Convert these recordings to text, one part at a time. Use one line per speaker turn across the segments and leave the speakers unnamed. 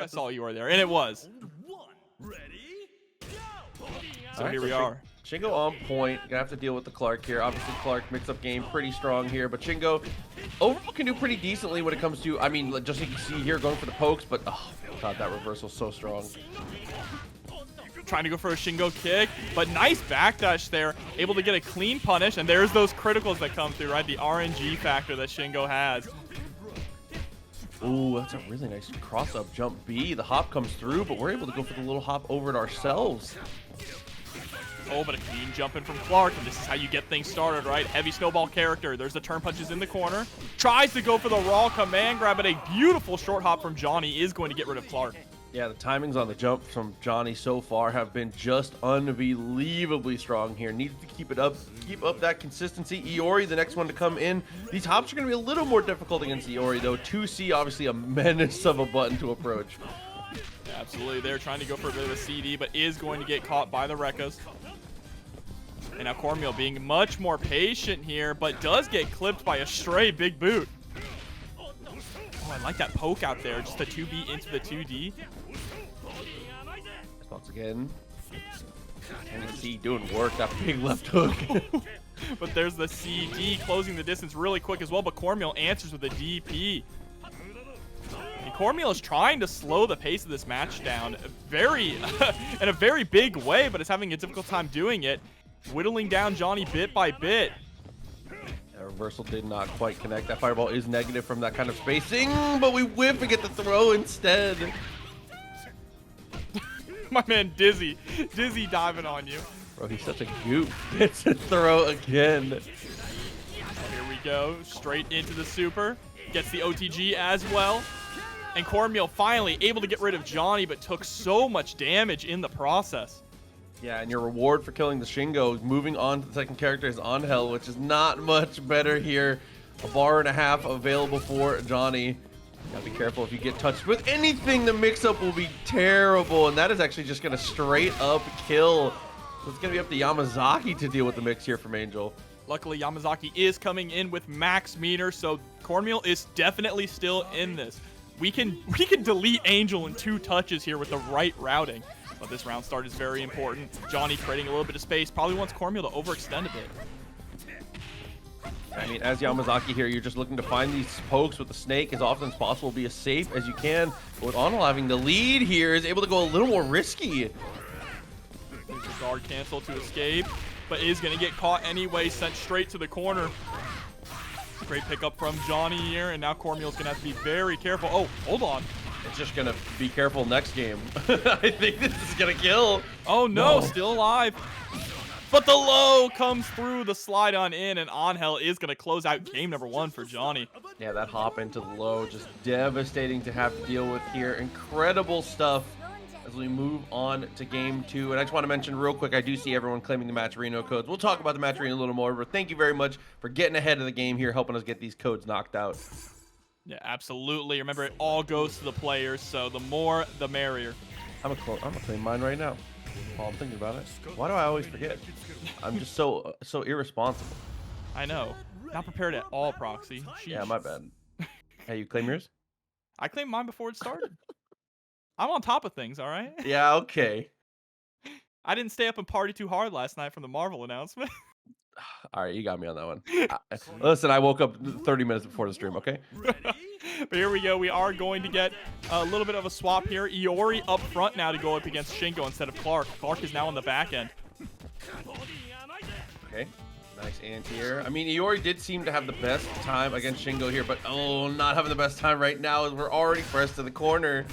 I saw Iori there, and it was. So here we are.
Shingo on point. Gonna have to deal with the Clark here. Obviously, Clark mix-up game pretty strong here, but Shingo overall can do pretty decently when it comes to, I mean, just so you can see here, going for the pokes, but oh god, that reversal's so strong.
Trying to go for a Shingo kick, but nice backdash there. Able to get a clean punish, and there's those criticals that come through, right? The RNG factor that Shingo has.
Ooh, that's a really nice cross-up jump B. The hop comes through, but we're able to go for the little hop over it ourselves.
Oh, but a clean jump in from Clark, and this is how you get things started, right? Heavy snowball character. There's the turn punches in the corner. Tries to go for the raw command grab, but a beautiful short hop from Johny is going to get rid of Clark.
Yeah, the timings on the jump from Johny so far have been just unbelievably strong here. Needs to keep up that consistency. Iori, the next one to come in. These hops are going to be a little more difficult against Iori, though. 2C, obviously a menace of a button to approach.
Absolutely, they're trying to go for a bit of a CD, but is going to get caught by the Rekkas. And now Cornmeal being much more patient here, but does get clipped by a stray big boot. Oh, I like that poke out there. Just a 2B into the 2D.
Once again, TNS doing work, that big left hook.
But there's the CD closing the distance really quick as well, but Cornmeal answers with a DP. And Cornmeal is trying to slow the pace of this match down in a very big way, but is having a difficult time doing it. Whittling down Johny bit by bit.
That reversal did not quite connect. That fireball is negative from that kind of spacing, but we whip and get the throw instead.
My man Dizzy diving on you.
Bro, he's such a goof. It's a throw again.
Here we go, straight into the super. Gets the OTG as well. And Cornmeal finally able to get rid of Johny, but took so much damage in the process.
Yeah, and your reward for killing the Shingo, moving on to the second character, is Angel, which is not much better here. A bar and a half available for Johny. Gotta be careful if you get touched with anything. The mix-up will be terrible, and that is actually just gonna straight up kill. So it's gonna be up to Yamazaki to deal with the mix here from Angel.
Luckily, Yamazaki is coming in with max meter, so Cornmeal is definitely still in this. We can delete Angel in 2 touches here with the right routing. But this round start is very important. Johny creating a little bit of space. Probably wants Cornmeal to overextend a bit.
I mean, as Yamazaki here, you're just looking to find these pokes with the snake as often as possible. Be as safe as you can. But with Angel having the lead here, is able to go a little more risky.
There's a guard cancel to escape, but is going to get caught anyway, sent straight to the corner. Great pickup from Johny here, and now Cornmeal's going to have to be very careful. Oh, hold on.
It's just gonna be careful next game. I think this is gonna kill.
Oh no, still alive. But the low comes through the slide on in, and Angel is gonna close out game number 1 for Johny.
Yeah, that hop into the low, just devastating to have to deal with here. Incredible stuff as we move on to game 2. And I just want to mention real quick, I do see everyone claiming the Match Reno codes. We'll talk about the Match Reno a little more, but thank you very much for getting ahead of the game here, helping us get these codes knocked out.
Yeah, absolutely. Remember, it all goes to the players, so the more, the merrier.
I'm gonna claim mine right now while I'm thinking about it. Why do I always forget? I'm just so irresponsible.
I know. Not prepared at all, Proxy. Sheesh.
Yeah, my bad. Hey, you claim yours?
I claimed mine before it started. I'm on top of things, all right?
Yeah, okay.
I didn't stay up and party too hard last night from the Marvel announcement.
All right, you got me on that one. Listen, I woke up 30 minutes before the stream, okay?
But here we go. We are going to get a little bit of a swap here. Iori up front now to go up against Shingo instead of Clark. Clark is now on the back end.
Okay, nice anti-air. I mean, Iori did seem to have the best time against Shingo here, but oh, not having the best time right now as we're already pressed to the corner.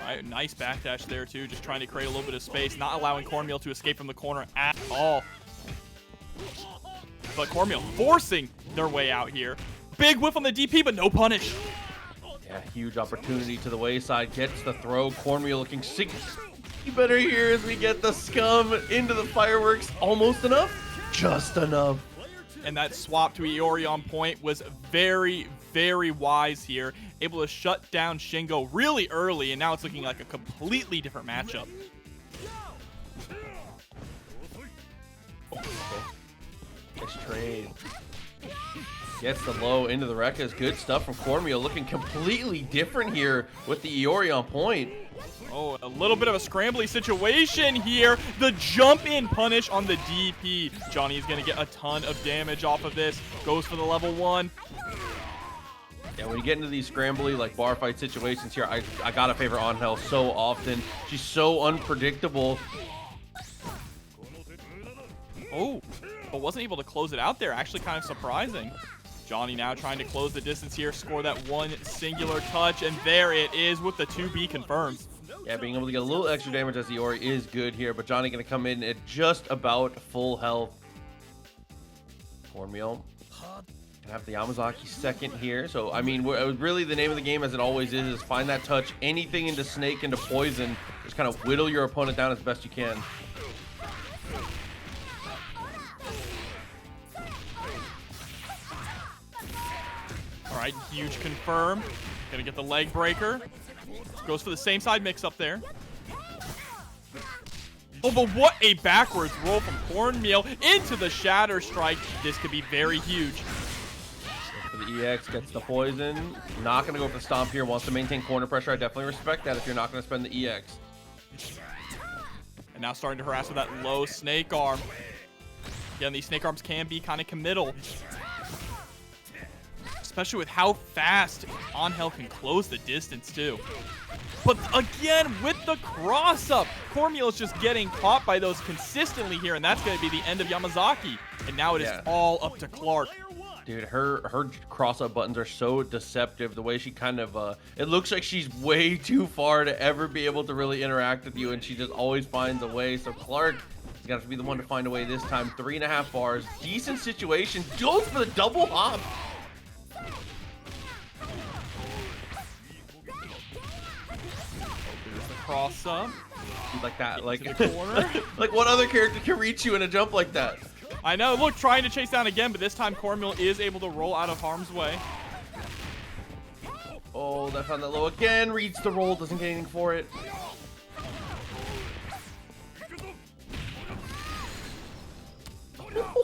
Right, nice backdash there too, just trying to create a little bit of space, not allowing Cornmeal to escape from the corner at all. But Cornmeal forcing their way out here. Big whiff on the DP, but no punish.
Yeah, huge opportunity to the wayside, gets the throw. Cornmeal looking sick. Better here as we get the scum into the fireworks. Almost enough, just enough.
And that swap to Iori on point was very, very wise here. Able to shut down Shingo really early, and now it's looking like a completely different matchup.
Nice trade. Gets the low into the Rekkas. Good stuff from Cornmeal. Looking completely different here with the Iori on point.
Oh, a little bit of a scrambly situation here. The jump in punish on the DP. Johny is going to get a ton of damage off of this. Goes for the level 1.
Yeah, when you get into these scrambly, like, bar fight situations here, I gotta favor Angel so often. She's so unpredictable.
Oh, but wasn't able to close it out there. Actually kind of surprising. Johny now trying to close the distance here, score that one singular touch, and there it is with the 2B confirms.
Yeah, being able to get a little extra damage as Iori is good here, but Johny gonna come in at just about full health. Cornmeal gonna have the Yamazaki second here. So, I mean, really the name of the game, as it always is find that touch. Anything into snake, into poison. Just kind of whittle your opponent down as best you can.
All right, huge confirm. Gonna get the leg breaker. Goes for the same side mix up there. Oh, but what a backwards roll from Cornmeal into the Shatter Strike. This could be very huge.
For the EX, gets the poison. Not going to go for the stomp here. Wants to maintain corner pressure. I definitely respect that if you're not going to spend the EX.
And now starting to harass with that low snake arm. Again, these snake arms can be kind of committal. Especially with how fast Angel can close the distance, too. But again, with the cross-up, Cornmeal is just getting caught by those consistently here, and that's going to be the end of Yamazaki. And now it is all up to Clark.
Dude, her cross-up buttons are so deceptive. The way she kind of, it looks like she's way too far to ever be able to really interact with you, and she just always finds a way. So Clark is going to be the one to find a way this time. 3.5 bars. Decent situation. Goes for the double hop.
Cross up.
Like that. Like,
the corner.
Like, what other character can reach you in a jump like that?
I know. Look, trying to chase down again, but this time Cornmeal is able to roll out of harm's way.
Oh, that found that low again. Reads the roll. Doesn't get anything for it.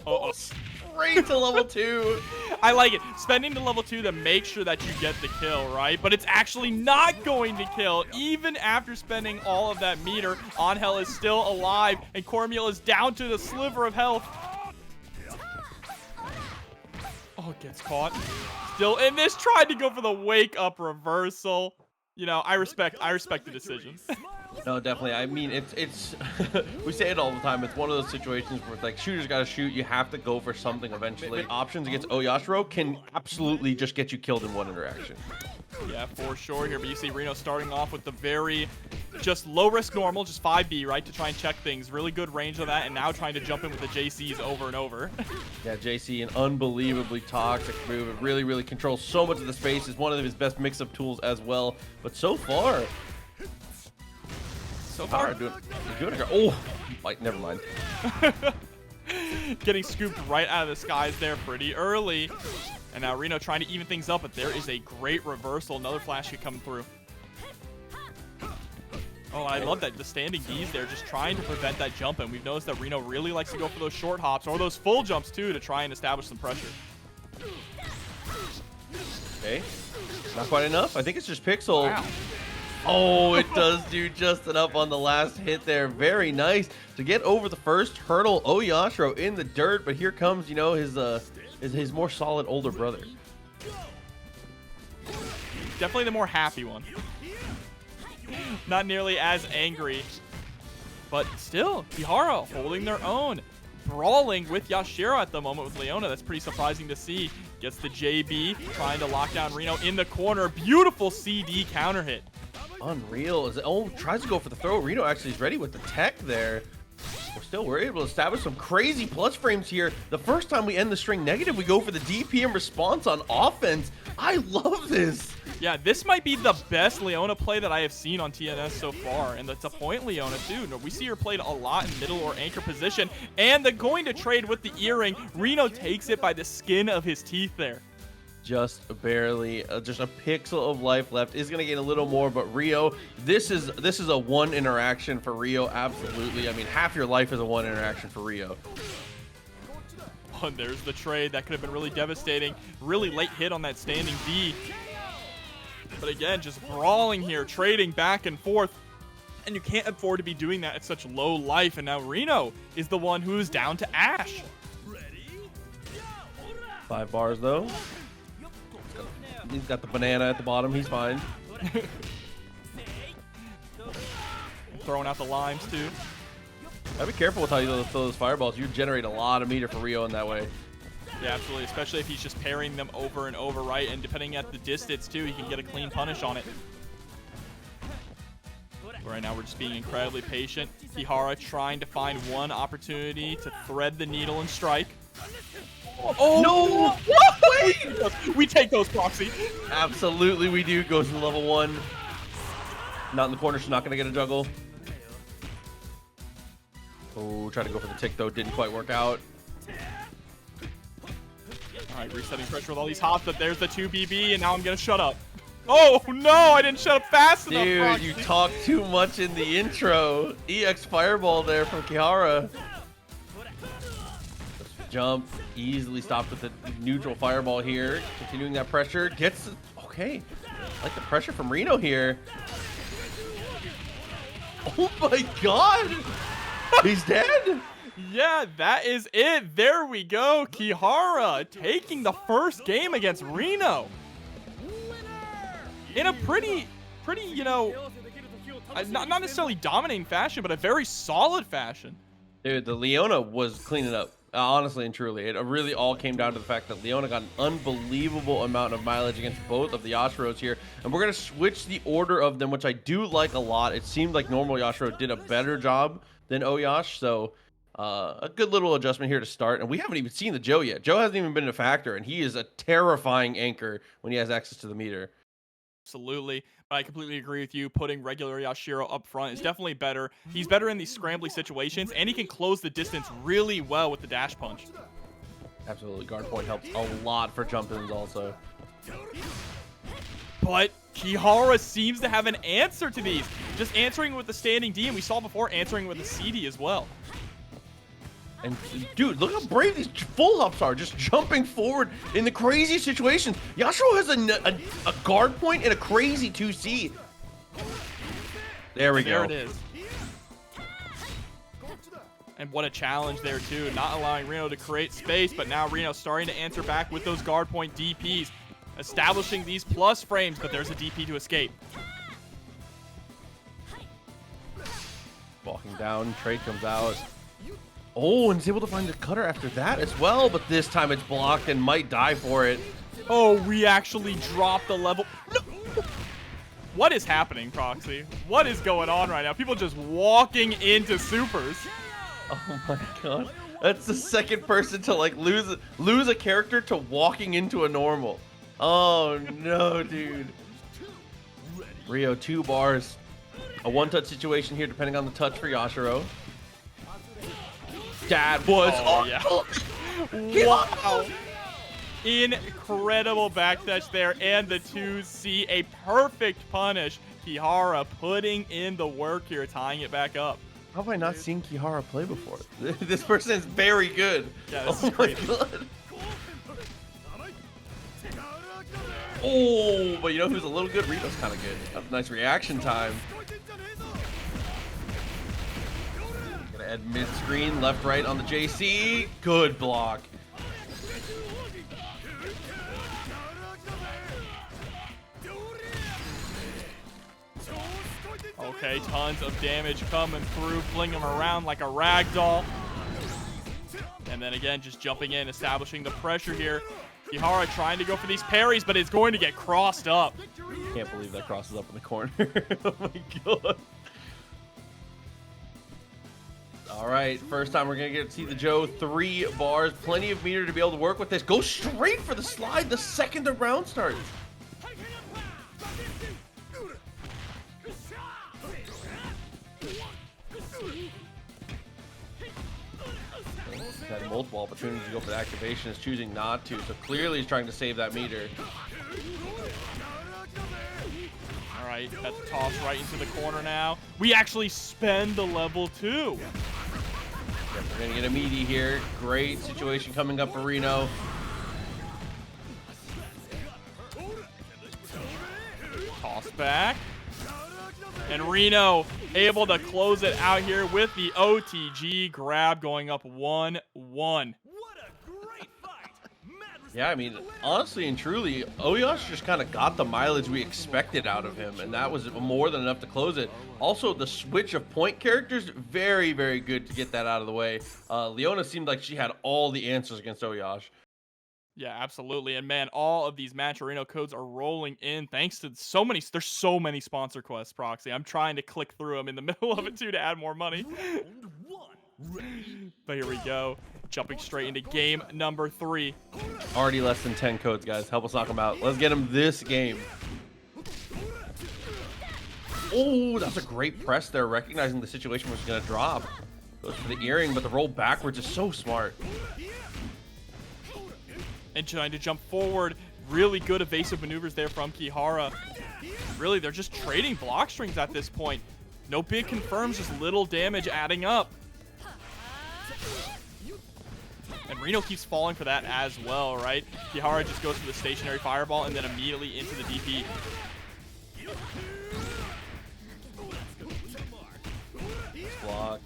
Uh-oh.
Straight to level 2.
I like it. Spending to level 2 to make sure that you get the kill, right? But it's actually not going to kill. Even after spending all of that meter, Angel is still alive, and Cornmeal is down to the sliver of health. Oh, gets caught. Still in this, tried to go for the wake up reversal. You know, I respect the decision.
No, definitely. I mean, it's we say it all the time. It's one of those situations where it's like shooters gotta shoot. You have to go for something eventually. Options against O.Yashiro can absolutely just get you killed in one interaction.
Yeah, for sure here. But you see Rino starting off with the very just low risk normal, just 5B, right, to try and check things. Really good range of that, and now trying to jump in with the JCs over and over. Yeah,
JC, an unbelievably toxic move. It really, really controls so much of the space. Is one of his best mix-up tools as well. But so far doing oh, like, never mind.
Getting scooped right out of the skies there pretty early. And now Rino trying to even things up, but there is a great reversal. Another flash kick coming through. Oh, I love that. The standing D's there, just trying to prevent that jump. And we've noticed that Rino really likes to go for those short hops or those full jumps, too, to try and establish some pressure.
Okay. Not quite enough. I think it's just Pixel.
Wow.
Oh, it does do just enough on the last hit there. Very nice to get over the first hurdle. O.Yashiro in the dirt, but here comes, you know, his more solid older brother.
Definitely the more happy one. Not nearly as angry, but still, Kihara holding their own. Brawling with Yashiro at the moment with Leona. That's pretty surprising to see. Gets the JB, trying to lock down Rino in the corner. Beautiful CD counter hit.
Unreal. Oh, tries to go for the throw. Rino actually is ready with the tech there. We're able to establish some crazy plus frames here. The first time we end the string negative, we go for the DP in response on offense. I love this.
Yeah, this might be the best Leona play that I have seen on TNS so far. And that's a point Leona, too. We see her played a lot in middle or anchor position. And the going to trade with the earring. Rino takes it by the skin of his teeth there.
Just barely, just a pixel of life left. Is going to gain a little more, but Rio, this is a one interaction for Rio, absolutely. I mean, half your life is a one interaction for Rio.
Oh, and there's the trade. That could have been really devastating. Really late hit on that standing D. But again, just brawling here, trading back and forth. And you can't afford to be doing that at such low life. And now Rino is the one who's down to Ash.
5 bars, though. He's got the banana at the bottom. He's fine.
Throwing out the limes, too.
Gotta be careful with how you throw those fireballs. You generate a lot of meter for Rio in that way.
Yeah, absolutely. Especially if he's just parrying them over and over, right? And depending at the distance, too, he can get a clean punish on it. Right now, we're just being incredibly patient. Kihara trying to find one opportunity to thread the needle and strike. Oh, no! Wait! We take those, Proxy.
Absolutely, we do. Goes to level 1. Not in the corner. She's not going to get a juggle. Oh, tried to go for the tick, though. Didn't quite work out.
All right, resetting pressure with all these hops, but there's the 2BB, and now I'm going to shut up. Oh, no, I didn't shut up fast enough,
Dude,
Proxy.
you talked too much in the intro. EX Fireball there from Kihara. Jump, easily stopped with the neutral Fireball here. Continuing that pressure, gets, okay. I like the pressure from Rino here. Oh my god! He's dead!
Yeah, that is it. There we go. Kihara taking the first game against Rino. In a pretty, you know, not necessarily dominating fashion, but a very solid fashion.
Dude, the Leona was cleaning up. Honestly and truly, it really all came down to the fact that Leona got an unbelievable amount of mileage against both of the Yashiros here. And we're going to switch the order of them, which I do like a lot. It seemed like normal Yashiro did a better job than O.Yash. So a good little adjustment here to start. And we haven't even seen the Joe yet. Joe hasn't even been a factor, and he is a terrifying anchor when he has access to the meter.
Absolutely. I completely agree with you. Putting regular Yashiro up front is definitely better. He's better in these scrambly situations, and he can close the distance really well with the dash punch.
Absolutely. Guard point helps a lot for jump-ins also.
But Kihara seems to have an answer to these. Just answering with the standing D, and we saw before answering with the CD as well.
And dude, look how brave these full hops are, just jumping forward in the crazy situations. Yashiro has a guard point and a crazy 2C. There we go.
There it is. And what a challenge there too, not allowing Rino to create space, but now Rino starting to answer back with those guard point DPs, establishing these plus frames, but there's a DP to escape.
Walking down, trade comes out. Oh, and he's able to find the cutter after that as well, but this time it's blocked and might die for it.
Oh, we actually dropped the level. No. What is happening, Proxy? What is going on right now? People just walking into supers.
Oh my god. That's the second person to like lose a character to walking into a normal. Oh no, dude. Rio, 2 bars. A one-touch situation here depending on the touch for Yashiro. That was
yeah. Wow. Incredible backdash there, and the 2C, a perfect punish. Kihara putting in the work here, tying it back up.
How have I not seen Kihara play before? This person is very good.
Yeah, this
oh
is
my
crazy.
god. Oh, but you know who's a little good? Rito's kind of good. That's a nice reaction time. Gonna add mid-screen, left, right on the JC. Good block.
Okay, tons of damage coming through, fling him around like a rag doll. And then again, just jumping in, establishing the pressure here. Kihara trying to go for these parries, but it's going to get crossed up.
Can't believe that crosses up in the corner. Oh my god. All right, first time we're gonna get to see the Joe. 3 bars, plenty of meter to be able to work with this. Go straight for the slide the second the round starts. Had multiple opportunities to go for the activation, is choosing not to, so clearly he's trying to save that meter.
All right, that's tossed right into the corner now. We actually spend the level 2.
We're gonna get a meaty here. Great situation coming up for Rino.
Toss back. And Rino able to close it out here with the OTG grab, going up 1-1.
Yeah, I mean, honestly and truly, O.Yashiro just kind of got the mileage we expected out of him, and that was more than enough to close it. Also, the switch of point characters, very, very good to get that out of the way. Leona seemed like she had all the answers against O.Yashiro.
Yeah, absolutely. And man, all of these Match Arena codes are rolling in thanks to so many. There's so many sponsor quests, Proxy. I'm trying to click through them in the middle of it too to add more money. But here we go. Jumping straight into game number 3.
Already less than 10 codes, guys. Help us knock them out. Let's get them this game. Oh, that's a great press there, recognizing the situation was going to drop. Goes for the earring, but the roll backwards is so smart.
And trying to jump forward. Really good evasive maneuvers there from Kihara. Really, they're just trading block strings at this point. No big confirms, just little damage adding up. And Rino keeps falling for that as well, right? Kihara just goes for the stationary fireball and then immediately into the DP.
Block.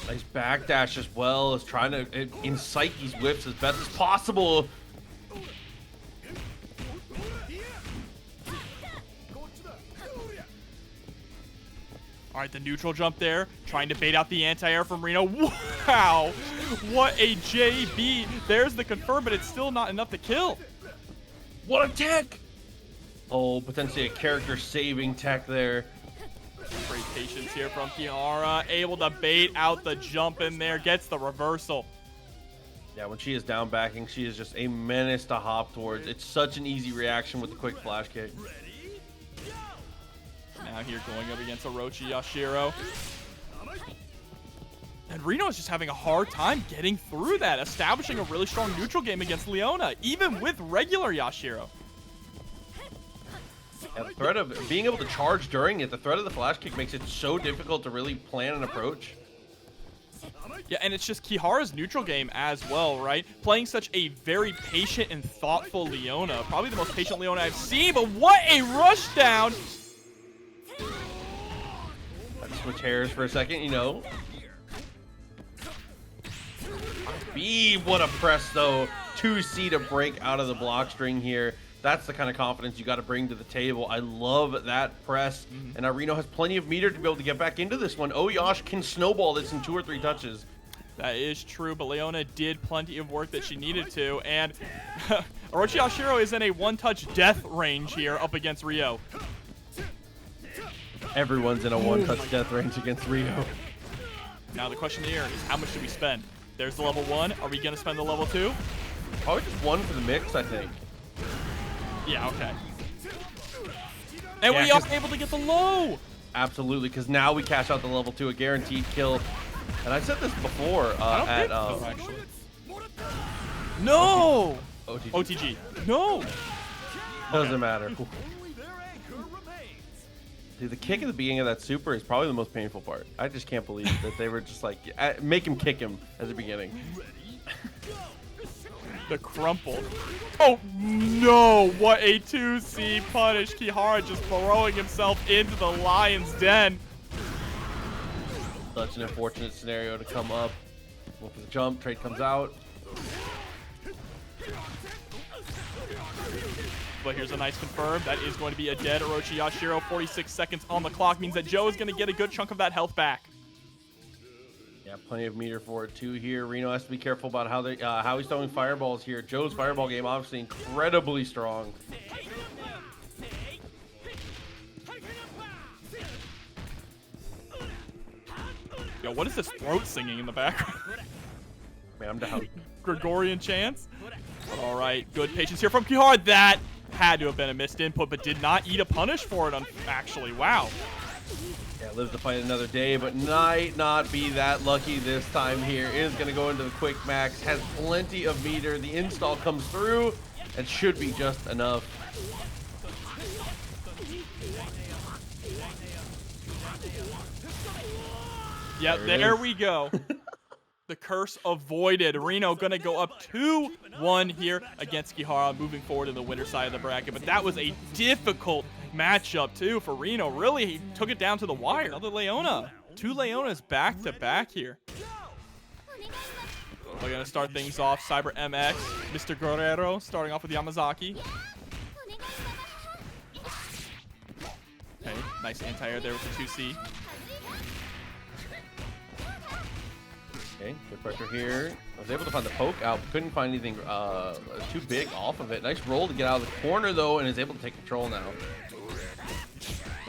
Nice backdash as well, as trying to incite these whips as best as possible.
All right, the neutral jump there, trying to bait out the anti-air from Rino. Wow, what a JB. There's the confirm, but it's still not enough to kill.
What a tech! Oh, potentially a character-saving tech there.
Great patience here from Kihara, able to bait out the jump in there, gets the reversal.
Yeah, when she is down backing, she is just a menace to hop towards. It's such an easy reaction with the quick flash kick.
Now here going up against O.Yashiro. And Rino is just having a hard time getting through that, establishing a really strong neutral game against Leona, even with regular Yashiro.
Yeah, the threat of being able to charge during it, the threat of the flash kick makes it so difficult to really plan an approach.
Yeah, and it's just Kihara's neutral game as well, right? Playing such a very patient and thoughtful Leona. Probably the most patient Leona I've seen, but what a rush down!
Let's switch hairs for a second, you know. B, what a press though. 2C to break out of the block string here. That's the kind of confidence you got to bring to the table. I love that press. And now Rino has plenty of meter to be able to get back into this one. O.Yashiro can snowball this in 2 or 3 touches.
That is true, but Leona did plenty of work that she needed to. And O.Yashiro is in a one-touch death range here up against Rio.
Everyone's in a one-touch death range against Rio.
Now the question here is how much do we spend? There's the level 1. Are we going to spend the level 2?
Probably just 1 for the mix, I think.
Yeah, okay. And
Yeah,
we are able to get the low.
Absolutely, because now we cash out the level 2, a guaranteed kill. And I said this before at
actually. No.
OTG.
OTG. No.
Doesn't matter. Dude, the kick at the beginning of that super is probably the most painful part. I just can't believe that they were just like, make him kick him at the beginning.
The crumple. Oh, no. What a 2C punish. Kihara just throwing himself into the lion's den.
Such an unfortunate scenario to come up. Go for the jump. Trade comes out.
But here's a nice confirm. That is going to be a dead O.Yashiro. 46 seconds on the clock means that Joe is going to get a good chunk of that health back.
Yeah, plenty of meter for it too here. Rino has to be careful about how he's throwing fireballs here. Joe's fireball game obviously incredibly strong.
Yo, what is this throat singing in the background?
Man, I'm down.
Gregorian chants. All right, good patience here from Kihara. That had to have been a missed input, but did not eat a punish for it, actually. Wow.
Yeah, lives to fight another day, but might not be that lucky this time here. Is going to go into the quick max. Has plenty of meter. The install comes through. It should be just enough.
Yep, there we go. The curse avoided. Rino gonna go up 2-1 here against Kihara, moving forward in the winner side of the bracket. But that was a difficult matchup too for Rino. Really, he took it down to the wire. Another Leona. 2 Leonas back to back here. We're gonna start things off. Cyber MX, Mr. Guerrero starting off with Yamazaki. Okay, nice anti-air there with the 2C.
Okay, good pressure here. I was able to find the poke out, couldn't find anything too big off of it. Nice roll to get out of the corner though, and is able to take control now.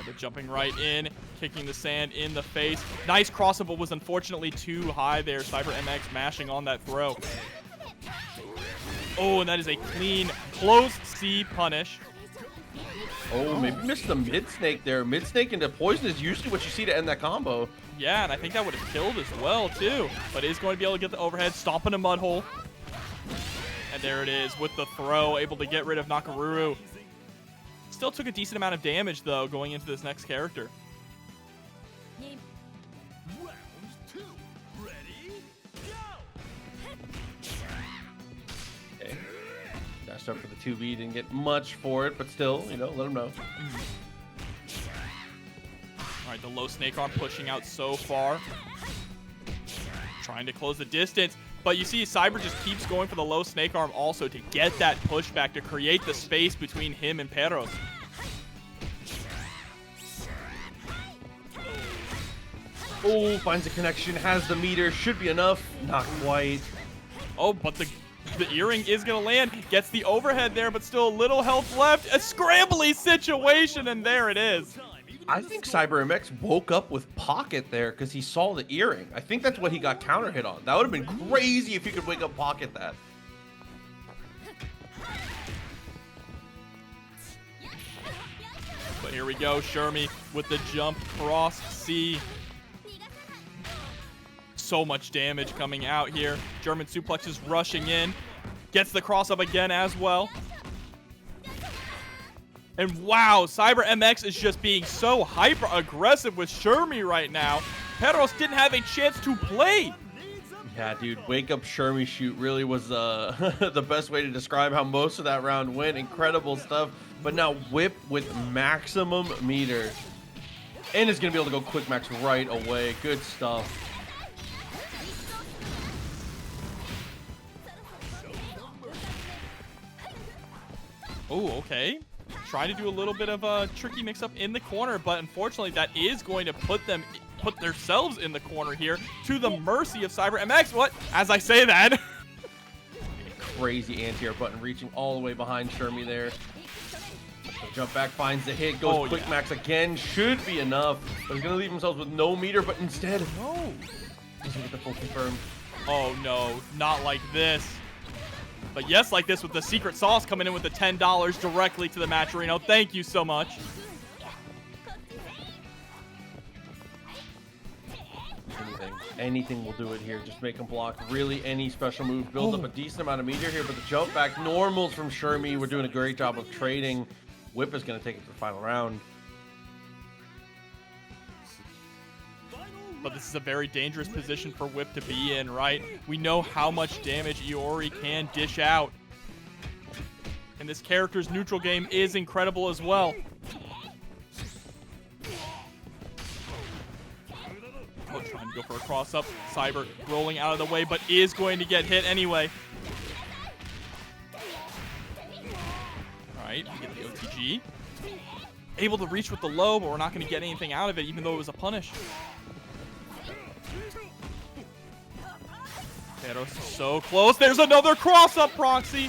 But jumping right in, kicking the sand in the face. Nice crossover, but was unfortunately too high there. Cyber MX mashing on that throw. Oh, and that is a clean close C punish.
Oh, maybe missed the mid snake there. Mid snake into poison is usually what you see to end that combo.
Yeah, and I think that would have killed as well, too. But is going to be able to get the overhead, stomp in a mud hole. And there it is with the throw, able to get rid of Nakoruru. Still took a decent amount of damage, though, going into this next character.
Okay. Dashed up for the 2B, didn't get much for it, but still, you know, let him know.
All right, the low snake arm pushing out so far. Trying to close the distance. But you see Cyber just keeps going for the low snake arm also to get that pushback, to create the space between him and Perros.
Oh, finds a connection, has the meter, should be enough. Not quite.
Oh, but the earring is going to land. Gets the overhead there, but still a little health left. A scrambly situation, and there it is.
I think Cyber MX woke up with pocket there because he saw the earring. I think that's what he got counter hit on. That would have been crazy if he could wake up pocket that.
But here we go, Shermie with the jump cross C. So much damage coming out here. German suplexes rushing in. Gets the cross up again as well. And wow, Cyber MX is just being so hyper aggressive with Shermie right now. Perros didn't have a chance to play.
Yeah, dude, wake up Shermie shoot really was the best way to describe how most of that round went. Incredible stuff. But now whip with maximum meter. And is going to be able to go quick max right away. Good stuff.
Oh, okay. Trying to do a little bit of a tricky mix-up in the corner, but unfortunately that is going to put themselves in the corner here to the mercy of Cyber MX. What? As I say that.
Crazy anti-air button reaching all the way behind Shermie there. The jump back finds the hit, goes quick max again. Should be enough. But he's going to leave himself with no meter, but instead, no. He's going to get the full confirm.
Oh no, not like this. But yes, like this with the secret sauce coming in with the $10 directly to the match, Rino. Thank you so much.
Anything will do it here. Just make him block. Really, any special move. Build up a decent amount of meter here, but the jump back normals from Shermie. We're doing a great job of trading. Whip is going to take it to the final round.
But this is a very dangerous position for Whip to be in, right? We know how much damage Iori can dish out. And this character's neutral game is incredible as well. Oh, trying to go for a cross-up. Cyber rolling out of the way, but is going to get hit anyway. All right, get the OTG. Able to reach with the low, but we're not going to get anything out of it, even though it was a punish. Perros is so close. There's another cross-up proxy.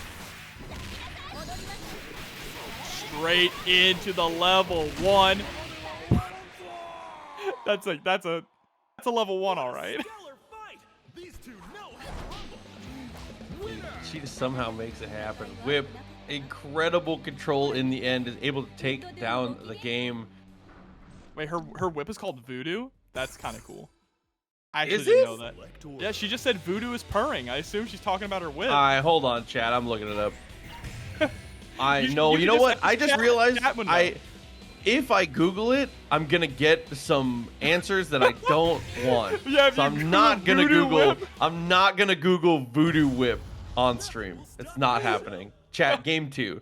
Straight into the level 1. That's a level 1, all right.
She just somehow makes it happen. Whip, incredible control in the end, is able to take down the game.
Wait, her whip is called Voodoo? That's kind of cool. I actually didn't know that. Yeah, she just said Voodoo is purring. I assume she's talking about her whip.
Hold on, chat. I'm looking it up. I know. You know what? I just realized if I Google it, I'm gonna get some answers that I don't want.
Yeah,
so I'm not gonna Google. I'm not gonna Google Voodoo Whip on stream. It's not happening. Chat game 2.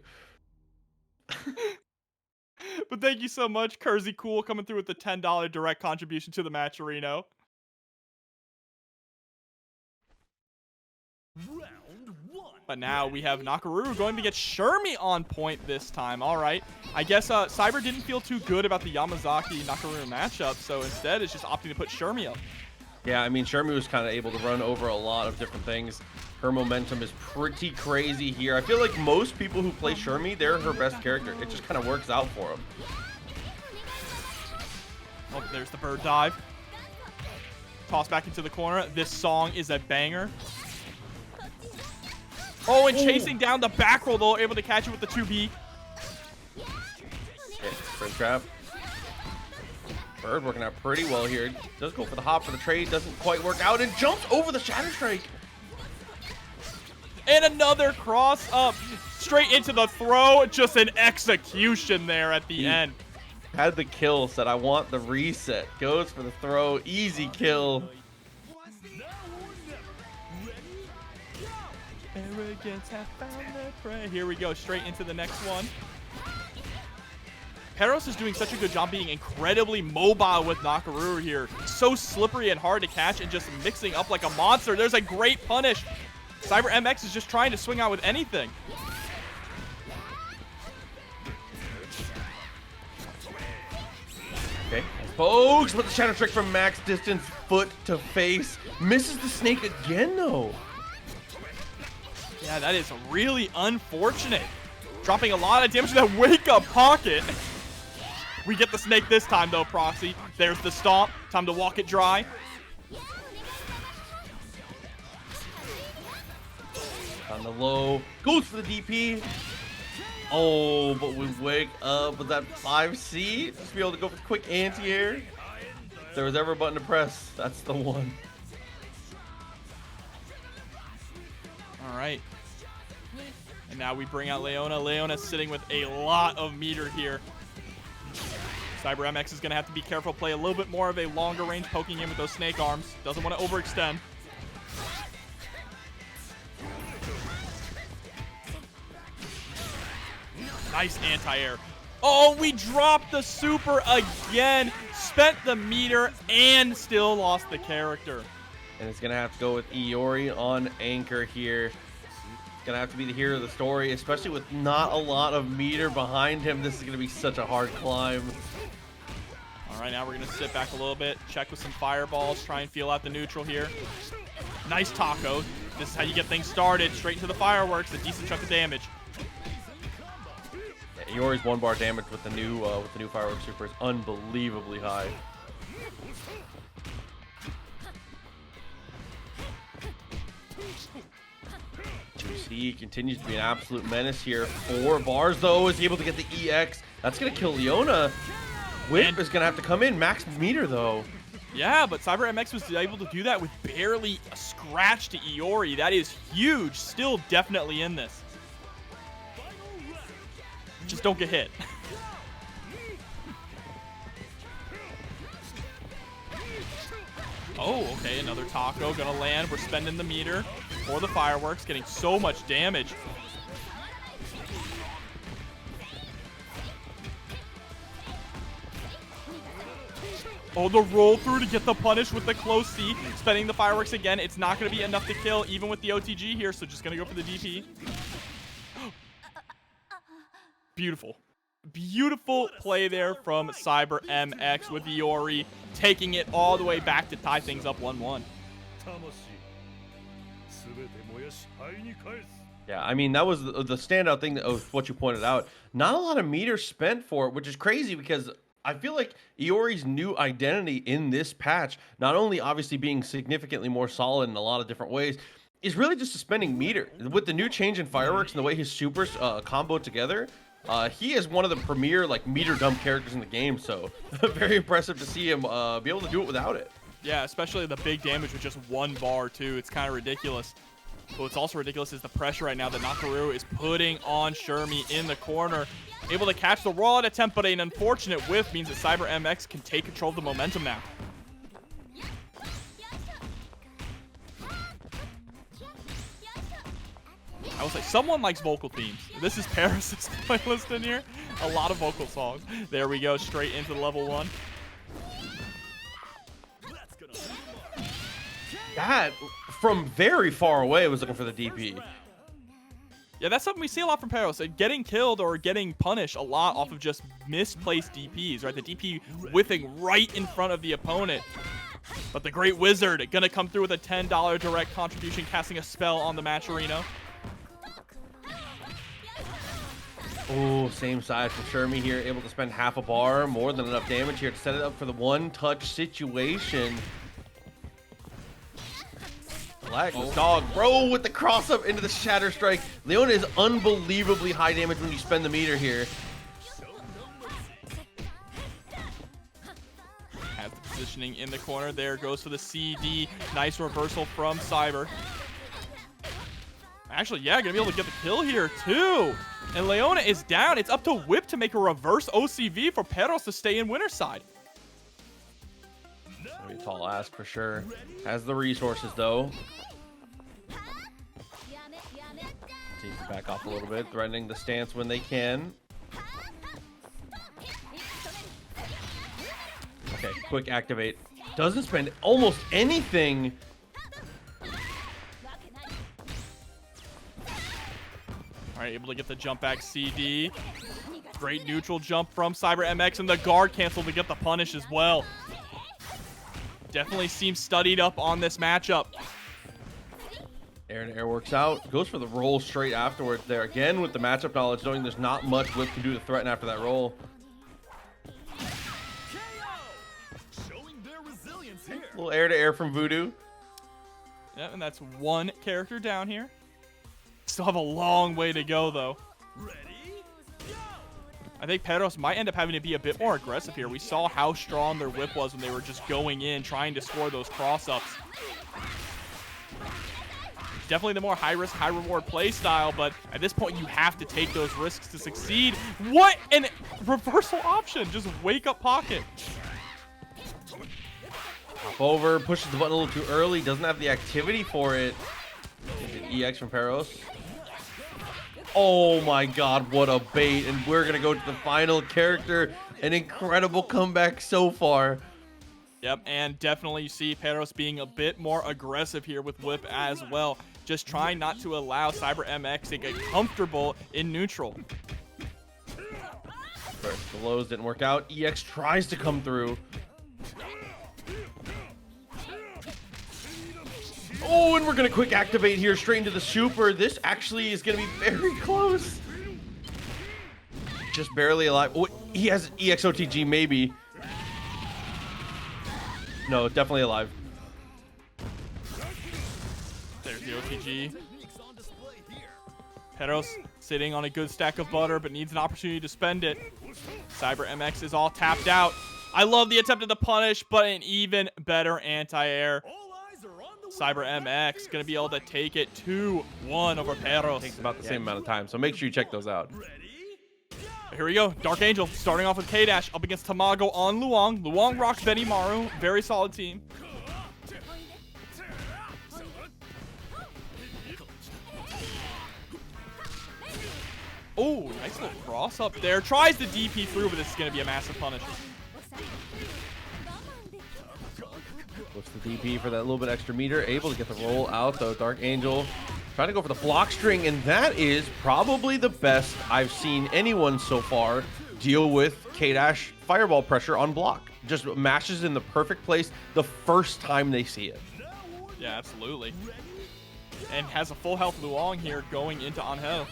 But thank you so much, Kersey Cool, coming through with the $10 direct contribution to the match, Rino. But now we have Nakoruru going to get Shermie on point this time. All right. I guess Cyber didn't feel too good about the Yamazaki-Nakoruru matchup, so instead it's just opting to put Shermie up.
Yeah, I mean, Shermie was kind of able to run over a lot of different things. Her momentum is pretty crazy here. I feel like most people who play Shermie, they're her best character. It just kind of works out for them.
Oh, there's the bird dive. Toss back into the corner. This song is a banger. Oh, and chasing down the back roll, though, able to catch it with the 2B.
Okay, bird grab. Bird working out pretty well here. Does go for the hop for the trade. Doesn't quite work out and jumps over the Shatter Strike.
And another cross up. Straight into the throw. Just an execution there at the end.
Had the kill, said I want the reset. Goes for the throw. Easy kill. Arrogance have found their prey.
Here we go, straight into the next one. Peros is doing such a good job being incredibly mobile with Nakoruru here. So slippery and hard to catch and just mixing up like a monster. There's a great punish. Cyber MX is just trying to swing out with anything.
Okay, folks, with the Shadow Trick from max distance, foot to face. Misses the snake again, though.
Yeah, that is really unfortunate. Dropping a lot of damage to that wake-up pocket. We get the snake this time, though, Proxy. There's the stomp. Time to walk it dry.
On the low. Goes for the DP. Oh, but we wake up with that 5C. Just be able to go for the quick anti-air. If there was ever a button to press, that's the one.
All right. And now we bring out Leona. Leona's sitting with a lot of meter here. Cyber MX is going to have to be careful, play a little bit more of a longer range poking in with those snake arms. Doesn't want to overextend. Nice anti-air. Oh, we dropped the super again. Spent the meter and still lost the character.
And it's going to have to go with Iori on anchor here. Gonna have to be the hero of the story, especially with not a lot of meter behind him. This is gonna be such a hard climb.
All right, now we're gonna sit back a little bit, check with some fireballs, try and feel out the neutral here. Nice taco. This is how you get things started. Straight into the fireworks, a decent chunk of damage.
Yeah, Iori's 1-bar damage with the new fireworks super is unbelievably high. He continues to be an absolute menace here. 4 bars, though, is able to get the EX. That's going to kill Leona. Whip is going to have to come in. Max meter, though.
Yeah, but Cyber MX was able to do that with barely a scratch to Iori. That is huge. Still definitely in this. Just don't get hit. Oh, okay, another taco gonna land. We're spending the meter for the fireworks, getting so much damage. Oh, the roll through to get the punish with the close C. Spending the fireworks again. It's not gonna be enough to kill even with the OTG here, so just gonna go for the DP. Beautiful. Beautiful play there from Cyber MX with Iori taking it all the way back to tie things up 1-1.
Yeah, I mean, that was the standout thing of what you pointed out. Not a lot of meter spent for it, which is crazy because I feel like Iori's new identity in this patch, not only obviously being significantly more solid in a lot of different ways, is really just spending meter. With the new change in fireworks and the way his supers combo together, he is one of the premier meter dump characters in the game, so very impressive to see him be able to do it without it.
Yeah, especially the big damage with just 1 bar too. It's kind of ridiculous. But what's also ridiculous is the pressure right now that Nakoruru is putting on Shermie in the corner. able to catch the rollout attempt, but an unfortunate whiff means that Cyber MX can take control of the momentum now. I will say, someone likes vocal themes. This is Paris' playlist in here. A lot of vocal songs. There we go, straight into the level 1.
That, from very far away, was looking for the DP.
Yeah, that's something we see a lot from Perros. Getting killed or getting punished a lot off of just misplaced DPs, right? The DP whiffing right in front of the opponent. But the Great Wizard gonna come through with a $10 direct contribution, casting a spell on the match, Rino.
Oh, same side for Shermie here, able to spend half a bar, more than enough damage here to set it up for the one-touch situation. Black dog, bro, with the cross-up into the Shatter Strike. Leona is unbelievably high damage when you spend the meter here.
Has the positioning in the corner. There goes for the CD. Nice reversal from Cyber. Actually, yeah, gonna be able to get the kill here, too. And Leona is down. It's up to Whip to make a reverse OCV for Perros to stay in winner's side.
Very tall ask for sure. Has the resources, though. Needs to back off a little bit, threatening the stance when they can. Okay, quick activate. Doesn't spend almost anything.
All right, able to get the jump back CD. Great neutral jump from Cyber MX, and the guard cancel to get the punish as well. Definitely seems studied up on this matchup.
Air and air works out. Goes for the roll straight afterwards there. Again with the matchup knowledge, knowing there's not much Whip can do to threaten after that roll. Little air to air from Voodoo.
Yeah, and that's one character down here. Still have a long way to go, though. I think Perros might end up having to be a bit more aggressive here. We saw how strong their whip was when they were just going in, trying to score those cross-ups. Definitely the more high-risk, high-reward play style, but at this point, you have to take those risks to succeed. What an reversal option! Just wake up pocket.
Hop over, pushes the button a little too early, doesn't have the activity for it. EX from Perros. Oh my god, what a bait. And we're going to go to the final character. An incredible comeback so far.
Yep, and definitely you see Perros being a bit more aggressive here with Whip as well. Just trying not to allow Cyber MX to get comfortable in neutral.
First, the lows didn't work out. EX tries to come through. Oh, and we're going to quick activate here straight into the super. This actually is going to be very close. Just barely alive. Oh, he has EXOTG maybe. No, definitely alive.
There's the OTG. Perros sitting on a good stack of butter, but needs an opportunity to spend it. Cyber MX is all tapped out. I love the attempt at the punish, but an even better anti-air. Cyber MX going to be able to take it 2-1 over Perros.
Takes about the same amount of time, so make sure you check those out.
Here we go. Dark Angel starting off with K-Dash up against Tamago on Luong. Luong rocks Benimaru. Very solid team. Oh, nice little cross up there. Tries the DP through, but this is going to be a massive punish.
Looks the DP for that little bit extra meter. Able to get the roll out, though. Dark Angel trying to go for the block string, and that is probably the best I've seen anyone so far deal with K-Dash fireball pressure on block. Just mashes in the perfect place the first time they see it.
Yeah, absolutely. And has a full health Luong here going into Angel.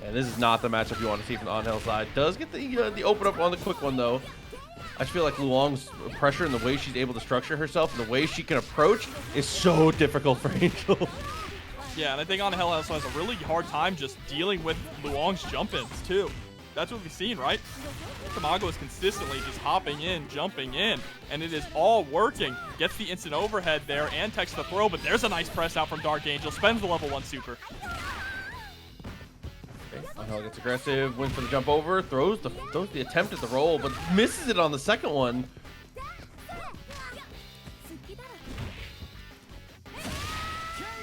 And this is not the matchup you want to see from the Angel side. Does get the open up on the quick one, though. I just feel like Luong's pressure and the way she's able to structure herself and the way she can approach is so difficult for Angel.
Yeah, and I think Angel also has a really hard time just dealing with Luong's jump-ins, too. That's what we've seen, right? Tamago is consistently just hopping in, jumping in, and it is all working. Gets the instant overhead there and takes the throw, but there's a nice press out from Dark Angel. Spends the level 1 super.
Okay. Hell gets aggressive, wins for the jump over, throws the attempt at the roll, but misses it on the second one.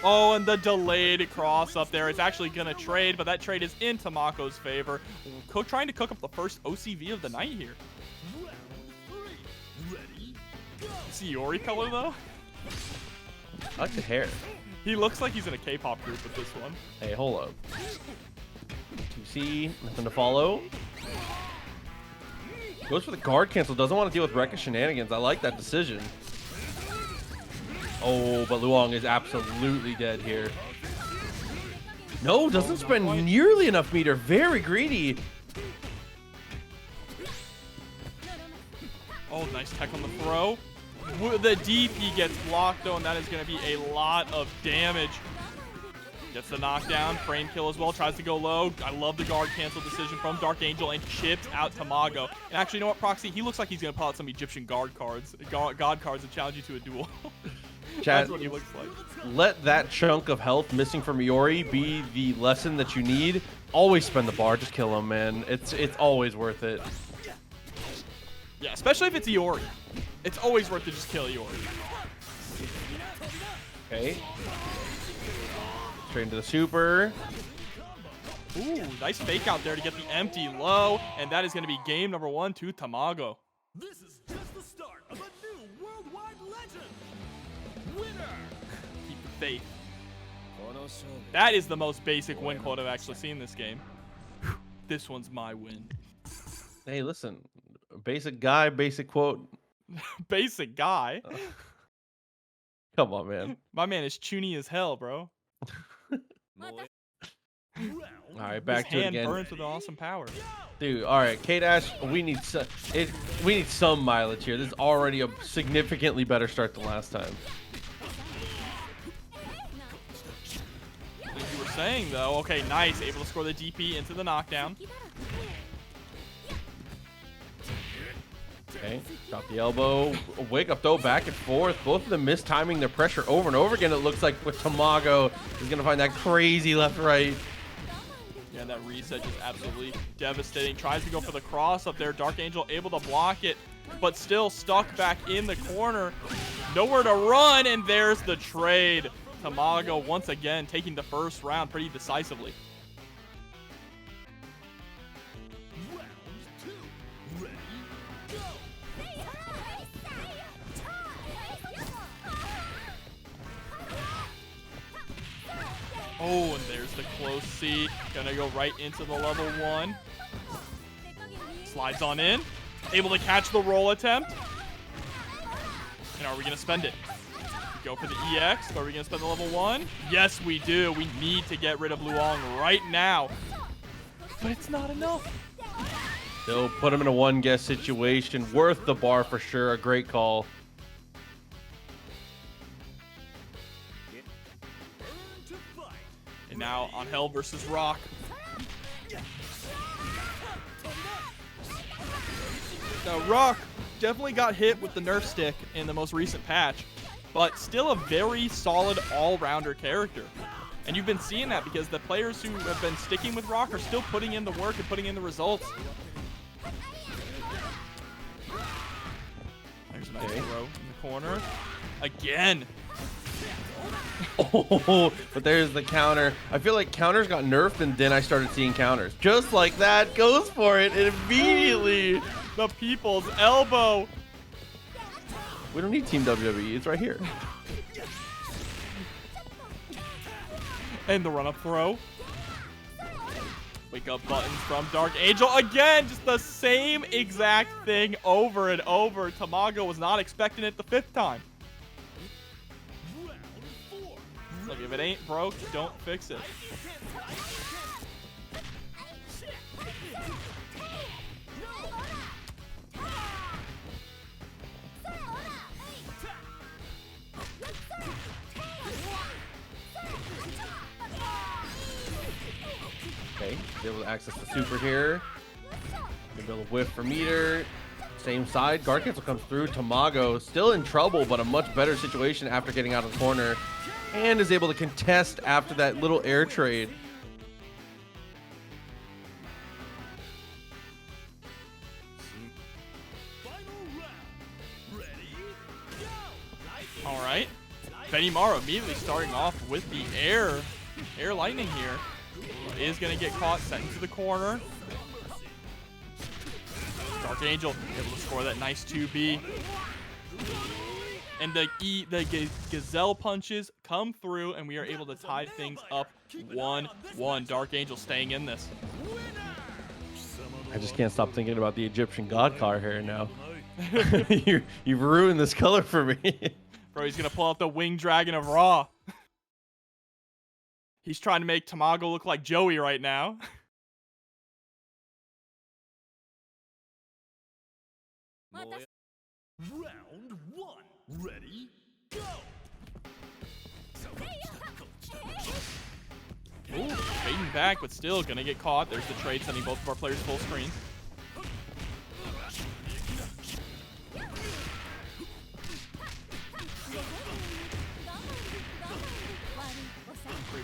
Oh, and the delayed cross up there. It's actually going to trade, but that trade is in Tamago's favor. Trying to cook up the first OCV of the night here. Is Yuri color, though?
I like the hair.
He looks like he's in a K-pop group with this one.
Hey, hold up. 2C, nothing to follow. Goes for the guard cancel. Doesn't want to deal with Rekka shenanigans. I like that decision. Oh, but Luong is absolutely dead here. No, doesn't spend nearly enough meter. Very greedy.
Oh, nice tech on the throw. The DP gets blocked, though, and that is going to be a lot of damage. Gets the knockdown, frame kill as well, tries to go low. I love the guard cancel decision from Dark Angel and chips out Tamago. And actually, you know what, Proxy? He looks like he's going to pull out some Egyptian god cards and challenge you to a duel. That's what he looks like.
Let that chunk of health missing from Iori be the lesson that you need. Always spend the bar, just kill him, man. It's always worth it.
Yeah, especially if it's Iori. It's always worth it to just kill Iori.
Okay. Straight into the super.
Ooh, nice fake out there to get the empty low. And that is going to be game number 1 to Tamago.
This is just the start of a new worldwide legend. Winner.
Keep the faith. That is the most basic win quote I've actually seen this game. This one's my win.
Hey, listen. Basic guy, basic quote.
Basic guy?
Come on, man.
My man is chuny as hell, bro.
All right, back
His
to it
hand
again.
burns with awesome power.
Dude, all right, K-Dash, we need some mileage here. This is already a significantly better start than last time.
As you were saying, though, okay, nice. Able to score the DP into the knockdown.
Okay, drop the elbow. Wake up, though, back and forth. Both of them mistiming their pressure over and over again, it looks like, with Tamago. He's going to find that crazy left-right.
Yeah, that reset just absolutely devastating. Tries to go for the cross up there. Dark Angel able to block it, but still stuck back in the corner. Nowhere to run, and there's the trade. Tamago once again taking the first round pretty decisively. Oh, and there's the close C. Gonna go right into the level 1. Slides on in. Able to catch the roll attempt. And are we gonna spend it? Go for the EX. Are we gonna spend the level 1? Yes, we do. We need to get rid of Luong right now. But it's not enough.
They'll put him in a one-guess situation. Worth the bar for sure. A great call.
And now on Hell versus Rock. Now Rock definitely got hit with the nerf stick in the most recent patch, but still a very solid all-rounder character. And you've been seeing that because the players who have been sticking with Rock are still putting in the work and putting in the results. There's a nice throw in the corner. Again.
Oh, but there's the counter. I feel like counters got nerfed, and then I started seeing counters. Just like that, goes for it, and immediately.
The people's elbow.
We don't need Team WWE. It's right here.
And the run-up throw. Wake up buttons from Dark Angel. Again, just the same exact thing over and over. Tamago was not expecting it the 5th time. Look, if it ain't broke, don't fix it.
Okay, be able to access the super here. Be able to whiff for meter. Same side. Guard cancel comes through. Tamago still in trouble, but a much better situation after getting out of the corner. And is able to contest after that little air trade.
All right. Benimaru immediately starting off with the air lightning here. Is going to get caught, sent into the corner. Dark Angel able to score that nice 2B. And the Gazelle punches come through, and we are able to tie things up 1-1. Dark Angel staying in this.
I just can't stop thinking about the Egyptian god car here now. You've ruined this color for me.
Bro, he's going to pull out the Winged Dragon of Ra. He's trying to make Tamago look like Joey right now.
Round 1. Ready? Go!
Ooh, fading back, but still going to get caught. There's the trade, sending both of our players full screen.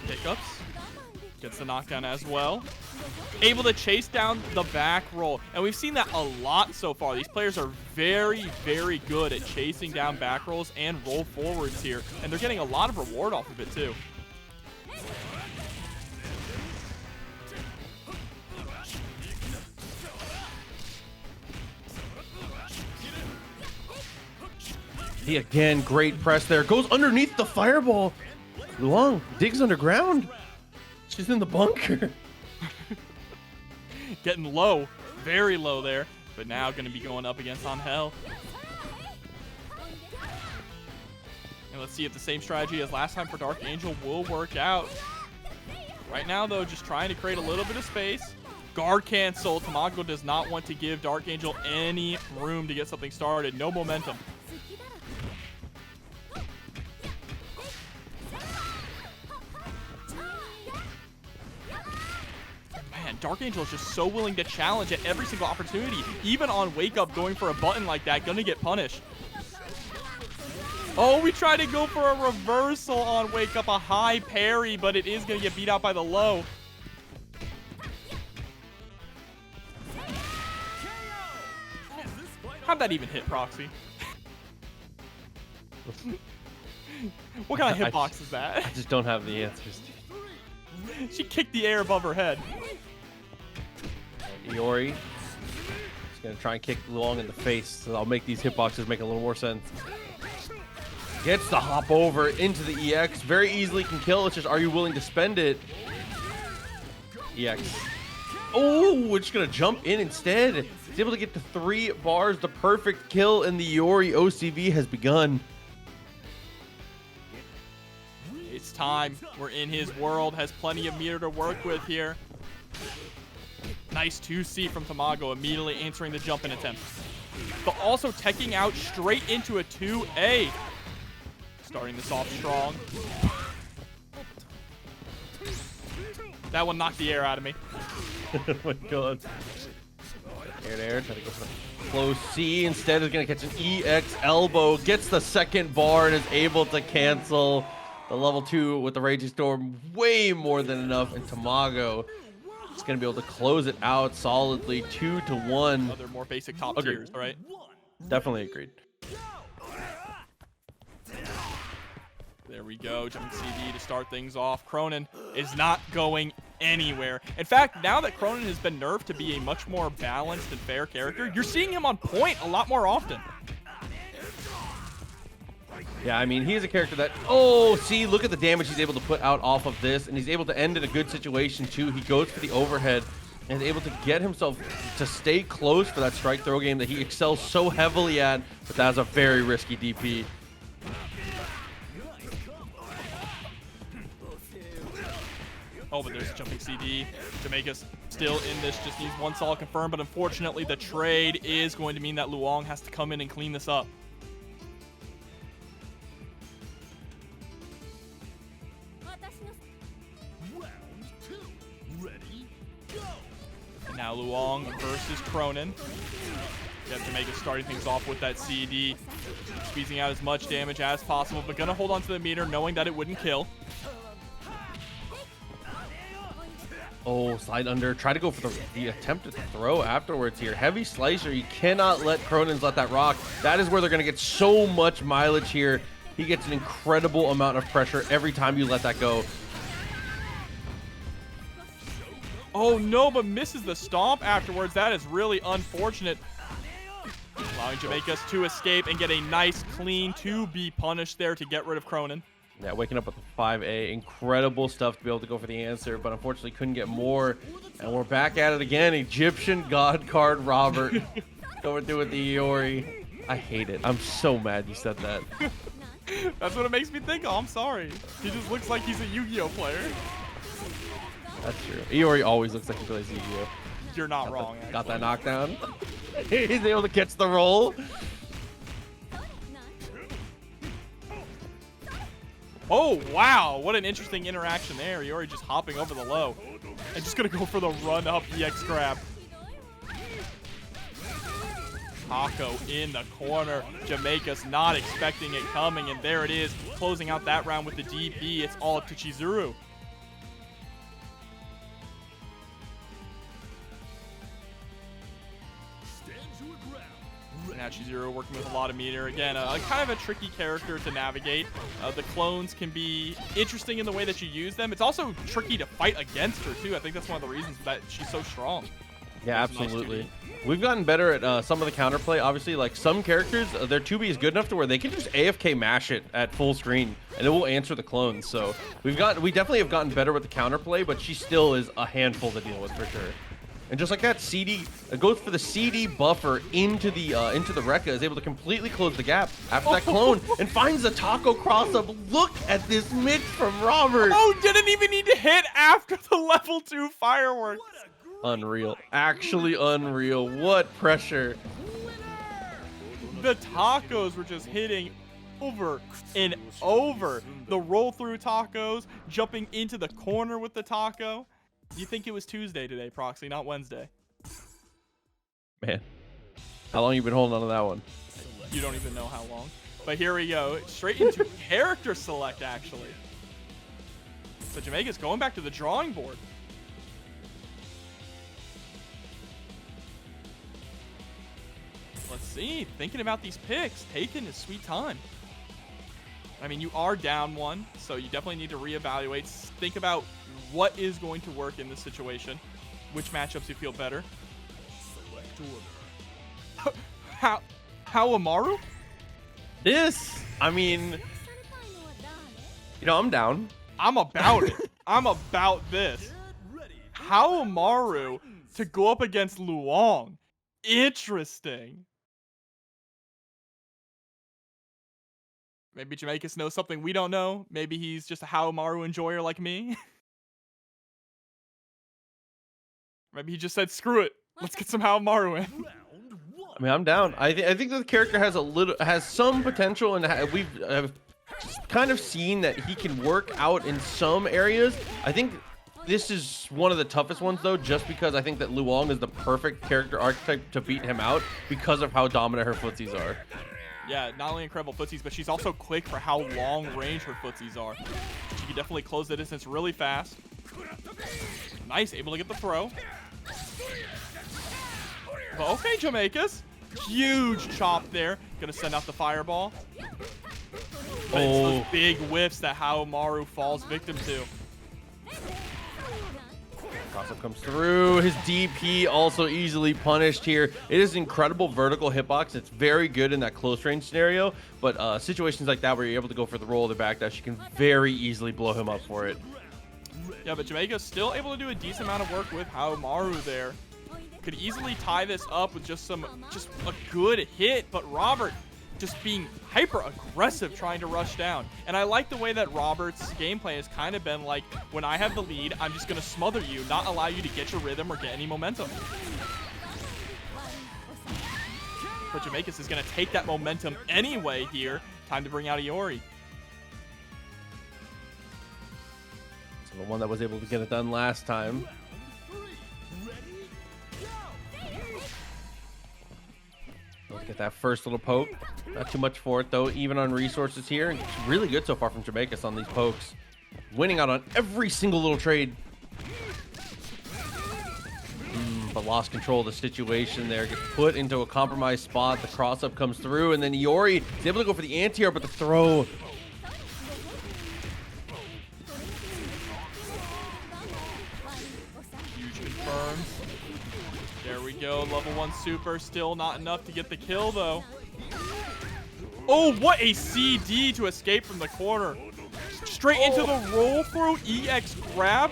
Pickups. Gets the knockdown as well. Able to chase down the back roll. And we've seen that a lot so far. These players are very, very good at chasing down back rolls and roll forwards here. And they're getting a lot of reward off of it too.
He again, great press there. Goes underneath the fireball. Luong digs underground. She's in the bunker.
Getting low, very low there, but now going to be going up against Angel. And let's see if the same strategy as last time for Dark Angel will work out. Right now, though, just trying to create a little bit of space. Guard cancel. Tamago does not want to give Dark Angel any room to get something started. No momentum. Dark Angel is just so willing to challenge at every single opportunity. Even on Wake Up, going for a button like that, gonna get punished. Oh, we tried to go for a reversal on Wake Up, a high parry, but it is gonna get beat out by the low. How'd that even hit, Proxy? What kind of hitbox is that?
I just don't have the answers.
She kicked the air above her head.
Iori is going to try and kick Luong in the face, so I'll make these hitboxes make a little more sense. Gets the hop over into the EX. Very easily can kill. It's just, are you willing to spend it? EX. Oh, we're just going to jump in instead. He's able to get to 3 bars. The perfect kill, and the Iori OCV has begun.
It's time. We're in his world. Has plenty of meter to work with here. Nice 2C from Tamago, immediately answering the jump in attempt. But also teching out straight into a 2A. Starting this off strong. That one knocked the air out of me.
Oh my god. Air to air, try to go for the close C. Instead is going to catch an EX elbow. Gets the second bar and is able to cancel the level 2 with the Raging Storm. Way more than enough. And Tamago is going to be able to close it out solidly, 2-1.
Other more basic top
Agreed.
tiers, right?
Definitely agreed.
There we go, jumping CD to start things off. Krohnen is not going anywhere. In fact, now that Krohnen has been nerfed to be a much more balanced and fair character, you're seeing him on point a lot more often.
Yeah, I mean, he's a character that, oh, see, look at the damage he's able to put out off of this, and he's able to end in a good situation, too. He goes for the overhead and is able to get himself to stay close for that strike throw game that he excels so heavily at, but that's a very risky DP.
Oh, but there's a jumping CD. Jamaikas still in this, just needs one solid confirm, but unfortunately the trade is going to mean that Luong has to come in and clean this up. Now Luong versus Krohnen. Yeah, Jamaica starting things off with that CD. Squeezing out as much damage as possible, but gonna hold on to the meter knowing that it wouldn't kill.
Oh, slide under. Try to go for the attempted throw afterwards here. Heavy slicer. You cannot let Krohnen's let that rock. That is where they're going to get so much mileage here. he gets an incredible amount of pressure every time you let that go.
Oh no, but misses the stomp afterwards. That is really unfortunate. Allowing Jamaikas to escape and get a nice clean 2B punish there to get rid of Krohnen.
Yeah, waking up with the 5A. Incredible stuff to be able to go for the answer, but unfortunately couldn't get more. And we're back at it again. Egyptian God card Robert going through with the Iori. I hate it. I'm so mad you said that.
That's what it makes me think of. I'm sorry. He just looks like he's a Yu-Gi-Oh player.
That's true. Iori always looks like he plays Yu-Gi-Oh.
You're not wrong.
Got that knockdown. He's able to catch the roll.
Oh, wow. What an interesting interaction there. Iori just hopping over the low. And just going to go for the run-up EX grab. Taco in the corner. Jamaikas not expecting it coming. And there it is. Closing out that round with the DP. It's all up to Chizuru. Now Chizuru working with a lot of meter. Again, kind of a tricky character to navigate. The clones can be interesting in the way that you use them. It's also tricky to fight against her, too. I think that's one of the reasons that she's so strong.
Yeah, absolutely. Nice. We've gotten better at some of the counterplay. Obviously, like some characters, their 2B is good enough to where they can just AFK mash it at full screen, and it will answer the clones. So we definitely have gotten better with the counterplay, but she still is a handful to deal with for sure. And just like that, CD goes for the CD buffer into the Rekka, is able to completely close the gap after that clone and finds the Taco cross-up. Look at this mid from Robert.
Oh, didn't even need to hit after the level 2 fireworks.
Unreal. Actually unreal. What pressure.
The tacos were just hitting over and over. The roll through tacos, jumping into the corner with the taco. You think it was Tuesday today, Proxy, not Wednesday.
Man, how long you been holding on to that one?
You don't even know how long. But here we go. Straight into character select, actually. So Jamaica's going back to the drawing board. Let's see. Thinking about these picks. Taking his sweet time. I mean, you are down one, so you definitely need to reevaluate. Think about what is going to work in this situation. Which matchups you feel better. How Amaru?
This, I mean, you know, I'm down.
I'm about it. I'm about this. How Amaru to go up against Luong. Interesting. Maybe Jamaikas knows something we don't know. Maybe he's just a How Amaru enjoyer like me. Maybe he just said, screw it. Let's get some How Amaru in.
I mean, I'm down. I think that the character has some potential, and we've kind of seen that he can work out in some areas. I think this is one of the toughest ones, though, just because I think that Luong is the perfect character archetype to beat him out because of how dominant her footsies are.
Yeah, not only incredible footsies, but she's also quick for how long range her footsies are. She can definitely close the distance really fast. Nice, able to get the throw. But okay, Jamaikas. Huge chop there. Gonna send out the fireball. But it's those big whiffs that How Amaru falls victim to.
Cross-up comes through. His DP also easily punished here. It is incredible vertical hitbox. It's very good in that close range scenario, but situations like that where you're able to go for the roll of the backdash, you can very easily blow him up for it.
Yeah, but Jamaica's still able to do a decent amount of work with How Amaru there. Could easily tie this up with just a good hit, but Robert just being hyper aggressive trying to rush down. And I like the way that Robert's gameplay has kind of been like, when I have the lead, I'm just going to smother you, not allow you to get your rhythm or get any momentum. But Jamaikas is going to take that momentum anyway here. Time to bring out Iori.
So the one that was able to get it done last time. Let's get that first little poke. Not too much for it, though, even on resources here. It's really good so far from Jamaikas on these pokes. Winning out on every single little trade. But lost control of the situation there. Gets put into a compromised spot. The cross-up comes through, and then Iori is able to go for the anti-air, but the throw...
Huge confirms. There we go. Level 1 super. Still not enough to get the kill, though. Oh, what a CD to escape from the corner. Straight into the roll through EX grab.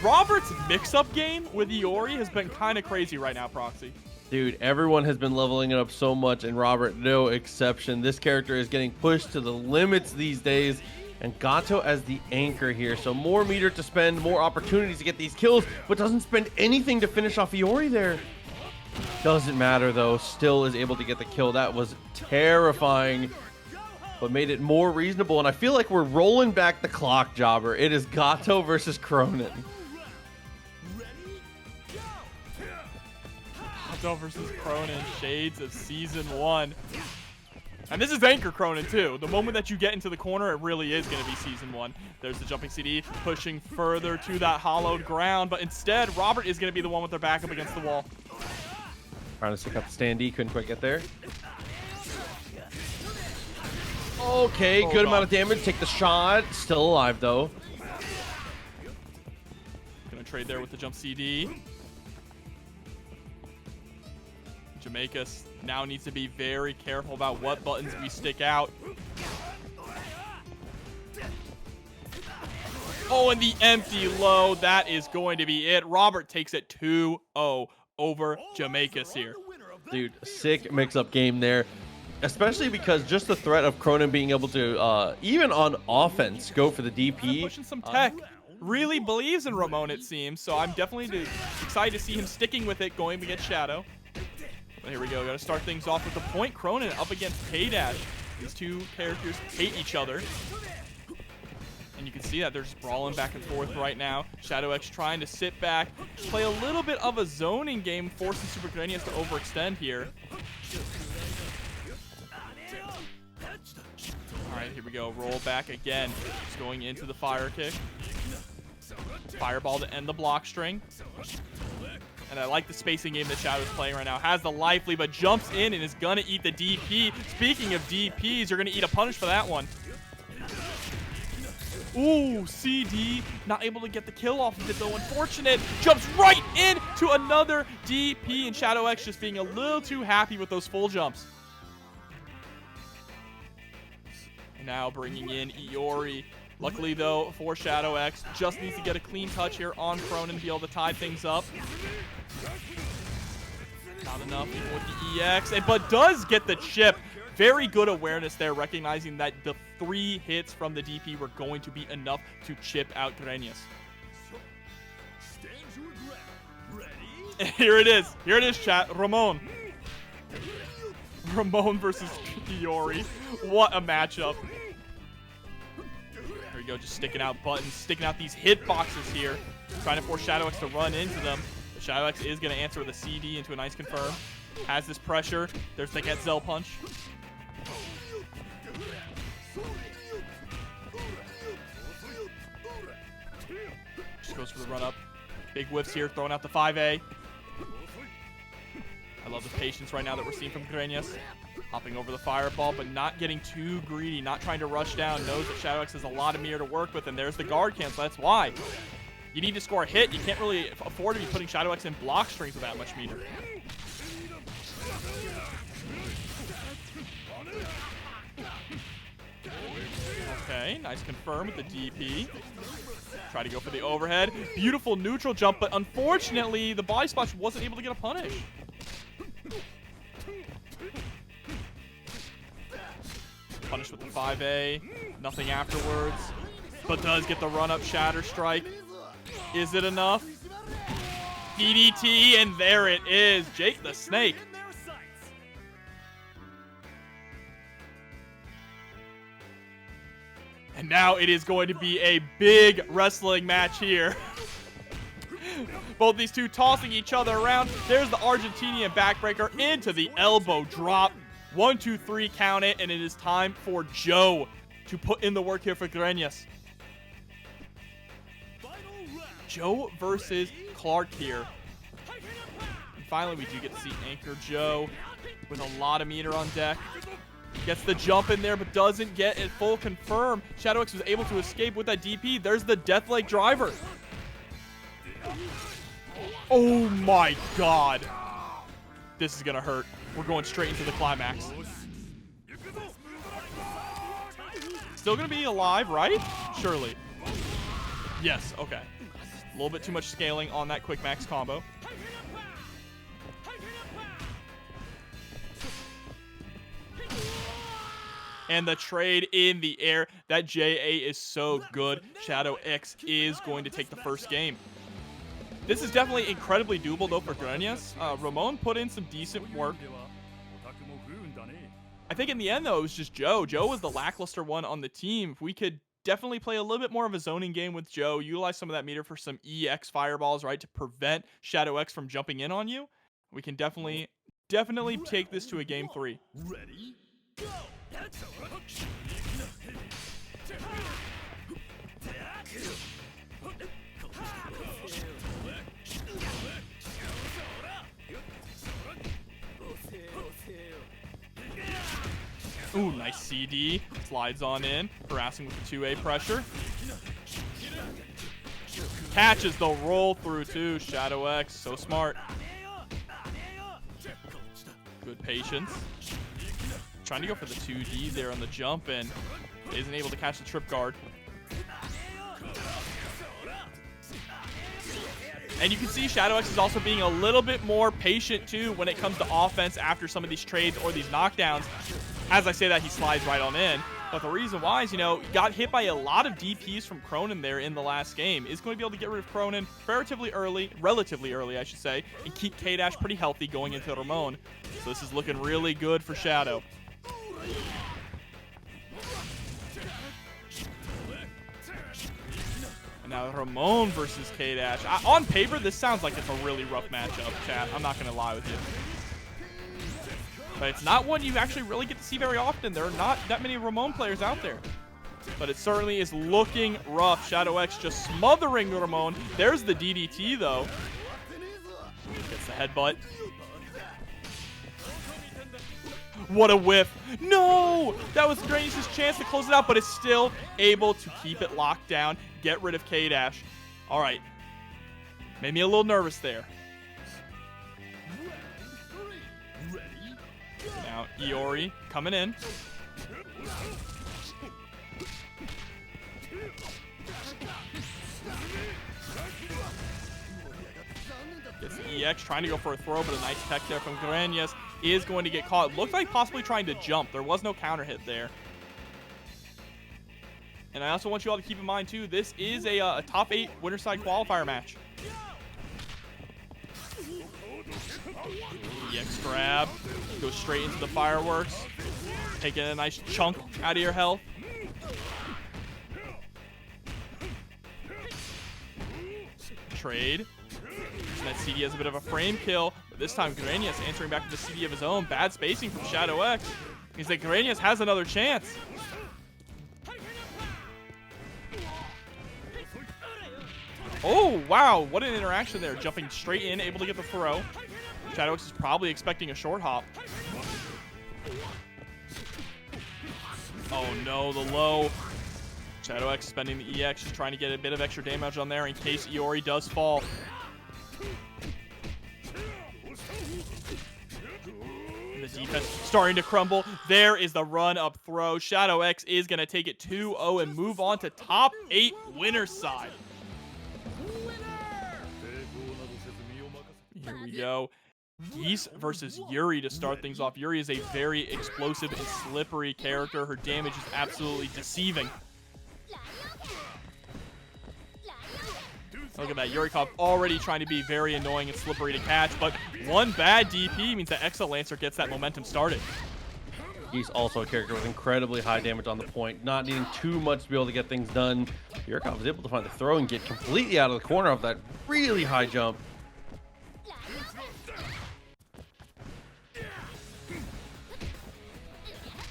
Robert's mix-up game with Iori has been kind of crazy right now, Proxy.
Dude, everyone has been leveling it up so much, and Robert, no exception. This character is getting pushed to the limits these days, and Gato as the anchor here. So more meter to spend, more opportunities to get these kills, but doesn't spend anything to finish off Iori there. Doesn't matter, though. Still is able to get the kill. That was terrifying, but made it more reasonable. And I feel like we're rolling back the clock, Jobber. It is Gato versus Krohnen.
Gato versus Krohnen, shades of Season 1. And this is Anchor Krohnen, too. The moment that you get into the corner, it really is going to be Season 1. There's the jumping CD, pushing further to that hollowed ground. But instead, Robert is going to be the one with their back up against the wall.
Trying to stick up the standee, couldn't quite get there. Okay, good amount of damage. Take the shot. Still alive, though.
Gonna trade there with the jump CD. Jamaikas now needs to be very careful about what buttons we stick out. Oh, and the empty low. That is going to be it. Robert takes it 2-0 over Jamaikas here.
Dude, sick mix-up game there. Especially because just the threat of Krohnen being able to, even on offense, go for the DP.
Pushing some tech. Really believes in Ramon, it seems. So I'm definitely excited to see him sticking with it, going against Shadow. But here we go. Got to start things off with the point. Krohnen up against K-Dash. These two characters hate each other. And you can see that they're just brawling back and forth right now. Shadow X trying to sit back, play a little bit of a zoning game, forcing Supergrenas to overextend here. All right, here we go. Roll back again. Just going into the fire kick. Fireball to end the block string. And I like the spacing game that Shadow's playing right now. Has the life lead, but jumps in and is going to eat the DP. Speaking of DPs, you're going to eat a punish for that one. Ooh, CD. Not able to get the kill off of it, though. Unfortunate. Jumps right into another DP, and Shadow X just being a little too happy with those full jumps. And now bringing in Iori. Luckily, though, for Shadow X, just needs to get a clean touch here on Krohnen to be able to tie things up. Not enough even with the EX, but does get the chip. Very good awareness there, recognizing that the 3 hits from the DP were going to be enough to chip out Grenas. Here it is. Here it is, chat. Ramon. Ramon versus Iori. What a matchup. There we go, just sticking out buttons, sticking out these hitboxes here. Trying to force Shadow X to run into them. But Shadow X is going to answer with a CD into a nice confirm. Has this pressure. There's the get Zell punch. Just goes for the run up. Big whiffs here, throwing out the 5A. I love the patience right now that we're seeing from Grenas. Hopping over the fireball, but not getting too greedy, not trying to rush down. Knows that Shadow X has a lot of mirror to work with, and there's the guard cancel. That's why. You need to score a hit. You can't really afford to be putting Shadow X in block strings with that much meter. Okay, nice confirm with the DP. Try to go for the overhead. Beautiful neutral jump, but unfortunately, the body splash wasn't able to get a punish. Punished with the 5A. Nothing afterwards. But does get the run-up shatter strike. Is it enough? DDT, and there it is. Jake the Snake. And now it is going to be a big wrestling match here. Both these two tossing each other around. There's the Argentinian backbreaker into the elbow drop. 1, 2, 3, count it, and it is time for Joe to put in the work here for Grenas. Joe versus Clark here. finally, we do get to see Anchor Joe with a lot of meter on deck. Gets the jump in there, but doesn't get it full confirm. Shadow X was able to escape with that DP. There's the Deathleg driver. Oh my god. This is gonna hurt. We're going straight into the climax. Still gonna be alive, right? Surely. Yes, okay. A little bit too much scaling on that quick max combo. And the trade in the air. That JA is so good. Shadow X is going to take the first game. This is definitely incredibly doable, though, for Grenas. Ramon put in some decent work. I think in the end, though, it was just Joe. Joe was the lackluster one on the team. If we could definitely play a little bit more of a zoning game with Joe, utilize some of that meter for some EX fireballs, right, to prevent Shadow X from jumping in on you, we can definitely take this to a game 3.
Ready? Go!
Ooh, nice CD. Slides on in, harassing with the 2A pressure. Catches the roll through too. Shadow X, so smart. Good patience. Trying to go for the 2D there on the jump and isn't able to catch the trip guard. And you can see Shadow X is also being a little bit more patient too when it comes to offense after some of these trades or these knockdowns. As I say that, he slides right on in. But the reason why is, got hit by a lot of DPs from Krohnen there in the last game. Is going to be able to get rid of Krohnen relatively early, I should say, and keep K-Dash pretty healthy going into Ramon. So this is looking really good for Shadow. And now Ramon versus K-Dash. On paper, this sounds like it's a really rough matchup, chat. I'm not going to lie with you. But it's not one you actually really get to see very often. There are not that many Ramon players out there. But it certainly is looking rough. Shadow X just smothering Ramon. There's the DDT, though. Gets the headbutt. What a whiff. No! That was Grenas' chance to close it out, but it's still able to keep it locked down. Get rid of K-Dash. All right. Made me a little nervous there. Now, Iori coming in. Gets the EX, trying to go for a throw, but a nice tech there from Grenas is going to get caught. Looked like possibly trying to jump. There was no counter hit there. And I also want you all to keep in mind, too, this is a top 8 Winterside qualifier match. EX grab, goes straight into the fireworks, taking a nice chunk out of your health. Trade. And that CD has a bit of a frame kill, but this time Grenas answering back with the CD of his own. Bad spacing from Shadow X. Means that Grenas has another chance. Oh, wow. What an interaction there. Jumping straight in, able to get the throw. Shadow X is probably expecting a short hop. Oh, no. The low. Shadow X spending the EX, just trying to get a bit of extra damage on there in case Iori does fall. And the defense starting to crumble. There is the run-up throw. Shadow X is going to take it 2-0 and move on to top 8 winner's side. Here we go. Geese versus Yuri to start things off. Yuri is a very explosive and slippery character. Her damage is absolutely deceiving. Look at that. Yurikov already trying to be very annoying and slippery to catch, but one bad DP means that Excelancer gets that momentum started.
He's also a character with incredibly high damage on the point, not needing too much to be able to get things done. Yurikov was able to find the throw and get completely out of the corner of that really high jump.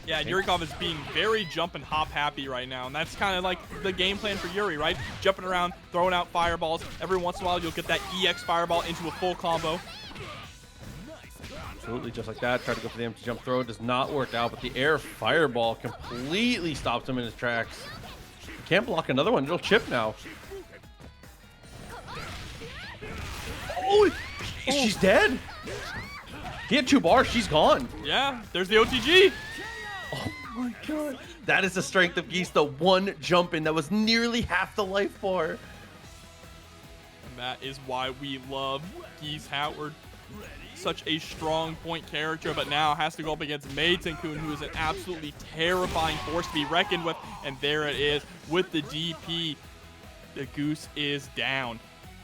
Yeah, Yurikov is being very jump and hop happy right now, and that's kind of like the game plan for Yuri, right? Jumping around, throwing out fireballs. Every once in a while, you'll get that EX fireball into a full combo.
Absolutely, just like that. Try to go for the empty jump throw. Does not work out, but the air fireball completely stops him in his tracks. Can't block another one. It'll chip now. Oh, she's dead. He had 2 bars. She's gone.
Yeah, there's the OTG.
Oh my god. That is the strength of Geese. The one jump in that was nearly half the life bar.
And that is why we love Geese Howard. Such a strong point character, but now has to go up against Meitenkun, who is an absolutely terrifying force to be reckoned with. And there it is with the DP. The Goose is down.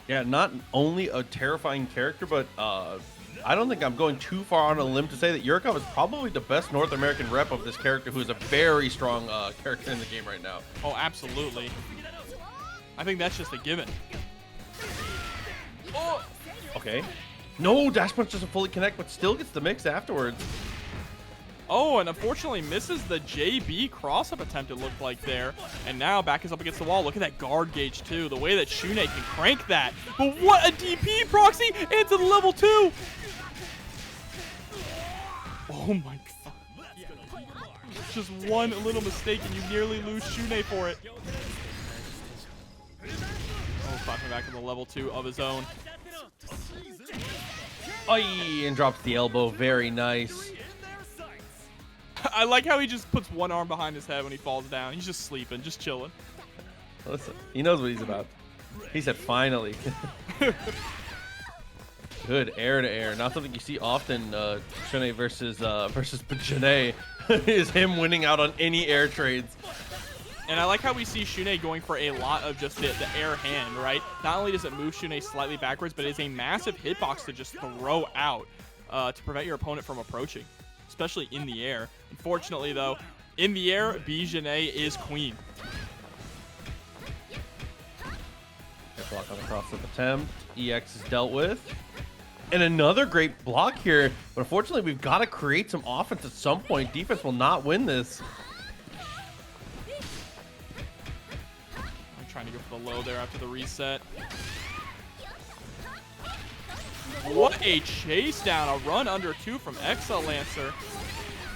Yeah, not only a terrifying character, but I don't think I'm going too far on a limb to say that Yurikov is probably the best North American rep of this character, who is a very strong character in the game right now.
Oh, absolutely. I think that's just a given. Oh.
Okay. No, dash punch doesn't fully connect, but still gets the mix afterwards.
Oh, and unfortunately misses the JB cross-up attempt, it looked like there. And now back is up against the wall. Look at that guard gauge, too. The way that Shun'ei can crank that. But what a DP, Proxy! Into the level 2! Oh my god. Just one little mistake and you nearly lose Shun'ei for it. Oh, clapping back in the level 2 of his own.
Aye, and drops the elbow. Very nice.
I like how he just puts one arm behind his head when he falls down. He's just sleeping, just chilling.
Listen, he knows what he's about. He said, finally. Good air to air. Not something you see often. Shun'ei versus B.Jenet is him winning out on any air trades.
And I like how we see Shun'ei going for a lot of just the air hand, right? Not only does it move Shun'ei slightly backwards, but it's a massive hitbox to just throw out to prevent your opponent from approaching, especially in the air. Unfortunately, though, in the air, B.Jenet is queen.
Block on the cross-up attempt. EX is dealt with. And another great block here. But unfortunately, we've got to create some offense at some point. Defense will not win this.
I'm trying to go for the low there after the reset. What a chase down. A run under 2 from Excelancer.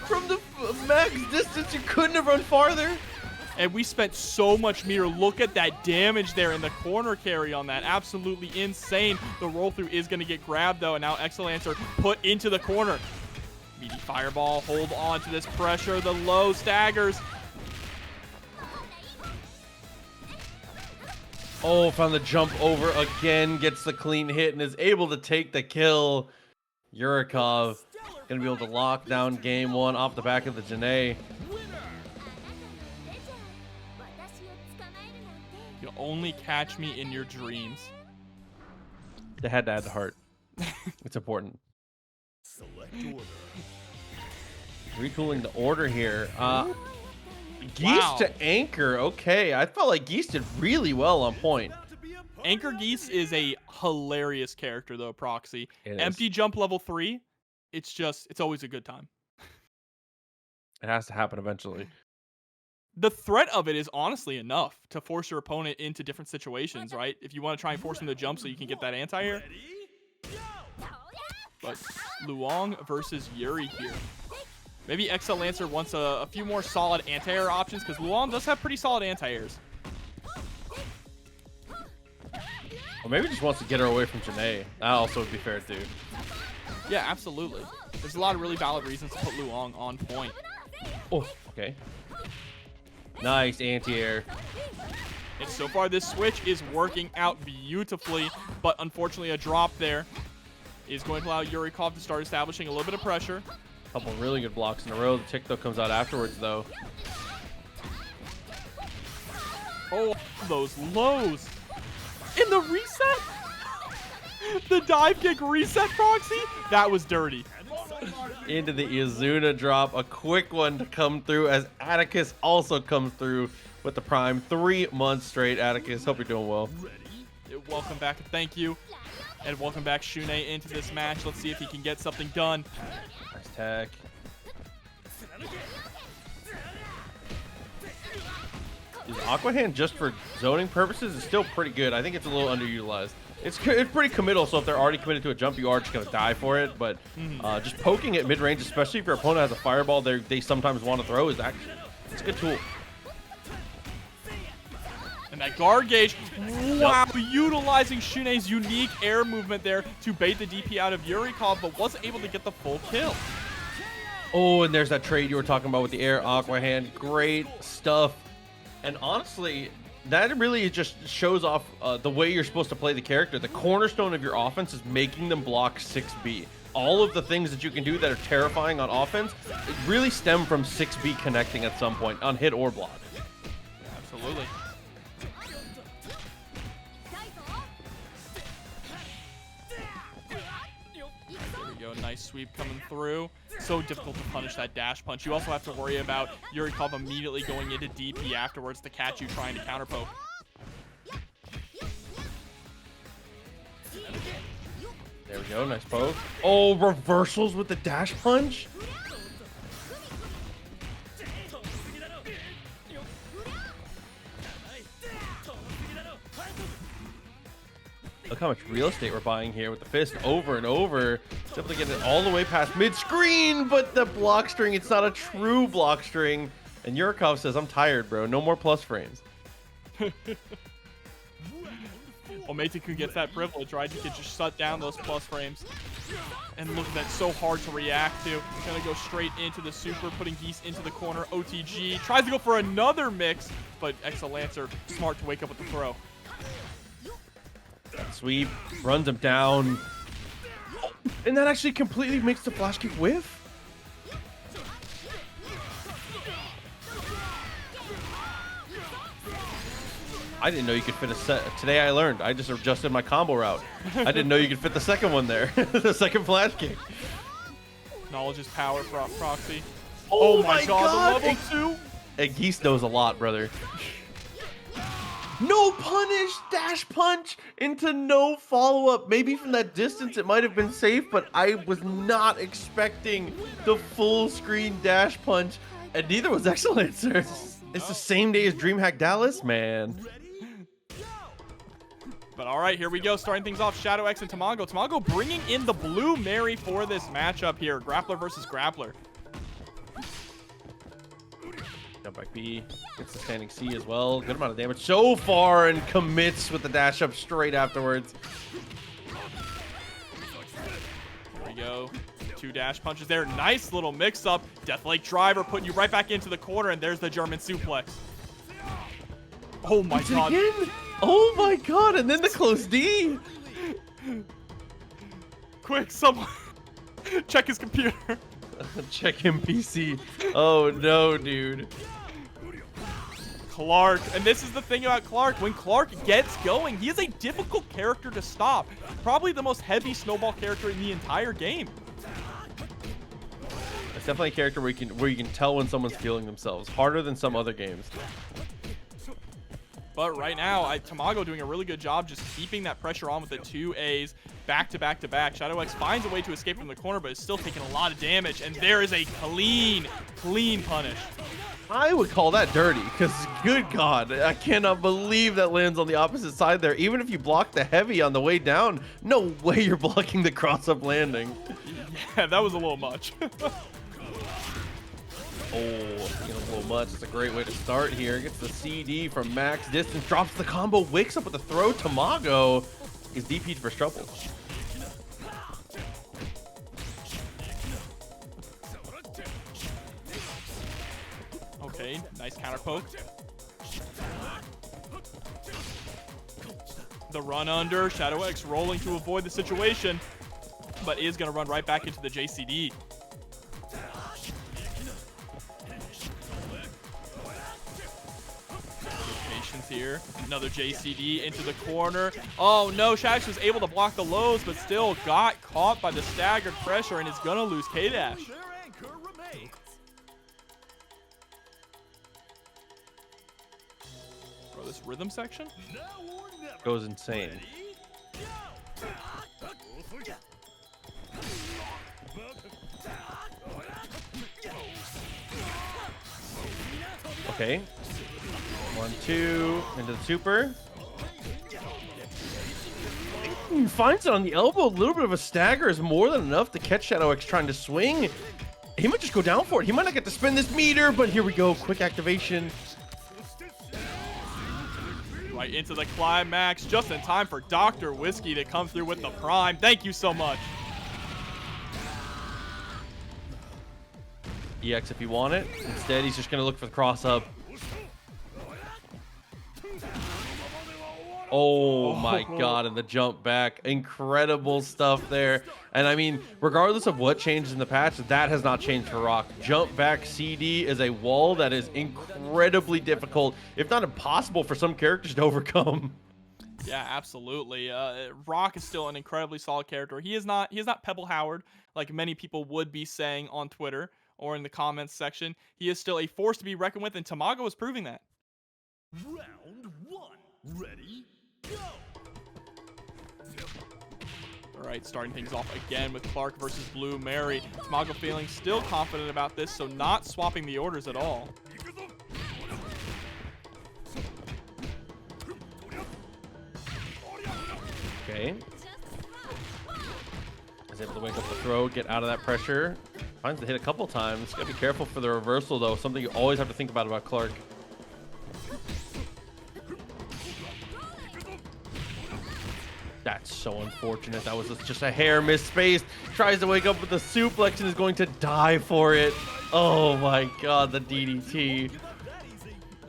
From the max distance, you couldn't have run farther.
And we spent so much meter. Look at that damage there in the corner carry on that. Absolutely insane. The roll through is going to get grabbed, though. And now Excelancer put into the corner. Meaty fireball. Hold on to this pressure. The low staggers.
Oh, found the jump over again. Gets the clean hit and is able to take the kill. Yurikov going to be able to lock down game 1 off the back of the Jenet.
You'll only catch me in your dreams.
They had to add the heart. It's important. Retooling the order here. Geese
Wow.
to Anchor. Okay, I felt like Geese did really well on point.
Anchor Geese is a hilarious character, though, Proxy.
It is.
Empty jump level 3. It's always a good time.
It has to happen eventually.
The threat of it is honestly enough to force your opponent into different situations, right? If you want to try and force him to jump so you can get that anti-air. But Luong versus Yuri here. Maybe Excelancer wants a few more solid anti-air options, because Luong does have pretty solid anti-airs.
Or maybe just wants to get her away from Jenet. That also would be fair too.
Yeah, absolutely. There's a lot of really valid reasons to put Luong on point.
Oh, okay. Nice anti-air.
And so far, this switch is working out beautifully, but unfortunately, a drop there is going to allow Yurikov to start establishing a little bit of pressure.
Couple really good blocks in a row. The tick though comes out afterwards though.
Oh, those lows. In the reset? The dive kick reset, Proxy? That was dirty.
Into the Izuna drop. A quick one to come through as Atticus also comes through with the prime. 3 months straight, Atticus. Hope you're doing well.
Welcome back. Thank you. And welcome back Shun'ei into this match. Let's see if he can get something done.
Nice tech. His Aqua Hand, just for zoning purposes, is still pretty good. I think it's a little underutilized. It's pretty committal, so if they're already committed to a jump, you are just going to die for it. But just poking at mid-range, especially if your opponent has a fireball they sometimes want to throw, it's a good tool.
And that guard gauge, wow, utilizing Shun'ei's unique air movement there to bait the DP out of Yurikov, but wasn't able to get the full kill.
Oh, and there's that trade you were talking about with the air aqua hand. Great stuff. And honestly, that really just shows off the way you're supposed to play the character. The cornerstone of your offense is making them block 6B. All of the things that you can do that are terrifying on offense really stem from 6B connecting at some point on hit or block.
Absolutely. Nice sweep coming through. So difficult to punish that dash punch. You also have to worry about Yurikov immediately going into DP afterwards to catch you trying to counter poke.
There we go, nice poke. Oh, reversals with the dash punch? Look how much real estate we're buying here with the fist over and over. It's able to get it all the way past mid-screen, but the block string, it's not a true block string. And Yurikov says, I'm tired, bro. No more plus frames.
Well, Meitenkun gets that privilege, right? He can just shut down those plus frames. And look at that, so hard to react to. Gonna go straight into the super, putting Geese into the corner. OTG tries to go for another mix, but Excelancer smart to wake up with the throw.
Sweep, runs him down. Oh, and that actually completely makes the flash kick whiff. I didn't know you could fit a set. Today I learned. I just adjusted my combo route. I didn't know you could fit the second one there. The second flash kick.
Knowledge is power, Proxy.
Oh my god,
the level 2.
And Geese knows a lot, brother. No punish, dash punch into no follow-up. Maybe from that distance it might have been safe, but I was not expecting the full screen dash punch, and neither was Excelancer. It's the same day as DreamHack Dallas, man.
But all right, here we go, starting things off. Shadow X and Tamago. Tamago bringing in the Blue Mary for this matchup here. Grappler versus Grappler.
Jump back B, gets the standing C as well. Good amount of damage so far, and commits with the dash up straight afterwards.
Here we go. 2 dash punches there. Nice little mix up. Deathlake Driver putting you right back into the corner, and there's the German suplex. Oh my god.
Again? Oh my god, and then the close D.
Quick, someone check his computer.
Check him PC. Oh no, dude.
Clark, and this is the thing about Clark. When Clark gets going, he is a difficult character to stop. Probably the most heavy snowball character in the entire game.
It's definitely a character where you can tell when someone's feeling themselves. Harder than some other games.
But right now, Tamago doing a really good job just keeping that pressure on with the 2 A's back to back to back. Shadow X finds a way to escape from the corner, but is still taking a lot of damage. And there is a clean punish.
I would call that dirty, because good god, I cannot believe that lands on the opposite side there. Even if you block the heavy on the way down, no way you're blocking the cross-up landing.
Yeah, that was a little much.
Oh, a little much. It's a great way to start here. Gets the CD from max distance, drops the combo, wakes up with a throw. Tamago is DP'd for trouble.
Okay, nice counter poke. The run under. Shadow X rolling to avoid the situation, but is going to run right back into the JCD. Here, another JCD into the corner. Oh no, Shadow X was able to block the lows, but still got caught by the staggered pressure and is gonna lose K-Dash. Bro, this rhythm section
goes insane. Okay. 1, 2, into the super. Finds it on the elbow. A little bit of a stagger is more than enough to catch Shadow X trying to swing. He might just go down for it. He might not get to spin this meter, but here we go. Quick activation.
Right into the climax, just in time for Dr. Whiskey to come through with the prime. Thank you so much.
EX if you want it. Instead, he's just going to look for the cross up. Oh my god, and the jump back. Incredible stuff there. And I mean, regardless of what changes in the patch, that has not changed for Rock. Jump back CD is a wall that is incredibly difficult, if not impossible, for some characters to overcome.
Yeah, absolutely. Rock is still an incredibly solid character. He is not Pebble Howard, like many people would be saying on Twitter or in the comments section. He is still a force to be reckoned with, and Tamago is proving that.
Round 1. Ready? Go!
All right, starting things off again with Clark versus Blue Mary. Tamago feeling still confident about this, so not swapping the orders at all.
Okay. Is able to wake up the throw, get out of that pressure. Finds the hit a couple times. Gotta be careful for the reversal, though. Something you always have to think about Clark. That's so unfortunate. That was just a hair misspaced. Tries to wake up with the suplex and is going to die for it. Oh my god, the DDT.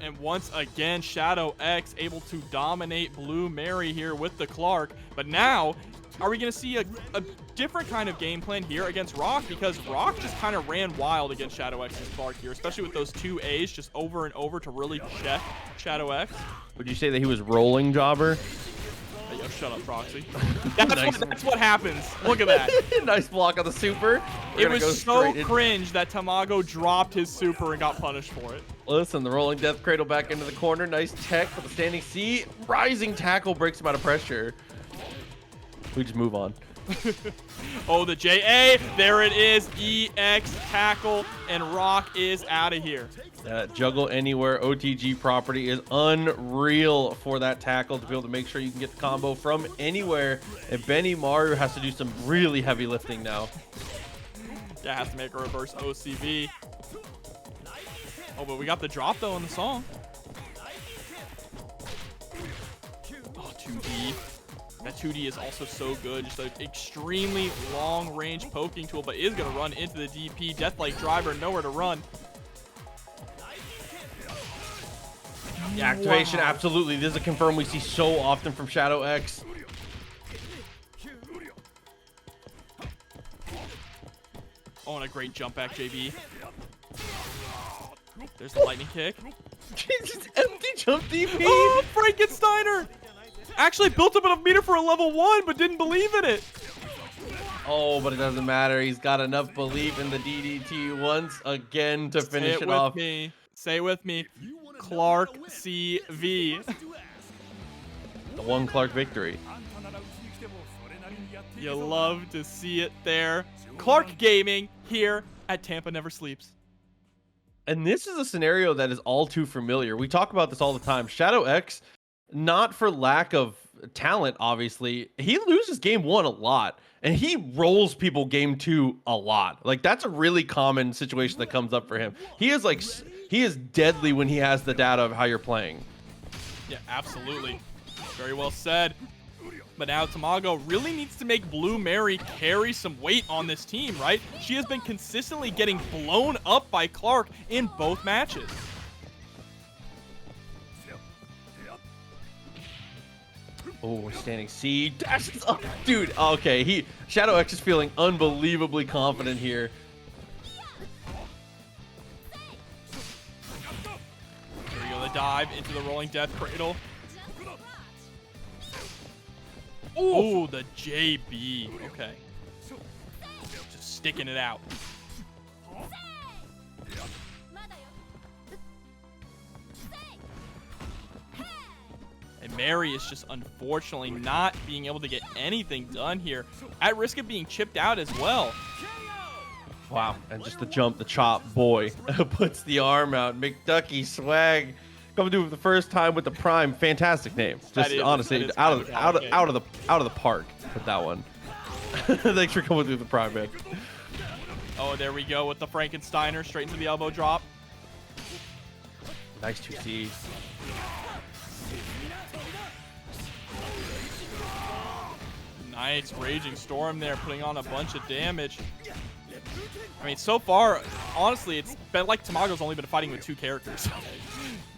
And once again, Shadow X able to dominate Blue Mary here with the Clark. But now, are we going to see a different kind of game plan here against Rock? Because Rock just kind of ran wild against Shadow X's Clark here, especially with those 2 A's just over and over to really check Shadow X.
Would you say that he was rolling jobber?
Hey, yo, shut up, Proxy. That's what happens. Look at that.
Nice block on the super.
It was so cringe that Tamago dropped his super and got punished for it.
Listen, the rolling death cradle back into the corner. Nice tech for the standing C. Rising tackle breaks him out of pressure. We just move on.
Oh, the JA. There it is. EX tackle, and Rock is out of here.
That juggle anywhere OTG property is unreal for that tackle to be able to make sure you can get the combo from anywhere. And Benimaru has to do some really heavy lifting now.
Yeah, has to make a reverse OCV. Oh, but we got the drop though on the song. Oh, 2D. That 2D is also so good. Just an extremely long range poking tool, but is going to run into the DP. Deathlike driver, nowhere to run.
The activation, wow. Absolutely. This is a confirm we see so often from Shadow X.
Oh, and a great jump back, JB. There's the lightning kick.
Jesus, empty jump DP.
Oh, Frankensteiner! Actually built up enough meter for a level 1, but didn't believe in it.
Oh, but it doesn't matter. He's got enough belief in the DDT once again to finish it off.
Say it with me. Clark CV.
The one Clark victory.
You love to see it there. Clark Gaming here at Tampa Never Sleeps.
And this is a scenario that is all too familiar. We talk about this all the time. Shadow X, not for lack of talent, obviously, he loses game 1 a lot. And he rolls people game 2 a lot. Like, that's a really common situation that comes up for him. He is deadly when he has the data of how you're playing.
Yeah, absolutely. Very well said. But now Tamago really needs to make Blue Mary carry some weight on this team, right? She has been consistently getting blown up by Clark in both matches.
Oh, standing C, dashes up. Dude, okay, Shadow X is feeling unbelievably confident here.
Here we go, the dive into the rolling death cradle. Oh, the JB. Okay. Just sticking it out. And Mary is just unfortunately not being able to get anything done here. At risk of being chipped out as well.
Wow, and just the jump, the chop, boy, puts the arm out. McDucky swag coming through for the first time with the Prime. Fantastic name. Just honestly, out of the park with that one. Thanks for coming through the Prime, man.
Oh, there we go with the Frankensteiner straight into the elbow drop.
Nice 2C.
Nice Raging Storm there, putting on a bunch of damage. I mean, so far, honestly, it's been like Tamago's only been fighting with 2 characters.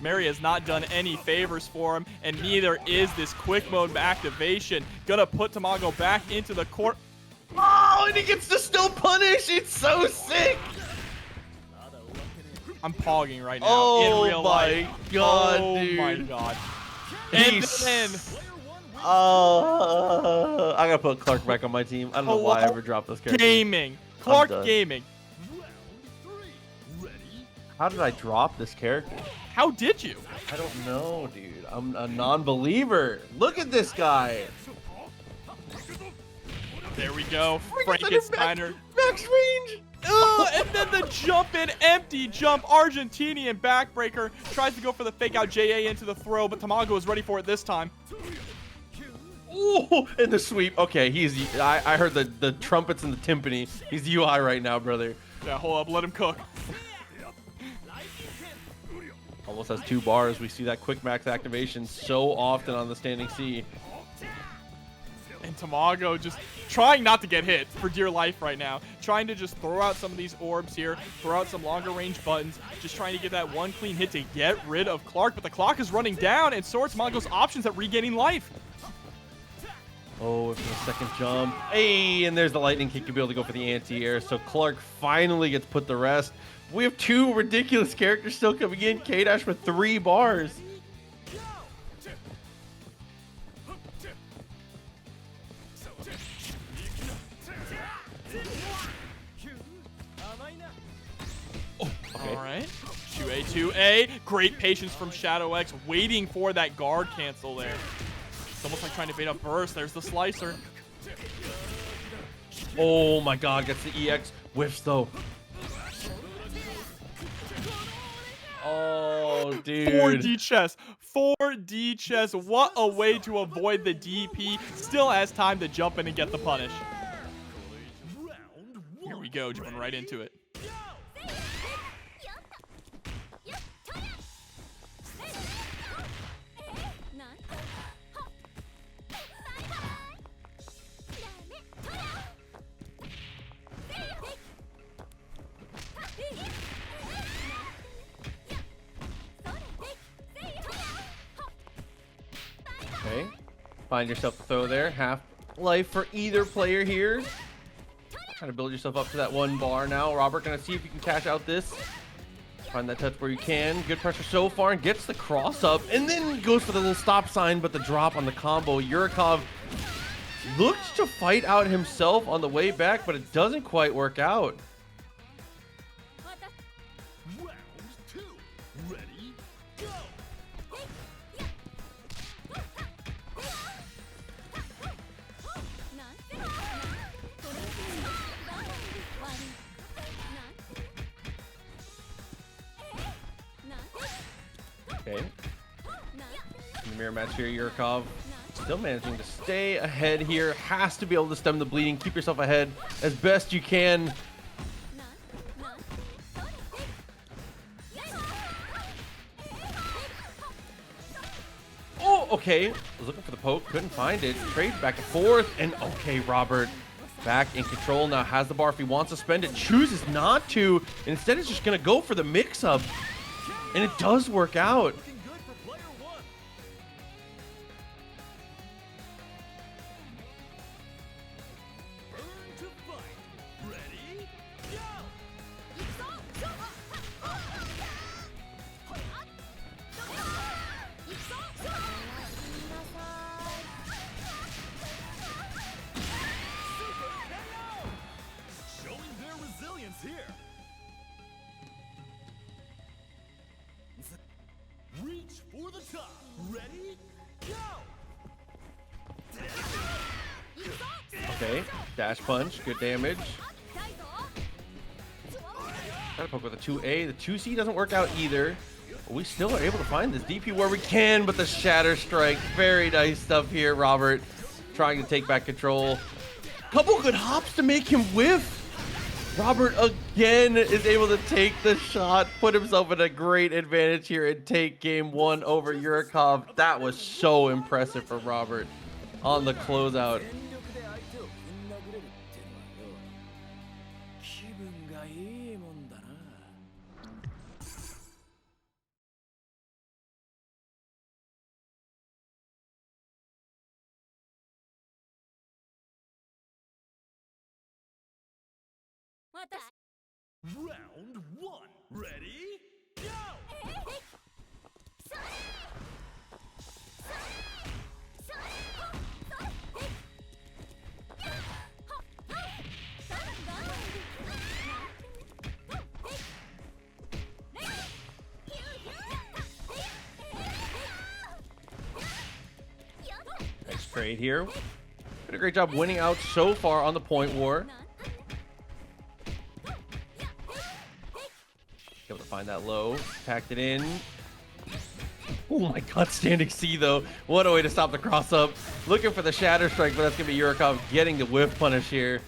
Mary has not done any favors for him, and neither is this quick mode activation. Gonna put Tamago back into the court.
Oh, and he gets to still punish. It's so sick.
I'm pogging right now in real life.
God,
oh
dude.
my god. And then,
I gotta put Clark back on my team. I don't know why I ever dropped this character.
Gaming. Clark Gaming.
How did I drop this character?
How did you?
I don't know, dude. I'm a non-believer. Look at this guy.
There we go. Frankensteiner.
Max range.
And then the jump in, empty jump, Argentinian backbreaker. Tries to go for the fake out JA into the throw, but Tamago is ready for it this time.
Ooh, and the sweep. Okay, I heard the trumpets and the timpani. He's the UI right now, brother.
Yeah, hold up, let him cook.
Almost has 2 bars. We see that quick max activation so often on the standing C.
And Tamago just trying not to get hit for dear life right now. Trying to just throw out some of these orbs here, throw out some longer range buttons, just trying to get that one clean hit to get rid of Clark. But the clock is running down, and so are Tamago's options at regaining life.
Oh, for the second jump. Hey, and there's the lightning kick to be able to go for the anti-air. So Clark finally gets put to rest. We have 2 ridiculous characters still coming in. K-Dash with 3 bars.
All right. 2A, 2A. Great patience from Shadow X, waiting for that guard cancel there. It's almost like trying to bait up burst. There's the slicer.
Oh my god, gets the EX. Whiffs though. Oh, dude.
4D chess. 4D chess. What a way to avoid the DP. Still has time to jump in and get the punish. Here we go, jumping right into it.
Okay. Find yourself a throw there. Half life for either player here. Trying to build yourself up to that 1 bar now. Robert, gonna see if you can cash out this. Find that touch where you can. Good pressure so far and gets the cross up and then goes for the little stop sign, but the drop on the combo. Yurikov looks to fight out himself on the way back, but it doesn't quite work out.
Round 2. Ready, go!
Okay. In the mirror match here, Yurikov still managing to stay ahead here. Has to be able to stem the bleeding. Keep yourself ahead as best you can. Oh, okay. Was looking for the poke. Couldn't find it. Trade back and forth. And okay, Robert back in control now. Has the bar if he wants to spend it. Chooses not to. And instead is just going to go for the mix-up. And it does work out.
Looking good for player 1. Burn to fight. Ready, go! Showing their resilience here. Reach for the top. Ready, go!
Okay, dash punch, good damage. Gotta poke with a 2A. The 2C doesn't work out either. We still are able to find this DP where we can, but the Shatter Strike, very nice stuff here. Robert trying to take back control. Couple good hops to make him whiff. Robert again is able to take the shot, put himself in a great advantage here and take game 1 over Yurikov. That was so impressive for Robert on the closeout.
Round 1. Ready? Go!
Nice trade here. Did a great job winning out so far on the point war. Able to find that low, packed it in. Oh my god, standing C though. What a way to stop the cross up. Looking for the Shatter Strike, but that's gonna be Yurikov getting the whiff punish here.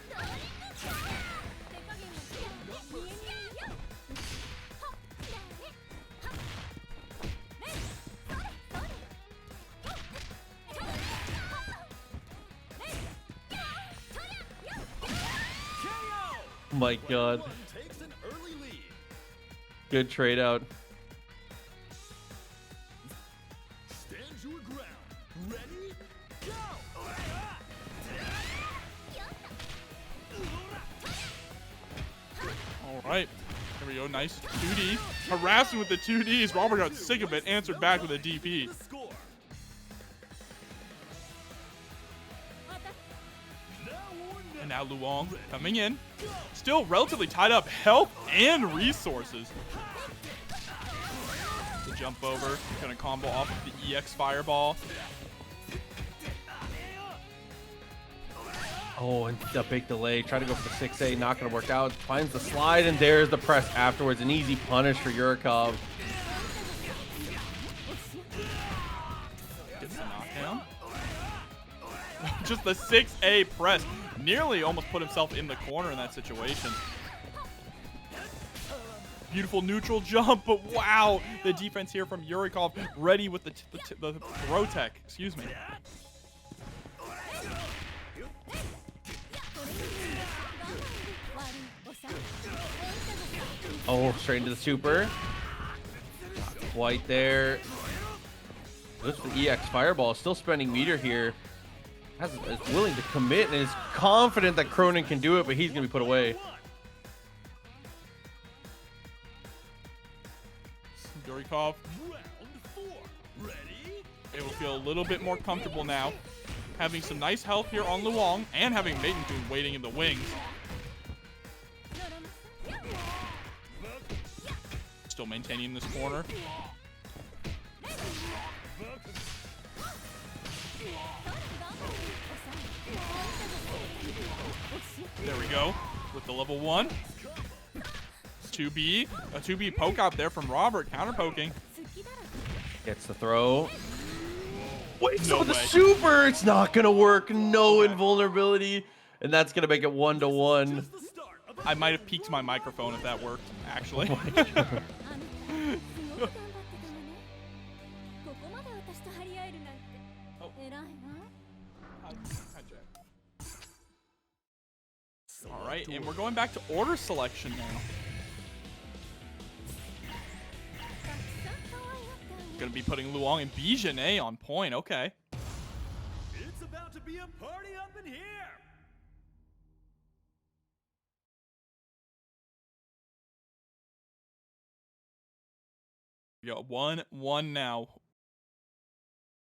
Oh my god.
Takes an early lead.
Good trade out.
Stand your ground. Ready? Go!
All right. Here we go. Nice 2D. Harassing with the 2Ds. Robert got sick of it. Answered back with a DP.
The score.
And now Luong coming in. Still relatively tied up health and resources. The jump over. Gonna combo off of the EX Fireball.
Oh, and the big delay. Try to go for the 6A. Not going to work out. Finds the slide, and there's the press afterwards. An easy punish for Yurikov.
Gets the knockdown. Just the 6A press. Nearly almost put himself in the corner in that situation. Beautiful neutral jump, but wow. The defense here from Yurikov ready with the throw tech. Excuse me.
Oh, straight into the super. Not quite there. Looks for the EX Fireball. Still spending meter here. Is willing to commit and is confident that Krohnen can do it, but he's going to be put away.
Yurikov
Round 4. Ready?
able to feel a little bit more comfortable now. Having some nice health here on Luong and having Meitenkun waiting in the wings. Still maintaining this corner. There we go with the level 1. 2B. A 2B poke out there from Robert. Counter poking.
Gets the throw. Wait,
No
so the
way.
super, it's not going to work. No invulnerability. And that's going to make it 1-1.
The start of
I might have peeked my microphone if that worked, actually. All right, and we're going back to order selection now. Gonna be putting Luong and B.Jenet on point. Okay.
It's about to be a party up in here.
We got 1-1 now.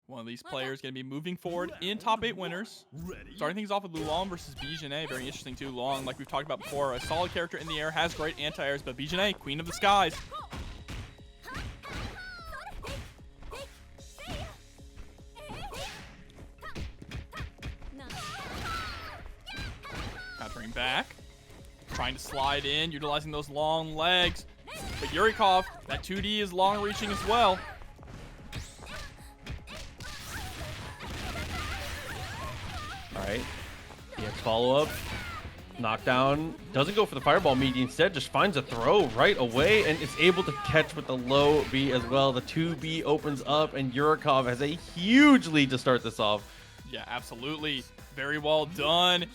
One of these players going to be moving forward in top 8 winners.
Ready?
Starting things off with Luong versus B.Jenet. Very interesting too. Luong, like we've talked about before, a solid character in the air, has great anti-airs, but B.Jenet, queen of the skies. Countering back. Trying to slide in, utilizing those long legs. But Yurikov, that 2D is long reaching as well.
All right. EX follow-up. Knockdown. Doesn't go for the fireball meat. Instead, just finds a throw right away and is able to catch with the low B as well. The 2B opens up, and Yurikov has a huge lead to start this off.
Yeah, absolutely. Very well done.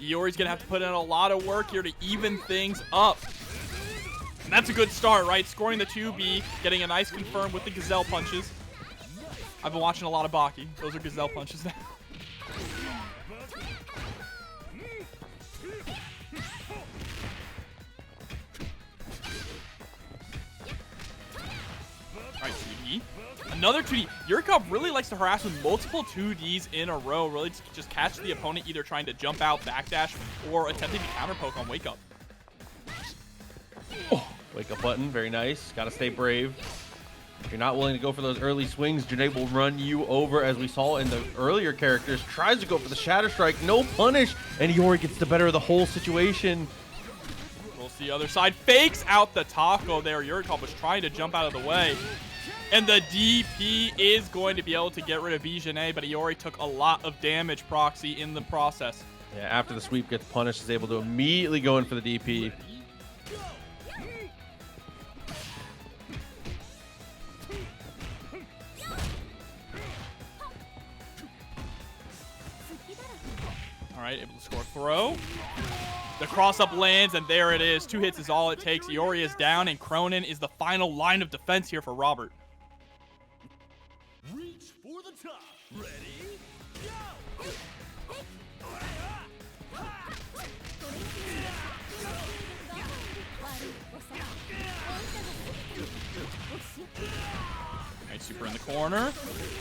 Iori's going to have to put in a lot of work here to even things up. And that's a good start, right? Scoring the 2B, getting a nice confirm with the gazelle punches. I've been watching a lot of Baki. Those are gazelle punches now. Alright, 2D. Another 2D. Yurikov really likes to harass with multiple 2Ds in a row. Really just catch the opponent either trying to jump out, backdash, or attempting to counter poke on wake up.
Oh, wake up button. Very nice. Got to stay brave. If you're not willing to go for those early swings, B.Jenet will run you over, as we saw in the earlier characters. Tries to go for the Shatter Strike. No punish. And Iori gets the better of the whole situation.
We'll see other side. Fakes out the taco there. Yurikov was trying to jump out of the way. And the DP is going to be able to get rid of B.Jenet, but Iori took a lot of damage, Proxy, in the process.
Yeah, after the sweep gets punished, is able to immediately go in for the DP.
All right, able to score a throw. The cross-up lands, and there it is. 2 hits is all it takes. Iori is down, and Krohnen is the final line of defense here for Robert.
Reach for the top. Ready? Go!
Alright, super in the corner.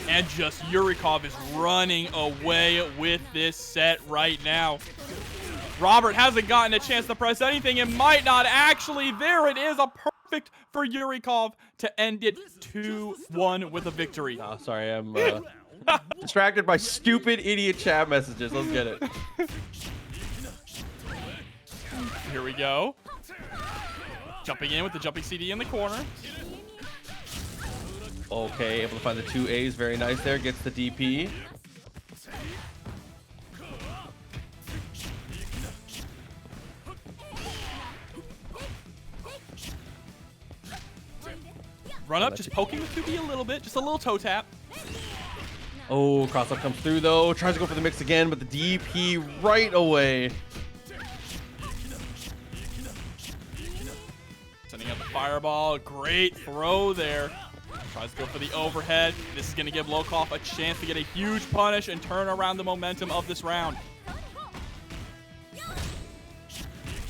And just Yurikov is running away with this set right now. Robert hasn't gotten a chance to press anything and might not actually. There it is, a perfect for Yurikov to end it 2-1 with a victory.
Oh, sorry, I'm distracted by stupid idiot chat messages. Let's get it.
Here we go. Jumping in with the jumping CD in the corner.
Okay, able to find the 2 A's. Very nice there. Gets the DP.
Run up, just poking with 2B a little bit. Just a little toe tap.
Oh, cross up comes through though. Tries to go for the mix again, but the DP right away.
Sending out the fireball. Great throw there. Tries to go for the overhead. This is going to give Lokof a chance to get a huge punish and turn around the momentum of this round.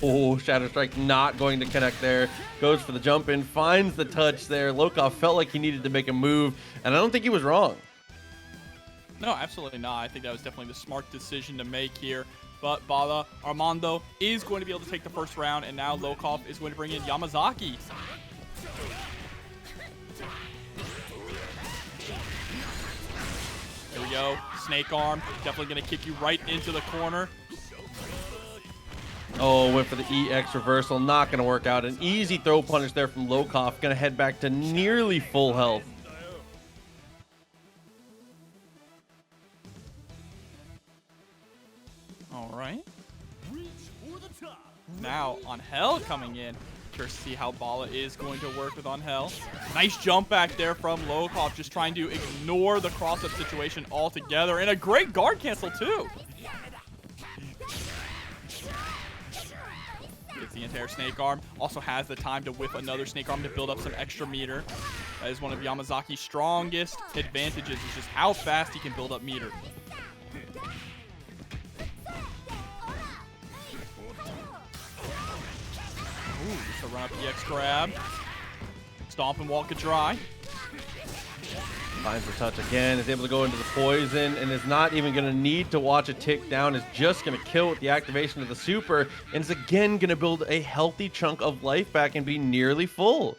Oh, Shatter Strike not going to connect there. Goes for the jump in, finds the touch there. Lokof felt like he needed to make a move, and I don't think he was wrong.
No, absolutely not. I think that was definitely the smart decision to make here. But Bala, Armando is going to be able to take the first round, and now Lokof is going to bring in Yamazaki. Here we go. Snake arm. Definitely going to kick you right into the corner.
Oh, went for the EX reversal. Not going to work out. An easy throw punish there from Lokof. Going to head back to nearly full health.
All right. Now, Angel coming in. Curious to see how Bala is going to work with Angel. Nice jump back there from Lokof, just trying to ignore the cross-up situation altogether. And a great guard cancel, too. Gets the entire snake arm. Also has the time to whip another snake arm to build up some extra meter. That is one of Yamazaki's strongest advantages, is just how fast he can build up meter. Ooh, just a run up EX grab. Stomp and walk it dry.
Finds the touch again, is able to go into the poison, and is not even going to need to watch it tick down. Is just going to kill with the activation of the super, and is again going to build a healthy chunk of life back and be nearly full.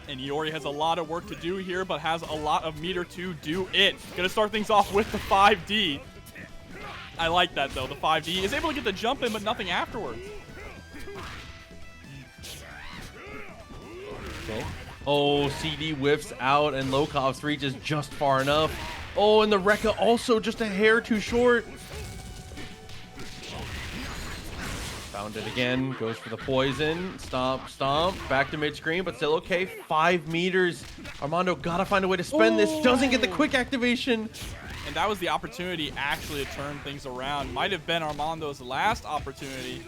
And Iori has a lot of work to do here, but has a lot of meter to do it. Gonna start things off with the 5D. I like that, though. The 5D is able to get the jump in, but nothing afterwards.
Okay. Oh, CD whiffs out, and Lokov's reach is just far enough. Oh, and the Rekka also just a hair too short. Found it again, goes for the poison. Stomp, stomp, back to mid-screen, but still okay. 5 meters. Armando gotta find a way to spend this. Doesn't get the quick activation.
And that was the opportunity actually to turn things around. Might have been Armando's last opportunity.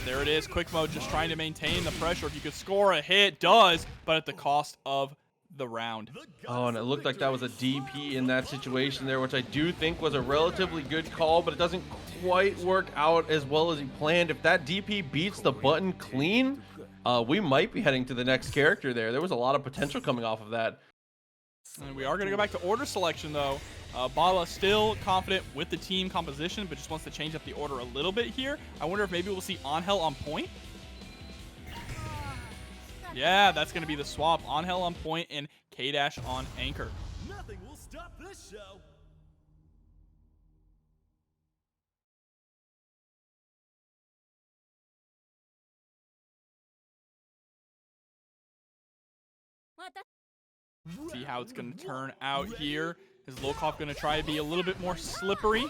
There it is, quick mode, just trying to maintain the pressure. If you could score a hit, does, but at the cost of the round.
Oh, and it looked like that was a DP in that situation there, which I do think was a relatively good call, but it doesn't quite work out as well as he planned. If that DP beats the button clean, we might be heading to the next character there. There was a lot of potential coming off of that.
And we are going to go back to order selection, though. Bala still confident with the team composition, but just wants to change up the order a little bit here. I wonder if maybe we'll see Angel on point. Yeah, that's going to be the swap. Angel on point and K-Dash on anchor.
Nothing will stop this show.
See how it's going to turn out here. Is Lokof going to try to be a little bit more slippery?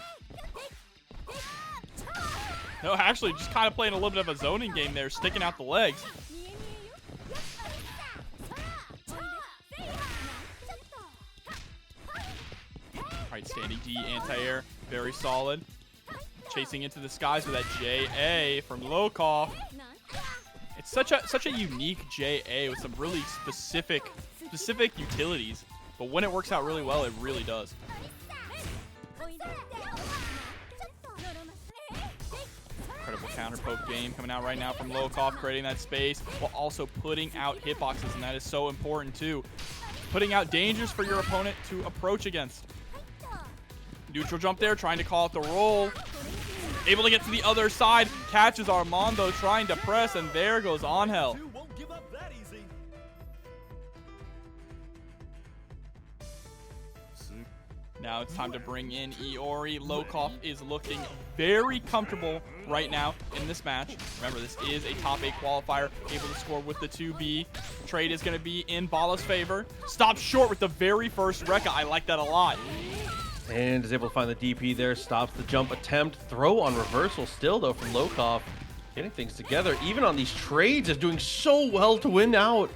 No, actually, just kind of playing a little bit of a zoning game there, sticking out the legs. Alright, standing D, anti-air, very solid. Chasing into the skies with that JA from Lokof. It's such a unique JA with some really specific utilities, but when it works out really well, it really does. Incredible counter poke game coming out right now from Lokof, creating that space while also putting out hitboxes, and that is so important too. Putting out dangers for your opponent to approach against. Neutral jump there, trying to call out the roll. Able to get to the other side, catches Armando trying to press, and there goes Angel.
You won't give up that easy.
Now it's time to bring in Iori. Lokof is looking very comfortable right now in this match. Remember, this is a top 8 qualifier, able to score with the 2B. Trade is going to be in Bala's favor. Stops short with the very first Rekka. I like that a lot.
And is able to find the DP there, stops the jump attempt. Throw on reversal still, though, from Lokof. Getting things together, even on these trades, is doing so well to win out.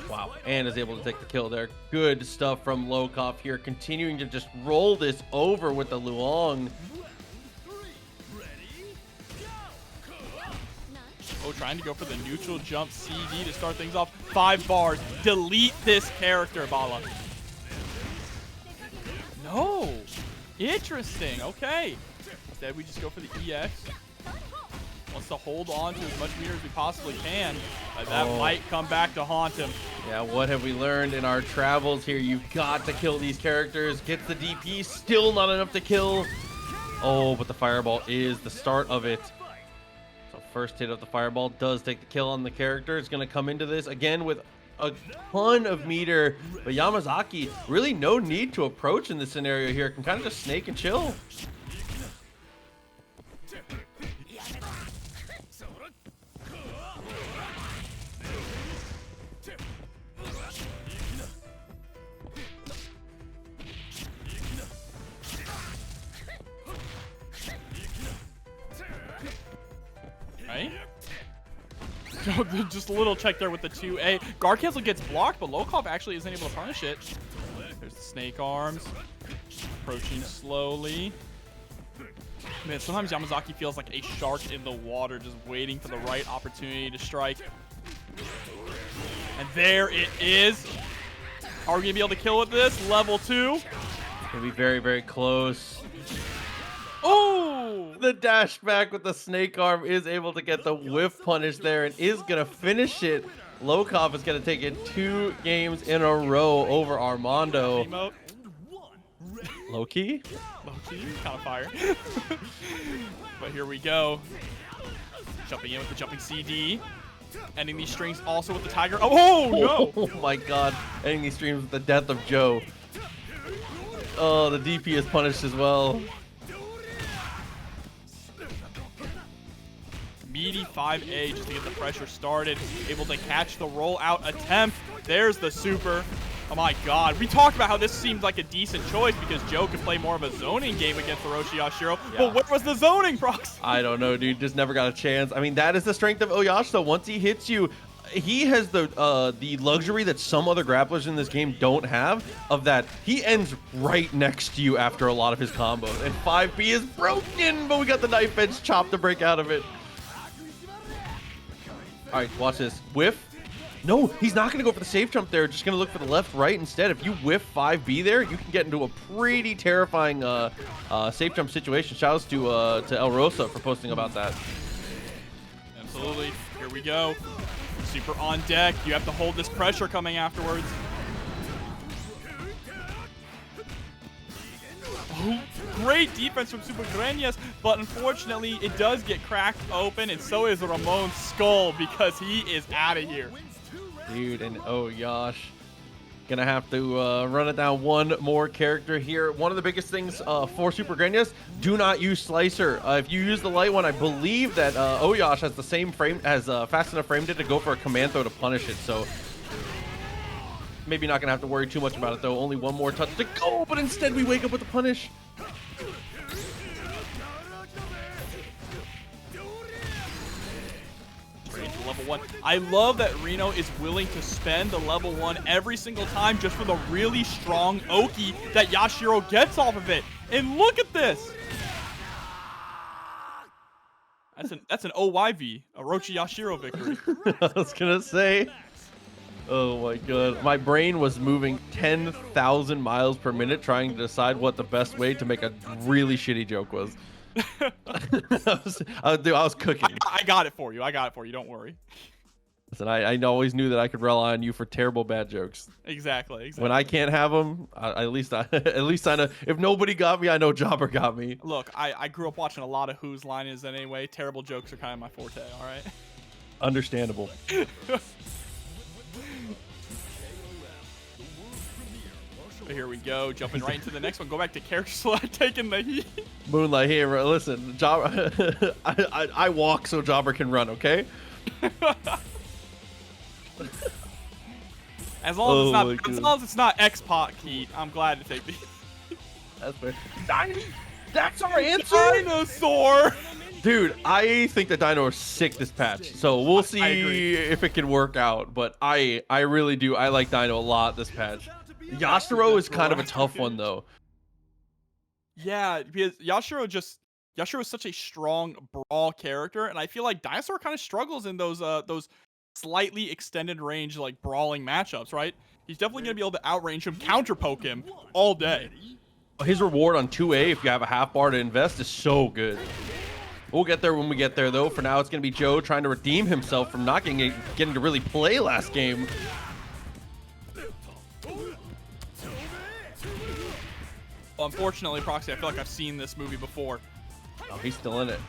Wow, and is able to take the kill there. Good stuff from Lokof here, continuing to just roll this over with the Luong.
Oh, trying to go for the neutral jump CD to start things off. 5 bars. Delete this character, Bala. No. Interesting. Okay. Instead, we just go for the EX. Wants to hold on to as much meter as we possibly can. But that might come back to haunt him.
Yeah, what have we learned in our travels here? You've got to kill these characters. Gets the DP, still not enough to kill. Oh, but the fireball is the start of it. So first hit of the fireball does take the kill on the character. It's going to come into this again with a ton of meter. But Yamazaki, really no need to approach in this scenario here. Can kind of just snake and chill.
Right? Just a little check there with the 2A. Guard cancel gets blocked, but Lokof actually isn't able to punish it. There's the snake arms. Approaching slowly. Man, sometimes Yamazaki feels like a shark in the water, just waiting for the right opportunity to strike. And there it is. Are we going to be able to kill with this? Level 2.
Gonna be very, very close.
Oh!
The dash back with the snake arm is able to get the whiff punish there and is gonna finish it. Lokof is gonna take it 2 games in a row over Armando.
Emote.
Low-key?
Low-key, kind of fire. But here we go. Jumping in with the jumping CD. Ending these strings also with the tiger. Oh, no!
Oh my god. Ending these streams with the death of Joe. Oh, the DP is punished as well.
meaty 5A just to get the pressure started. Able to catch the rollout attempt. There's the super. Oh my god. We talked about how this seemed like a decent choice because Joe could play more of a zoning game against O.Yashiro.
Yeah.
But where was the zoning, Prox?
I don't know, dude. Just never got a chance. I mean, that is the strength of O.Yashiro. Once he hits you, he has the luxury that some other grapplers in this game don't have, of that he ends right next to you after a lot of his combos. And 5B is broken, but we got the knife edge chop to break out of it. All right, watch this. Whiff. No, he's not going to go for the safe jump there. Just going to look for the left, right instead. If you whiff 5B there, you can get into a pretty terrifying safe jump situation. Shouts to El Rosa for posting about that.
Absolutely. Here we go. Super on deck. You have to hold this pressure coming afterwards. Oh, great defense from Supergrenas, but unfortunately it does get cracked open, and so is Ramon's skull because he is out of here.
Dude, and oh Yash, gonna have to run it down one more character here. One of the biggest things for Supergrenas, do not use Slicer. If you use the light one, I believe that O.Yash has the same frame, has fast enough frame to go for a command throw to punish it. So maybe not gonna have to worry too much about it though. Only one more touch to go, but instead we wake up with the punish.
Level 1. I love that Rino is willing to spend the level 1 every single time just for the really strong Oki that Yashiro gets off of it. And look at this. That's an OYV, a Yashiro victory.
I was gonna say, oh my god, my brain was moving 10,000 miles per minute trying to decide what the best way to make a really shitty joke was. I was cooking.
I got it for you. I got it for you. Don't worry.
Listen, I always knew that I could rely on you for terrible bad jokes.
Exactly.
When I can't have them, at least I know. If nobody got me, I know Jobber got me.
Look, I grew up watching a lot of Who's Line Is That Anyway. Terrible jokes are kind of my forte. All right.
Understandable.
Here we go, jumping right into the next one. Go back to character select, taking the heat.
Moonlight here. Listen, Jobber, I walk so Jobber can run. Okay.
As long as it's not X-Pac heat, I'm glad to take the heat.
That's fair. That's our answer.
Dinosaur.
Dude, I think that Dino is sick this patch, so we'll see if it can work out. But I really do. I like Dino a lot this patch. Yashiro is kind of a tough one though.
Yeah, because Yashiro is such a strong brawl character, and I feel like Dinosaur kind of struggles in those slightly extended range like brawling matchups, right? He's definitely gonna be able to outrange him, counter poke him all day.
His reward on 2A, if you have a half bar to invest, is so good. We'll get there when we get there though. For now, it's gonna be Joe trying to redeem himself from not getting to really play last game.
Unfortunately, Proxy, I feel like I've seen this movie before.
Oh, he's still in it.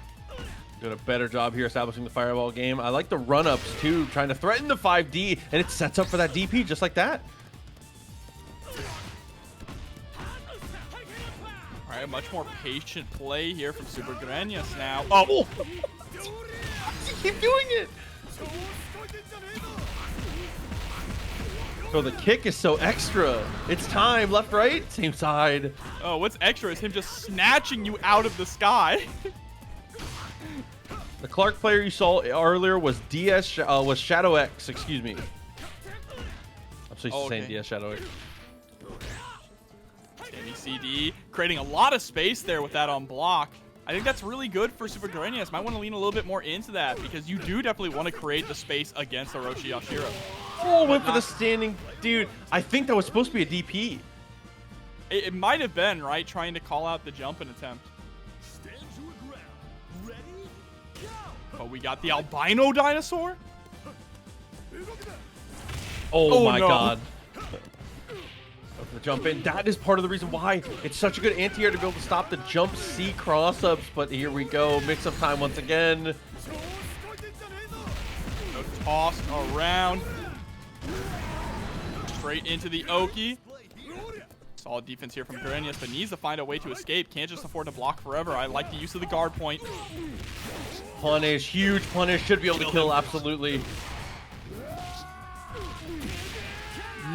Doing a better job here establishing the fireball game. I like the run-ups too, trying to threaten the 5D, and it sets up for that DP just like that.
All right, much more patient play here from Supergrenas now. Oh!
Keep doing it! So the kick is so extra. It's time. Left, right, same side.
Oh, what's extra is him just snatching you out of the sky.
The Clark player you saw earlier was was Shadow X. Excuse me. I'm so used to saying DS Shadow X.
CD creating a lot of space there with that on block. I think that's really good for Supergrenas. Might want to lean a little bit more into that because you do definitely want to create the space against O.Yashiro.
Oh, went for the standing. Dude, I think that was supposed to be a DP.
It might have been, right? Trying to call out the jumping attempt. But we got the albino dinosaur.
Oh my
no.
god. The jump in. That is part of the reason why it's such a good anti-air to be able to stop the jump C cross-ups. But here we go. Mix-up time once again.
Tossed around. Straight into the Oki. Solid defense here from Supergrenas, but needs to find a way to escape. Can't just afford to block forever. I like the use of the guard point.
Punish, huge punish. Should be able to kill, absolutely.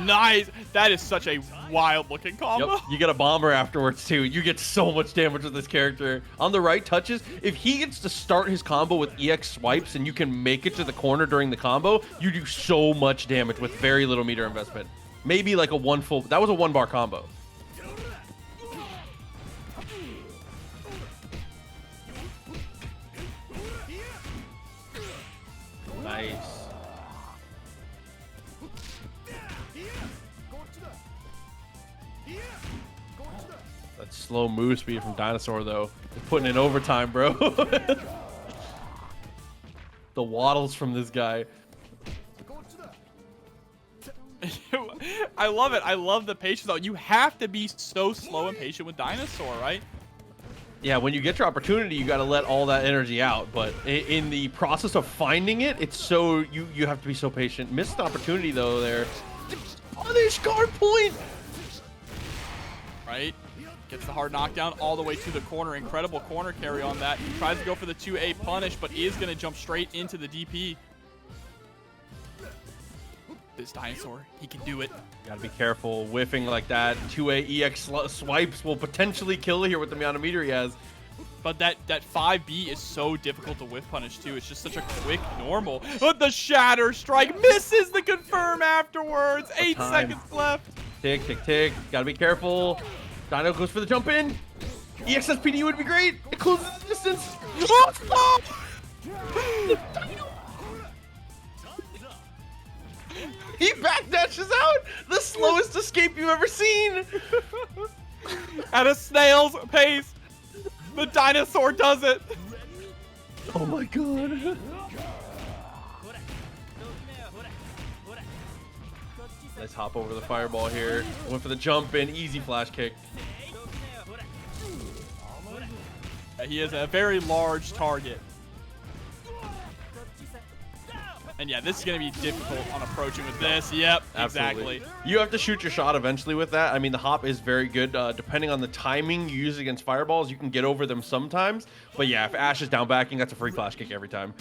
Nice. That is such a wild-looking combo.
Yep. You get a bomber afterwards, too. You get so much damage with this character. On the right touches, if he gets to start his combo with EX swipes and you can make it to the corner during the combo, you do so much damage with very little meter investment. Maybe like a one full... That was a 1-bar combo. Nice. That slow move speed from Dinosaur, though. They're putting in overtime, bro. The waddles from this guy.
I love it. I love the patience, though. You have to be so slow and patient with Dinosaur, right?
Yeah, when you get your opportunity, you got to let all that energy out. But in the process of finding it, it's so... You have to be so patient. Missed an opportunity, though, there. Punish guard point!
Right? Gets the hard knockdown all the way to the corner. Incredible corner carry on that. He tries to go for the 2A punish, but is going to jump straight into the DP. This Dinosaur, he can do it.
Gotta be careful. Whiffing like that. 2A EX swipes will potentially kill here with the amount of meter he has.
But that 5B is so difficult to whiff punish, too. It's just such a quick normal. But the Shatter Strike misses the confirm afterwards. 8 seconds left.
Tick, tick, tick. Gotta be careful. Dino goes for the jump in. EXSPD would be great. It closes the distance. Oh, he backdashes out. The slowest escape you've ever seen.
At a snail's pace, the Dinosaur does it.
Oh my god. Nice hop over the fireball here. Went for the jump in. Easy flash kick.
He is a very large target. And yeah, this is going to be difficult on approaching with this. Yep,
Absolutely.
exactly.
You have to shoot your shot eventually with that. I mean, the hop is very good. Depending on the timing you use against fireballs, you can get over them sometimes. But yeah, if Ash is down backing, that's a free flash kick every time.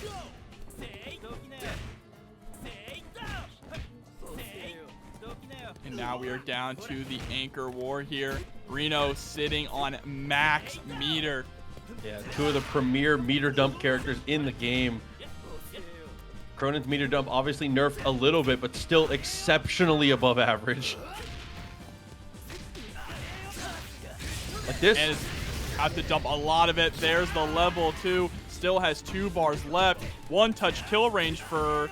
And now we are down to the anchor war here. Rino sitting on max meter.
Yeah, 2 of the premier meter dump characters in the game. Krohnen's meter dump obviously nerfed a little bit, but still exceptionally above average. Like this.
And have to dump a lot of it. There's the level 2. Still has 2 bars left. 1 touch kill range for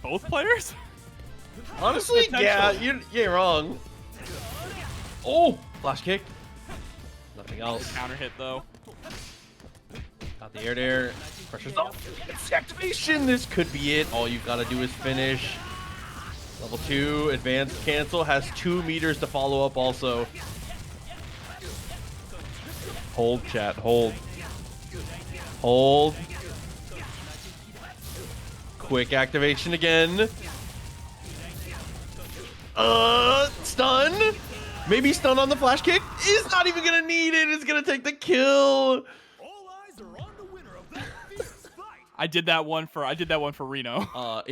both players?
Honestly, yeah, you ain't wrong. Oh, flash kick. Nothing else.
Counter hit, though.
Got the air there. Pressure's off. It's activation. This could be it. All you've got to do is finish. Level 2, advanced cancel. Has 2 meters to follow up also. Hold, chat. Hold. Hold. Quick activation again. Stun. Maybe stun on the flash kick. Is not even gonna need it. It's gonna take the kill.
All eyes are on the winner of that fierce fight.
I did that one for Rino.
I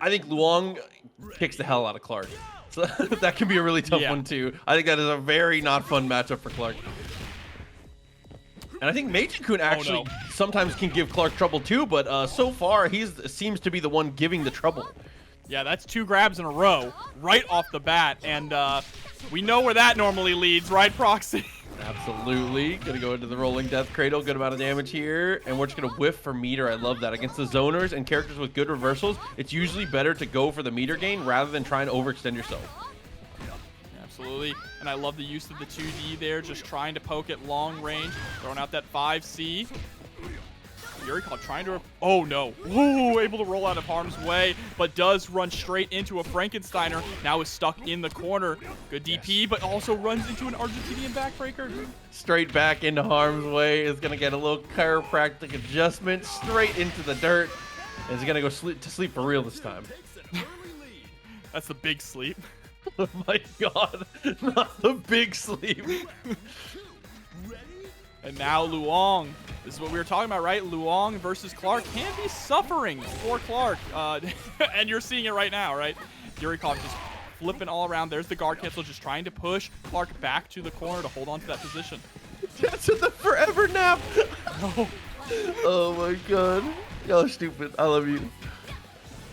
think Luong kicks the hell out of Clark. So that can be a really tough one too. I think that is a very not fun matchup for Clark. And I think Meitenkun actually sometimes can give Clark trouble too, but so far he seems to be the one giving the trouble.
Yeah, that's 2 grabs in a row right off the bat, and we know where that normally leads, right, Proxy?
Absolutely. Gonna go into the rolling death cradle. Good amount of damage here, and we're just gonna whiff for meter. I love that. Against the zoners and characters with good reversals, it's usually better to go for the meter gain rather than try and overextend yourself.
Absolutely, and I love the use of the 2D there, just trying to poke at long range, throwing out that 5C. Yurikov trying to... Oh, no. Ooh, able to roll out of harm's way, but does run straight into a Frankensteiner. Now is stuck in the corner. Good DP, but also runs into an Argentinian backbreaker.
Straight back into harm's way. Is going to get a little chiropractic adjustment straight into the dirt. And is going to go to sleep for real this time.
That's the big sleep.
Oh my god, not the big sleep.
And now Luong. This is what we were talking about, right? Luong versus Clark can be suffering for Clark. And you're seeing it right now, right? Yurikov just flipping all around. There's the guard cancel, just trying to push Clark back to the corner to hold on to that position.
That's in the forever nap.
Oh.
Oh my god. Y'all stupid. I love you.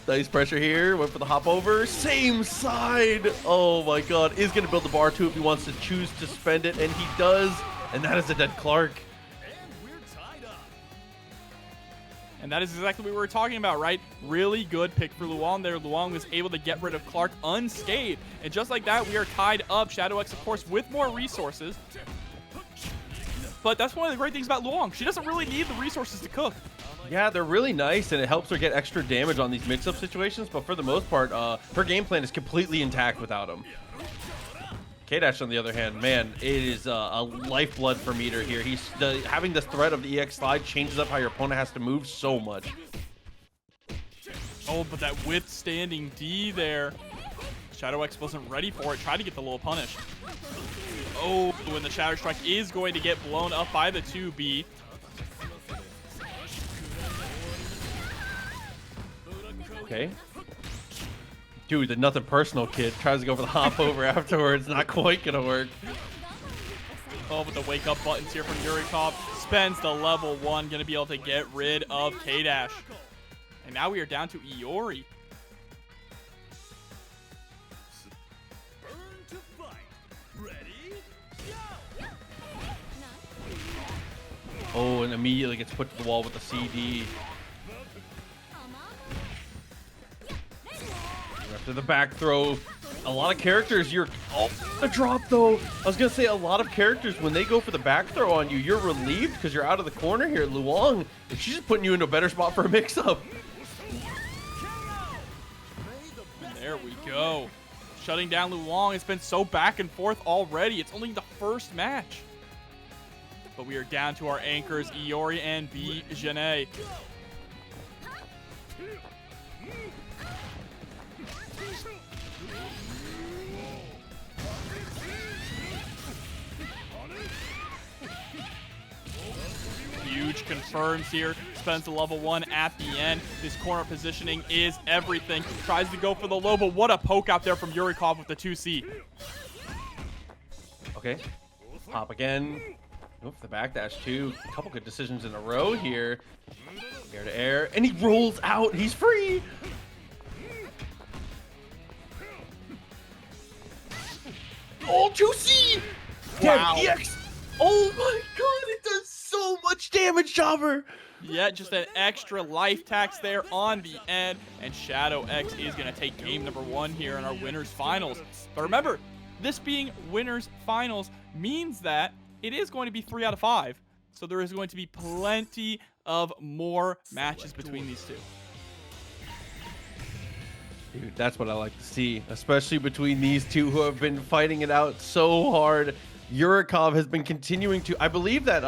Nice pressure here. Went for the hop over. Same side. Oh my god. Is going to build the bar too if he wants to choose to spend it. And he does. And that is a dead Clark.
And that is exactly what we were talking about, right? Really good pick for Luong there. Luong was able to get rid of Clark unscathed. And just like that, we are tied up. Shadow X, of course, with more resources. But that's one of the great things about Luong. She doesn't really need the resources to cook.
Yeah, they're really nice, and it helps her get extra damage on these mix-up situations. But for the most part, her game plan is completely intact without him. K-Dash, on the other hand, man, it is a lifeblood for Meter here. He's having this threat of the EX slide changes up how your opponent has to move so much.
Oh, but that withstanding D there. Shadow X wasn't ready for it. Tried to get the little punish. Oh, and the Shatter Strike is going to get blown up by the 2B.
Okay. Dude, the nothing personal kid tries to go for the hop over afterwards. Not quite gonna work.
Oh, but the wake up buttons here from Yurikov. Spends the level 1. Gonna be able to get rid of K-Dash. And now we are down to Iori.
Burn to fight. Ready? Go!
Oh, and immediately gets put to the wall with the CD. After the back throw, a lot of characters, the drop though. I was gonna say a lot of characters, when they go for the back throw on you, you're relieved because you're out of the corner here. Luong, she's just putting you into a better spot for a mix-up.
There we go. Shutting down Luong. It's been so back and forth already. It's only the first match. But we are down to our anchors, Iori and B.Jenet. Huge confirms here. Spends the level 1 at the end. This corner positioning is everything. Tries to go for the low, but what a poke out there from Yurikov with the 2C.
Okay. Hop again. Oof, the backdash too. A couple good decisions in a row here. Air to air. And he rolls out. He's free. Oh, 2C!
Wow.
Damn, EX. Oh my god, it does so much damage, Jobber.
Yeah, just an extra life tax there on the end. And Shadow X is going to take game number 1 here in our winners finals. But remember, this being winners finals means that it is going to be 3 out of 5. So there is going to be plenty of more matches between these two.
Dude, that's what I like to see, especially between these two who have been fighting it out so hard. Yurikov has been continuing to, I believe that,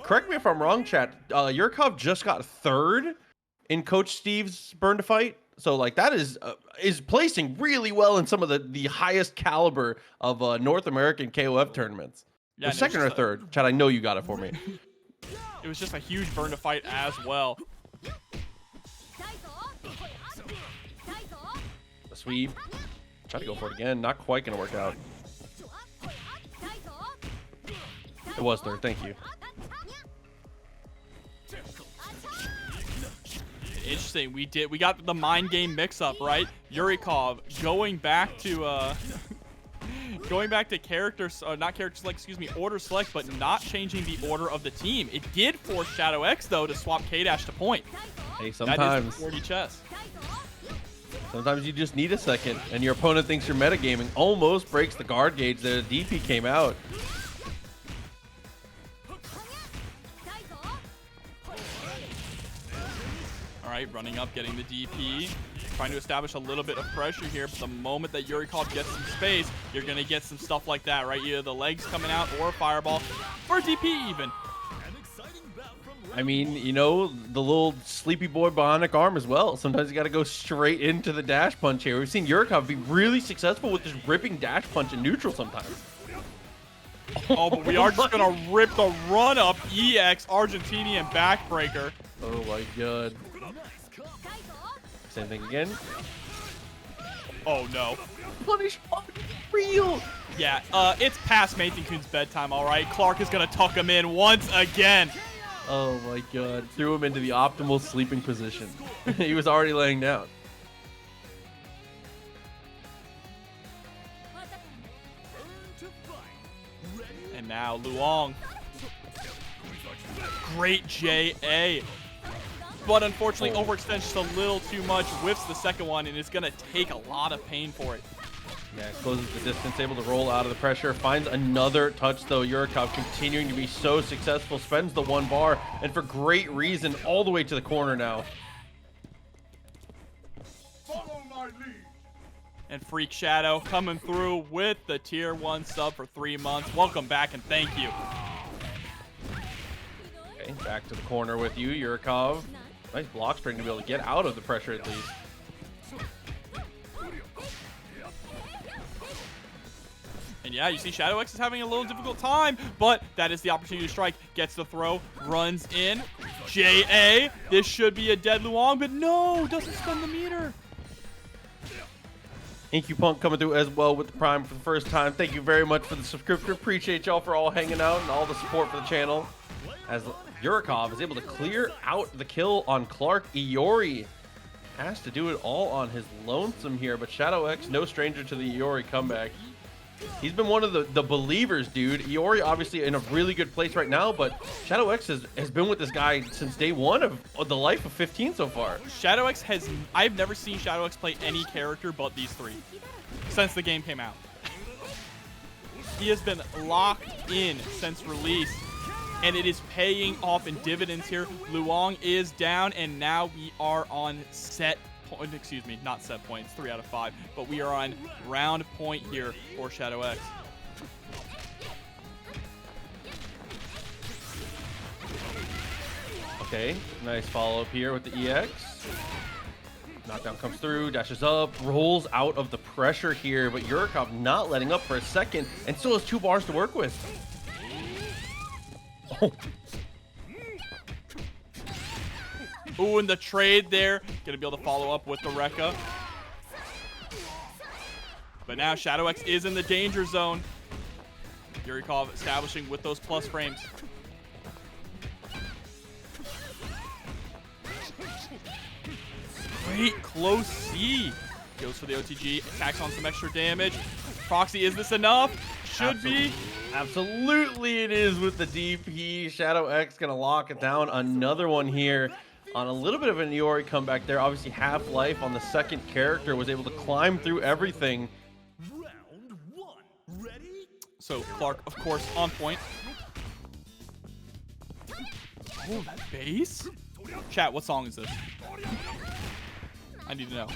correct me if I'm wrong, chat, Yurikov just got 3rd in Coach Steve's Burn to Fight. So, like, that is placing really well in some of the highest caliber of North American KOF tournaments.
Yeah,
Or 2nd or 3rd. Chad, I know you got it for me.
It was just a huge burn to fight as well.
The sweep. Try to go for it again. Not quite going to work out. It was 3rd. Thank you.
Interesting. We got the mind game mix up, right? Yurikov going back to characters, not character select, excuse me, order select, but not changing the order of the team. It did force Shadow X though to swap K-Dash to point.
Hey,
That is the 40 chess.
Sometimes you just need a second, and your opponent thinks you're metagaming. Almost breaks the guard gauge there. The DP came out.
All right, running up, getting the DP. Trying to establish a little bit of pressure here, but the moment that Yurikov gets some space, you're going to get some stuff like that, right? Either the legs coming out or a fireball, or a DP even.
An exciting bout from
I mean, you know, the little sleepy boy bionic arm as well. Sometimes you got to go straight into the dash punch here. We've seen Yurikov be really successful with just ripping dash punch in neutral sometimes.
Oh, but we are just going to rip the run-up EX Argentinian backbreaker.
Oh my god. Same thing again.
Oh, no.
Punish real.
Yeah, it's past Meitenkun's bedtime, all right? Clark is going to tuck him in once again.
Oh my god. Threw him into the optimal sleeping position. He was already laying down.
And now Luong. Great JA. But unfortunately, overextends just a little too much. Whiffs the second one, and it's going to take a lot of pain for it.
Yeah, closes the distance, able to roll out of the pressure. Finds another touch, though. Yurikov continuing to be so successful. Spends the one bar, and for great reason, all the way to the corner now.
Follow my lead.
And Freak Shadow coming through with the tier 1 sub for 3 months. Welcome back, and thank you.
Okay, back to the corner with you, Yurikov. Nice block string to be able to get out of the pressure at least.
And yeah, you see Shadow X is having a little difficult time, but that is the opportunity to strike. Gets the throw, runs in. JA, this should be a dead Luong, but no, doesn't spend the meter.
Inkupunk coming through as well with the Prime for the first time. Thank you very much for the subscription. Appreciate y'all for all hanging out and all the support for the channel. As Yurikov is able to clear out the kill on Clark. Iori has to do it all on his lonesome here, but Shadow X, no stranger to the Iori comeback. He's been one of the believers, dude. Iori obviously in a really good place right now, but Shadow X has been with this guy since day one of the life of 15 so far.
Shadow X I've never seen Shadow X play any character but these three since the game came out. He has been locked in since release, and it is paying off in dividends here. Luong is down, and now we are on set point. Excuse me, not set points, 3 out of 5, but we are on round point here for Shadow X.
Okay, nice follow-up here with the EX. Knockdown comes through, dashes up, rolls out of the pressure here, but Yurikov not letting up for a second, and still has 2 bars to work with. Oh.
Ooh, and the trade there. Gonna be able to follow up with the Rekka. But now Shadow X is in the danger zone. Yurikov establishing with those plus frames. Great close C. Goes for the OTG, attacks on some extra damage. Proxy, is this enough? Should be.
Absolutely it is with the DP. Shadow X gonna lock it down. Another one here on a little bit of an Iori comeback there. Obviously Half-Life on the second character was able to climb through everything.
Round 1. Ready?
So Clark, of course, on point. Oh, that bass? Chat, what song is this? I need to know.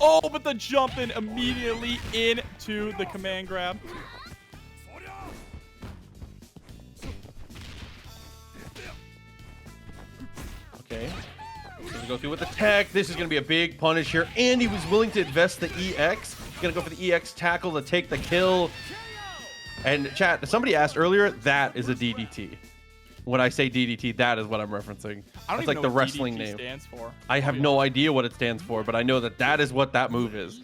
Oh, but the jump in immediately into the command grab.
Okay. Gonna go through with the tech. This is gonna be a big punish here. And he was willing to invest the EX. Gonna go for the EX tackle to take the kill. And chat, somebody asked earlier, that is a DDT. When I say DDT, that is what I'm referencing.
I don't
It's
even
like
know
the
what
wrestling
DDT
name.
stands for.
I have no idea what it stands for, but I know that that is what that move is.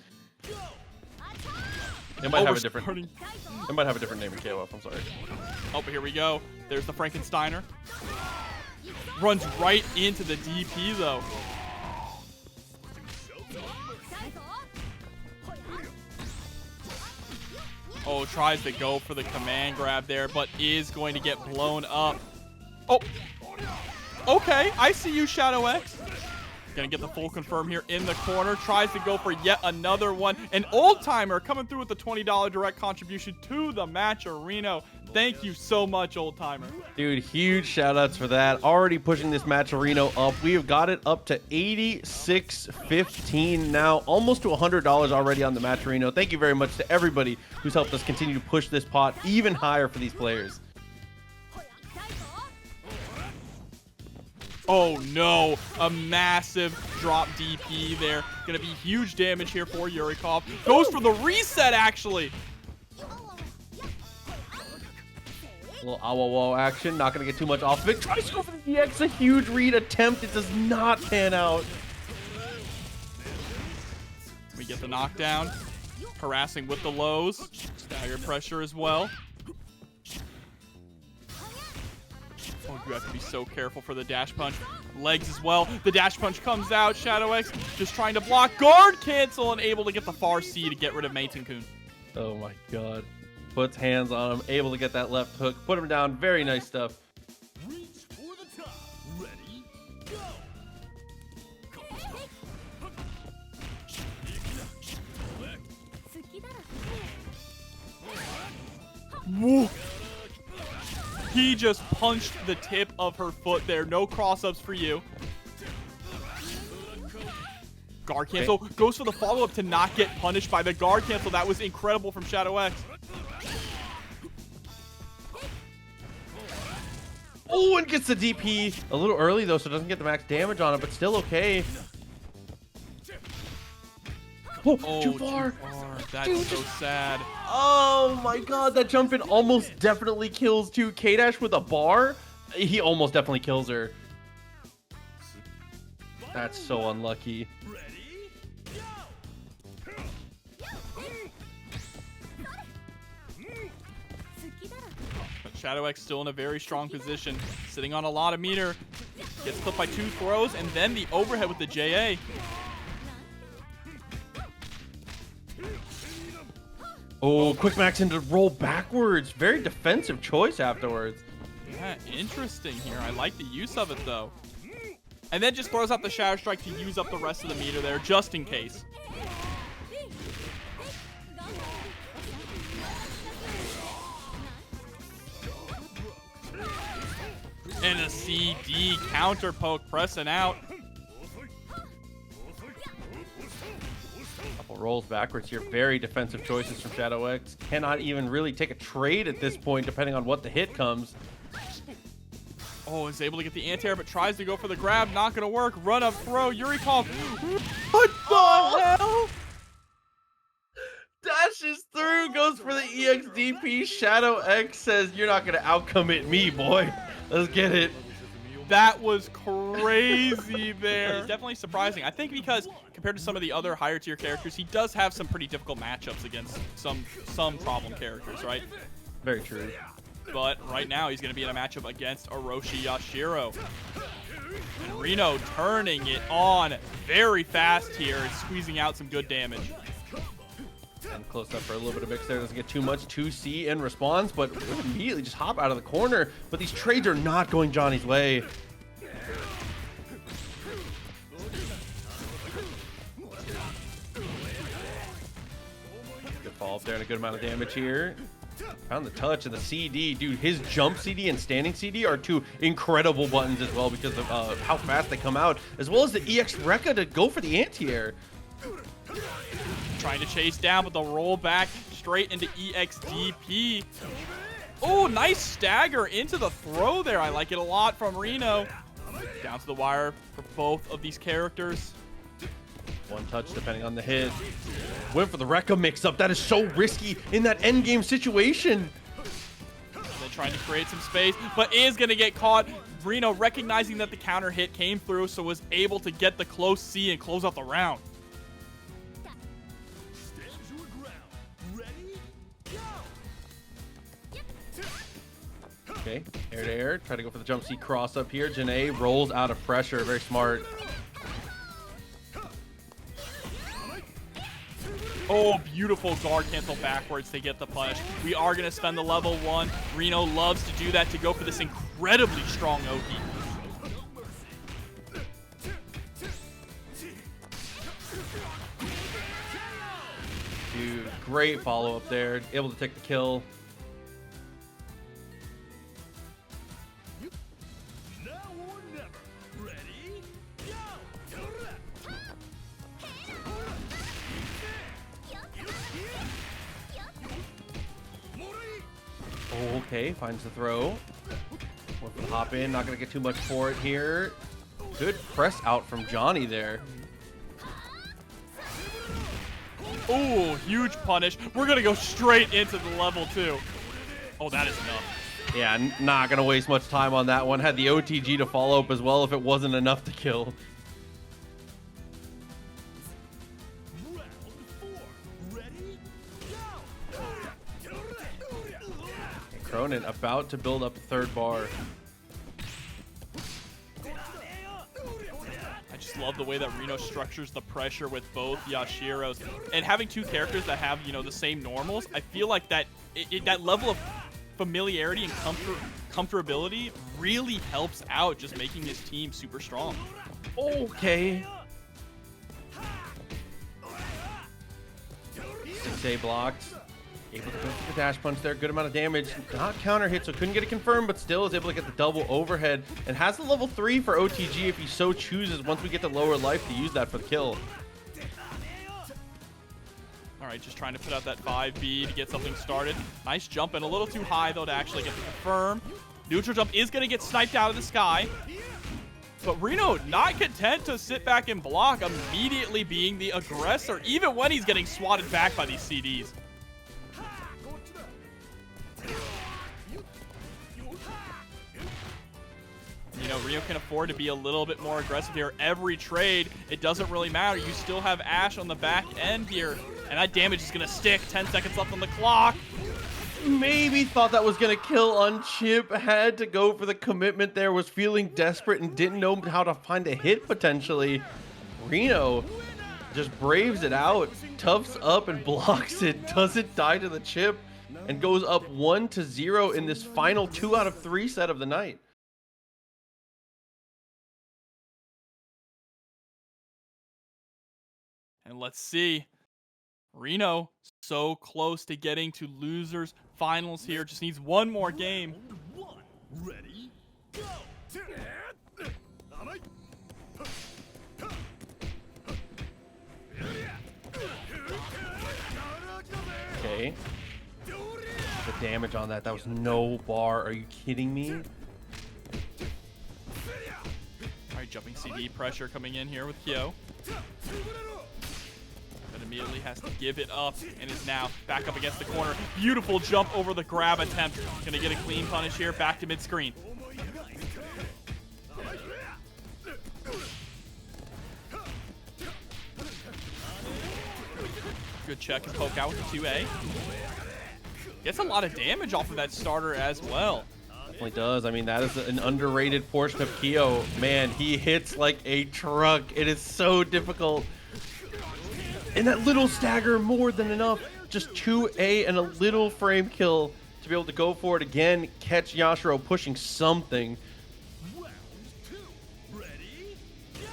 It might have a different. It might have a different name in KOF. I'm sorry.
Oh, but here we go. There's the Frankensteiner. Runs right into the DP though. Oh, tries to go for the command grab there, but is going to get blown up. Oh, okay. I see you, Shadow X. Gonna get the full confirm here in the corner. Tries to go for yet another one. An old timer coming through with the $20 direct contribution to the match, Rino. Thank you so much, old timer.
Dude, huge shout outs for that. Already pushing this match Rino up. We have got it up to 86.15 now, almost to $100 already on the match Rino. Thank you very much to everybody who's helped us continue to push this pot even higher for these players.
Oh no, a massive drop DP there. Gonna be huge damage here for Yurikov. Goes for the reset, actually.
A little awa action, not gonna get too much off of it. Tries to go for the EX, a huge read attempt. It does not pan out.
We get the knockdown. Harassing with the lows. Stagger pressure as well. Oh, you have to be so careful for the dash punch. Legs as well. The dash punch comes out. Shadow X just trying to block. Guard cancel and able to get the far C to get rid of Meitenkun.
Oh my god. Puts hands on him, able to get that left hook, put him down. Very nice stuff.
Reach for the top. Ready, go!
Woo. He just punched the tip of her foot there. No cross-ups for you. Guard cancel. Goes for the follow-up to not get punished by the guard cancel. That was incredible from Shadow X.
Oh, and gets the DP a little early, though, so it doesn't get the max damage on it, but still okay. Oh, too far.
That's
Dude,
so sad.
Oh my god, that jump in almost definitely kills too. K-Dash with a bar, he almost definitely kills her. That's so unlucky.
Ready, go!
But Shadow X still in a very strong position, sitting on a lot of meter. Gets clipped by 2 throws, and then the overhead with the JA.
Oh, quick max into roll backwards. Very defensive choice afterwards.
Yeah, interesting here. I like the use of it, though. And then just throws out the Shadow Strike to use up the rest of the meter there, just in case. And a CD counter poke pressing out.
Couple rolls backwards here. Very defensive choices from Shadow X. Cannot even really take a trade at this point, depending on what the hit comes.
Oh, is able to get the anti-air, but tries to go for the grab. Not going to work. Run up throw. Yurikov.
What the hell? Dashes through, goes for the EXDP. Shadow X says, "You're not going to outcommit me, boy. Let's get it."
That was crazy there. It's definitely surprising. I think because compared to some of the other higher tier characters, he does have some pretty difficult matchups against some problem characters, right?
Very true.
But right now, he's going to be in a matchup against O.Yashiro. And Rino turning it on very fast here and squeezing out some good damage.
And close up for a little bit of mix there. Doesn't get too much. 2C in response, but would immediately just hop out of the corner. But these trades are not going Johnny's way. Good follow up there and a good amount of damage here. Found the touch and the CD. Dude, his jump CD and standing CD are two incredible buttons as well because of how fast they come out, as well as the EX Rekka to go for the anti-air.
Trying to chase down, but the roll back straight into EXDP. Oh, nice stagger into the throw there. I like it a lot from Rino. Down to the wire for both of these characters.
One touch depending on the hit. Went for the Rekka mix-up. That is so risky in that endgame situation.
And then trying to create some space, but is going to get caught. Rino recognizing that the counter hit came through, so was able to get the close C and close out the round.
Stand your ground. Ready, go!
Okay, air to air. Try to go for the jump C cross up here. B.Jenet rolls out of pressure. Very smart.
Oh, beautiful guard cancel backwards to get the punish. We are going to spend the level 1. Rino loves to do that to go for this incredibly strong Oki.
Dude, great follow up there. Able to take the kill.
Now or never. Ready, go!
Oh, okay, finds the throw. Went for the hop in. Not going to get too much for it here. Good press out from Johny there.
Ooh, huge punish. We're going to go straight into the level 2. Oh, that is enough.
Yeah, not going to waste much time on that one. Had the OTG to follow up as well if it wasn't enough to kill.
Round 4. Ready? Go!
And Krohnen about to build up a third bar.
I just love the way that Rino structures the pressure with both Yashiros. And having two characters that have, you know, the same normals, I feel like that that level of familiarity and comfortability really helps out, just making his team super strong.
Okay. 6A blocked. Able to go for the dash punch there. Good amount of damage. Not counter hit, so couldn't get it confirmed, but still is able to get the double overhead. And has the level 3 for OTG if he so chooses once we get to lower life to use that for the kill.
All right, just trying to put out that 5B to get something started. Nice jump, and a little too high, though, to actually get the confirm. Neutral jump is going to get sniped out of the sky. But Rino not content to sit back and block, immediately being the aggressor, even when he's getting swatted back by these CDs. You know, Rino can afford to be a little bit more aggressive here. Every trade, it doesn't really matter. You still have Ash on the back end here, and that damage is going to stick. 10 seconds left on the clock.
Maybe thought that was going to kill on Chip. Had to go for the commitment there. Was feeling desperate and didn't know how to find a hit potentially. Rino just braves it out. Toughs up and blocks it. Doesn't die to the chip. And goes up 1-0 in this final 2 out of 3 set of the night.
And let's see. Rino so close to getting to losers finals here. Just needs one more game.
Round 1. Ready? Go!
Okay. The damage on that. That was no bar. Are you kidding me?
All right, jumping CD pressure coming in here with Kyo. But immediately has to give it up and is now back up against the corner. Beautiful jump over the grab attempt. Gonna get a clean punish here. Back to mid-screen. Good check and poke out with the 2A. Gets a lot of damage off of that starter as well.
Definitely does. I mean, that is an underrated portion of Kyo. Man, he hits like a truck. It is so difficult. And that little stagger, more than enough. Just 2A and a little frame kill to be able to go for it again. Catch Yashiro pushing something.
Round 2. Ready? Go!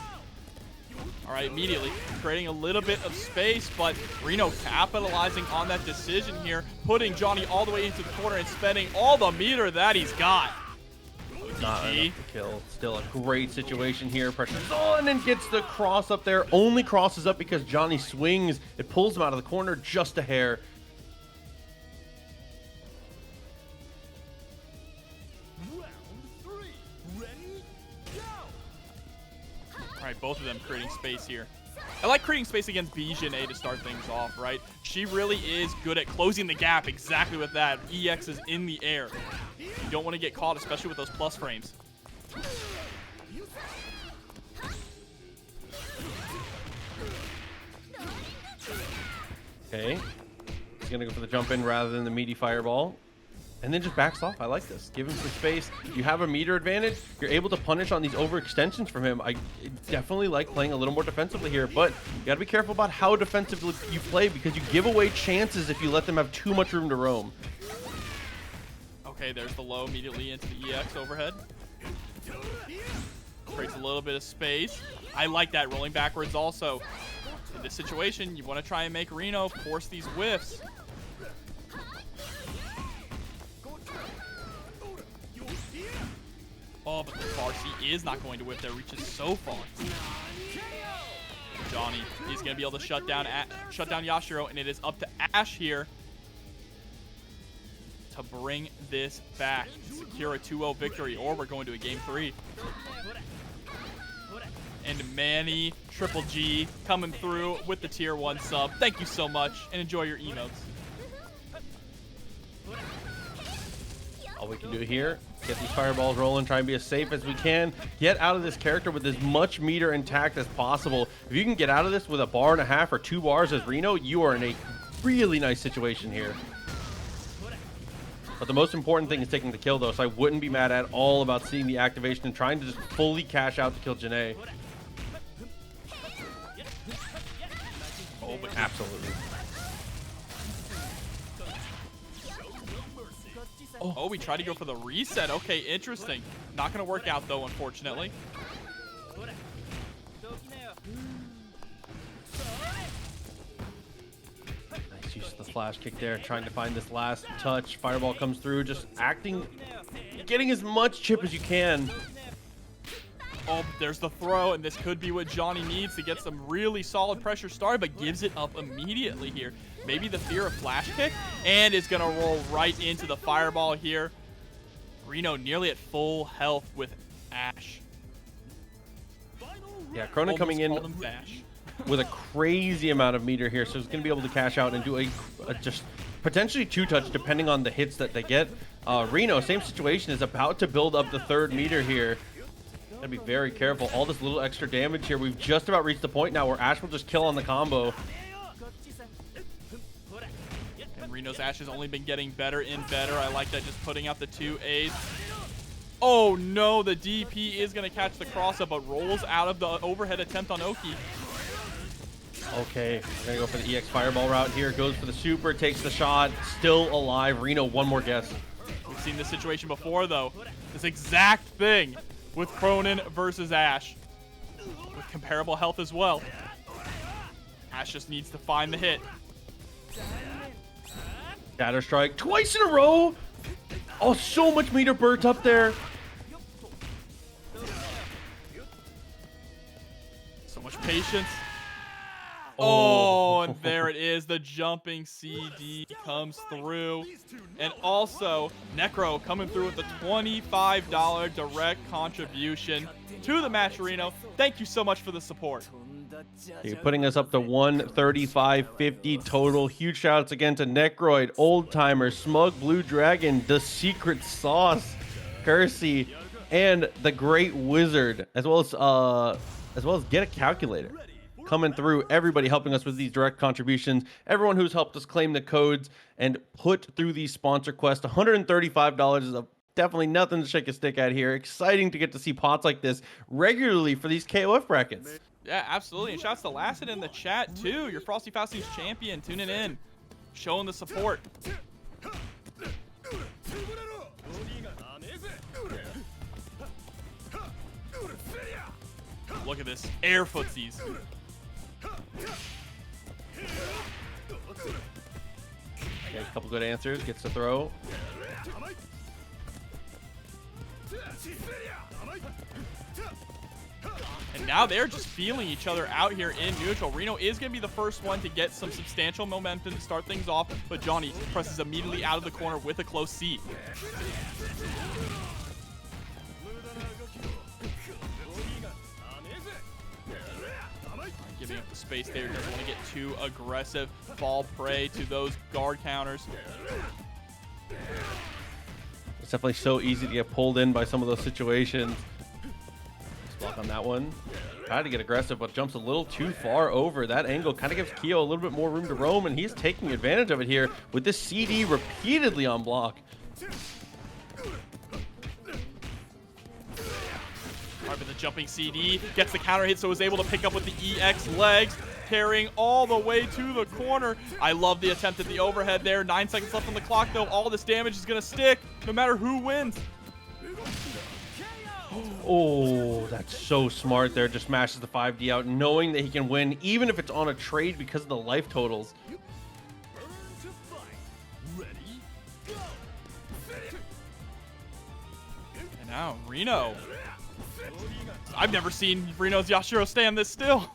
All right, immediately creating a little bit of space, but Rino capitalizing on that decision here, putting Johny all the way into the corner and spending all the meter that he's got.
Not enough to kill. Still a great situation here. Pressure's on and gets the cross up there. Only crosses up because Johny swings. It pulls him out of the corner just a hair.
Round 3. Ready? Go!
All right, both of them creating space here. I like creating space against B.Jenet to start things off, right? She really is good at closing the gap exactly with that. EX is in the air. You don't want to get caught, especially with those plus frames.
Okay. He's going to go for the jump in rather than the meaty fireball. And then just backs off. I like this. Give him some space. You have a meter advantage. You're able to punish on these overextensions from him. I definitely like playing a little more defensively here, but you got to be careful about how defensively you play because you give away chances if you let them have too much room to roam.
Okay, there's the low immediately into the EX overhead. Creates a little bit of space. I like that rolling backwards also. In this situation, you want to try and make Rino force these whiffs. Oh, but the Farsi is not going to whip there. Reaches so far. Johny is going to be able to shut down Yashiro, and it is up to Ash here to bring this back, secure a 2-0 victory, or we're going to a game 3. And Manny, Triple G, coming through with the tier 1 sub. Thank you so much, and enjoy your emotes.
All we can do here, get these fireballs rolling, try and be as safe as we can. Get out of this character with as much meter intact as possible. If you can get out of this with a bar and a half or 2 bars as Rino, you are in a really nice situation here. But the most important thing is taking the kill, though, so I wouldn't be mad at all about seeing the activation and trying to just fully cash out to kill Shun'ei. Oh, but absolutely.
Oh, we tried to go for the reset. Okay, interesting. Not going to work out, though, unfortunately.
Nice use of the flash kick there, trying to find this last touch. Fireball comes through, just acting, getting as much chip as you can.
Oh, there's the throw, and this could be what Johny needs to get some really solid pressure started, but gives it up immediately here. Maybe the fear of flash kick, and is going to roll right into the fireball here. Rino nearly at full health with Ash.
Yeah, Krohnen coming in with a crazy amount of meter here, so he's going to be able to cash out and do a just potentially 2-touch depending on the hits that they get. Rino, same situation, is about to build up the 3rd meter here. Gotta be very careful. All this little extra damage here. We've just about reached the point now where Ash will just kill on the combo.
And Rino's Ash has only been getting better and better. I like that, just putting out the 2 A's. Oh no, the DP is going to catch the cross-up, but rolls out of the overhead attempt on Oki.
Okay, we're gonna go for the EX Fireball route here. Goes for the super, takes the shot, still alive. Rino, one more guess.
We've seen this situation before, though. This exact thing with Krohnen versus Ash. With comparable health as well. Ash just needs to find the hit.
Shatter Strike twice in a row. Oh, so much meter burnt up there.
So much patience. Oh, and there it is. The jumping CD comes through. And also, Necro coming through with the $25 direct contribution to the match, Rino. Thank you so much for the support.
Okay, putting us up to 135.50 total. Huge shout outs again to Necroid, Old Timer, Smug Blue Dragon, The Secret Sauce, Kersey, and the Great Wizard, as well as Get a Calculator. Coming through, everybody helping us with these direct contributions, everyone who's helped us claim the codes and put through these sponsor quests. $135 is definitely nothing to shake a stick at here. Exciting to get to see pots like this regularly for these KOF brackets.
Yeah, absolutely. And shouts to Lasted in the chat, too. Your Frosty Fasty's champion, tuning in, showing the support. Look at this. Air footsies.
Okay, a couple good answers. Gets to throw.
And now they're just feeling each other out here in neutral. Rino is going to be the first one to get some substantial momentum to start things off, but Johny presses immediately out of the corner with a close seat. Giving up the space there, doesn't want to get too aggressive, fall prey to those guard counters.
It's definitely so easy to get pulled in by some of those situations. Block on that one. Tried to get aggressive, but jumps a little too far over. That angle kind of gives Kyo a little bit more room to roam, and he's taking advantage of it here with this CD repeatedly on block.
Alright, but the jumping CD gets the counter hit, so is able to pick up with the EX legs, carrying all the way to the corner. I love the attempt at the overhead there. 9 seconds left on the clock, though. All this damage is going to stick, no matter who wins.
Oh, that's so smart there. Just smashes the 5D out, knowing that he can win, even if it's on a trade because of the life totals.
And now, Rino. I've never seen Rino's O.Yashiro stand this still.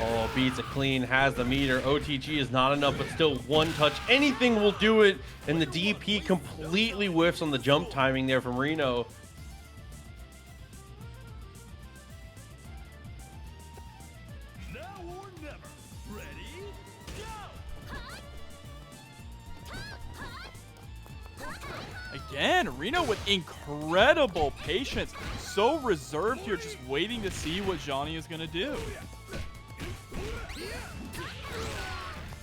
Oh, beats it clean, has the meter. OTG is not enough, but still one touch. Anything will do it. And the DP completely whiffs on the jump timing there from Rino.
Now or never. Ready? Go!
Again, Rino with incredible patience. So reserved here, just waiting to see what Johny is going to do.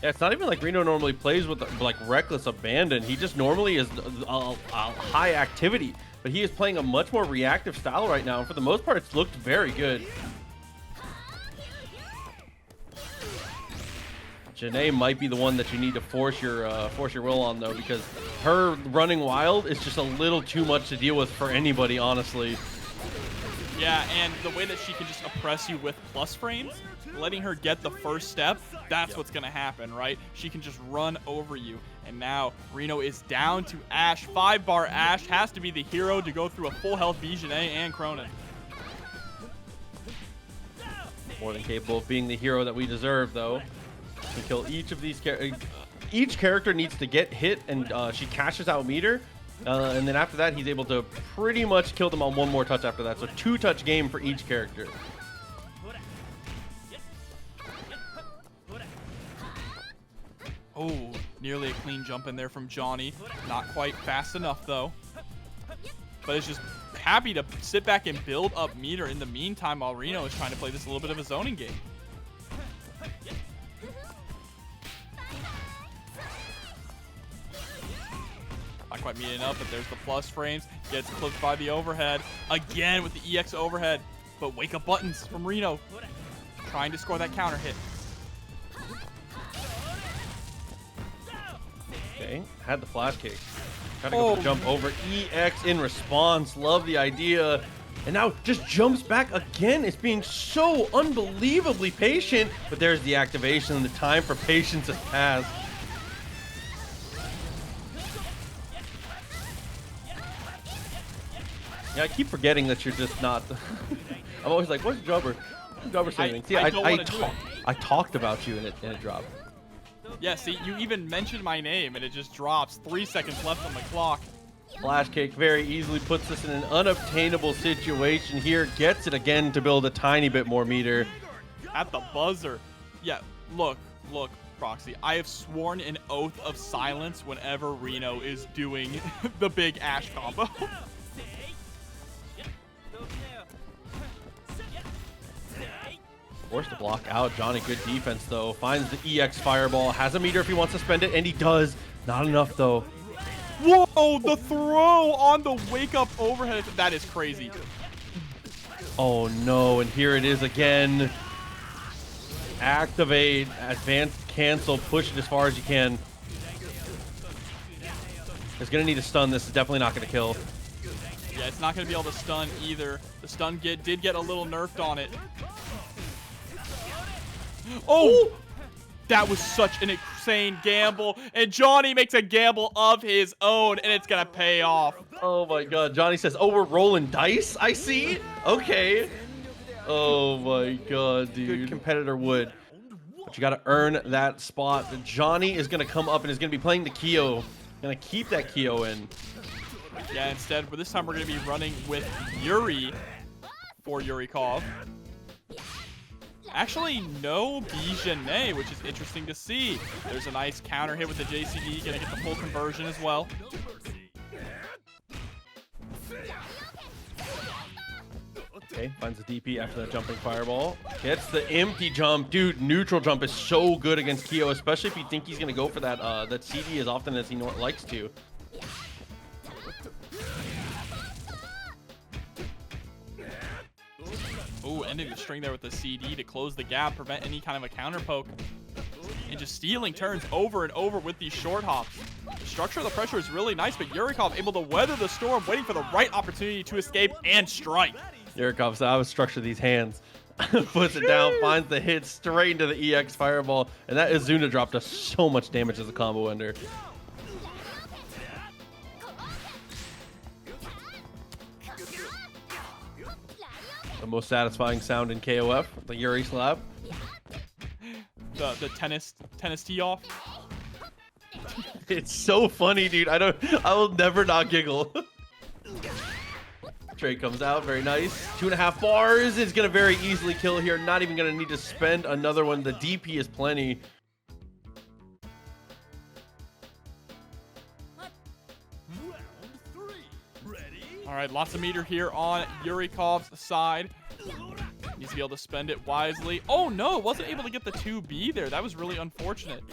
Yeah, it's not even like Rino normally plays with like reckless abandon. He just normally is high activity, but he is playing a much more reactive style right now. And for the most part, it's looked very good. Shun'ei might be the one that you need to force your will on though, because her running wild is just a little too much to deal with for anybody, honestly.
Yeah, and the way that she can just oppress you with plus frames, letting her get the first step, that's what's going to happen, right? She can just run over you. And now Rino is down to Ashe. 5-bar Ashe has to be the hero to go through a full health B.Jenet and Krohnen.
More than capable of being the hero that we deserve, though. To kill each of these characters. Each character needs to get hit, and she cashes out meter. And then after that, he's able to pretty much kill them on one more touch after that. So 2-touch game for each character.
Oh, nearly a clean jump in there from Johny. Not quite fast enough, though. But it's just happy to sit back and build up meter in the meantime while Rino is trying to play this a little bit of a zoning game. Not quite meeting up, but there's the plus frames. Gets clipped by the overhead. Again with the EX overhead. But wake up buttons from Rino. Trying to score that counter hit.
Okay, had the flash kick. Gotta go for the jump over. EX in response. Love the idea. And now just jumps back again. It's being so unbelievably patient. But there's the activation. The time for patience has passed. Yeah, I keep forgetting that you're just not. I'm always like, what's Jubber? Jubber saving. See, I talked about you and it dropped.
Yeah, see, you even mentioned my name and it just drops. 3 seconds left on the clock.
Flash kick very easily puts us in an unobtainable situation here. Gets it again to build a tiny bit more meter.
At the buzzer. Yeah, look, Proxy. I have sworn an oath of silence whenever Rino is doing the big Ashe combo.
Forced to block out. Johny, good defense though. Finds the EX fireball. Has a meter if he wants to spend it, and he does. Not enough though.
Whoa, the throw on the wake up overhead. That is crazy.
Oh no, and here it is again. Activate, advanced cancel, push it as far as you can. It's gonna need a stun. This is definitely not gonna kill.
Yeah, it's not gonna be able to stun either. The stun did get a little nerfed on it. Oh! That was such an insane gamble, and Johny makes a gamble of his own, and it's gonna pay off.
Oh my god, Johny says, oh, we're rolling dice, I see? Okay. Oh my god, dude. Good competitor would. But you gotta earn that spot. Johny is gonna come up and is gonna be playing the Kyo. Gonna keep that Kyo in.
Yeah, instead, but this time we're gonna be running with Yuri for Yurikov. Actually, no B.Jenet, which is interesting to see. There's a nice counter hit with the JCD, gonna get the full conversion as well.
Okay, finds the DP after that jumping fireball. Gets the empty jump. Dude, neutral jump is so good against Kyo, especially if you think he's gonna go for that that CD as often as he likes to.
Ooh, ending the string there with the CD to close the gap, prevent any kind of a counter poke. And just stealing turns over and over with these short hops. The structure of the pressure is really nice, but Yurikov able to weather the storm, waiting for the right opportunity to escape and strike.
Yurikov said, I would structure these hands. Puts it down, finds the hit straight into the EX fireball. And that Izuna drop does so much damage as a combo ender. The most satisfying sound in KOF, the Yuri slap.
the tennis tee off.
It's so funny, dude. I will never not giggle. Trade comes out, very nice. 2.5 bars is gonna very easily kill here. Not even gonna need to spend another one. The DP is plenty.
Round 3. Ready?
All right, lots of meter here on Yurikov's side. Needs to be able to spend it wisely. Oh no, wasn't able to get the 2B there. That was really unfortunate.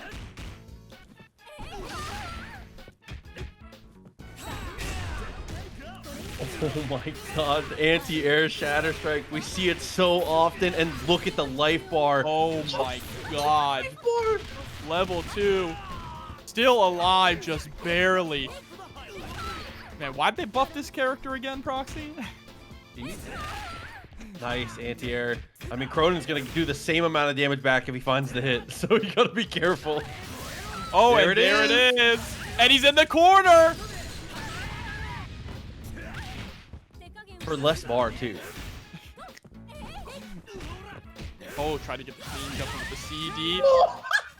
Oh my god, anti-air shatter strike. We see it so often, and look at the life bar.
Oh my god.
Life bar.
Level 2. Still alive, just barely. Man, why'd they buff this character again, Proxy?
Nice anti-air. I mean, Krohnen's gonna do the same amount of damage back if he finds the hit, so you gotta be careful.
Oh,
There
and
it
there
is.
it is. And he's in the corner.
For less bar, too.
Oh, try to get the clean jump with the CD.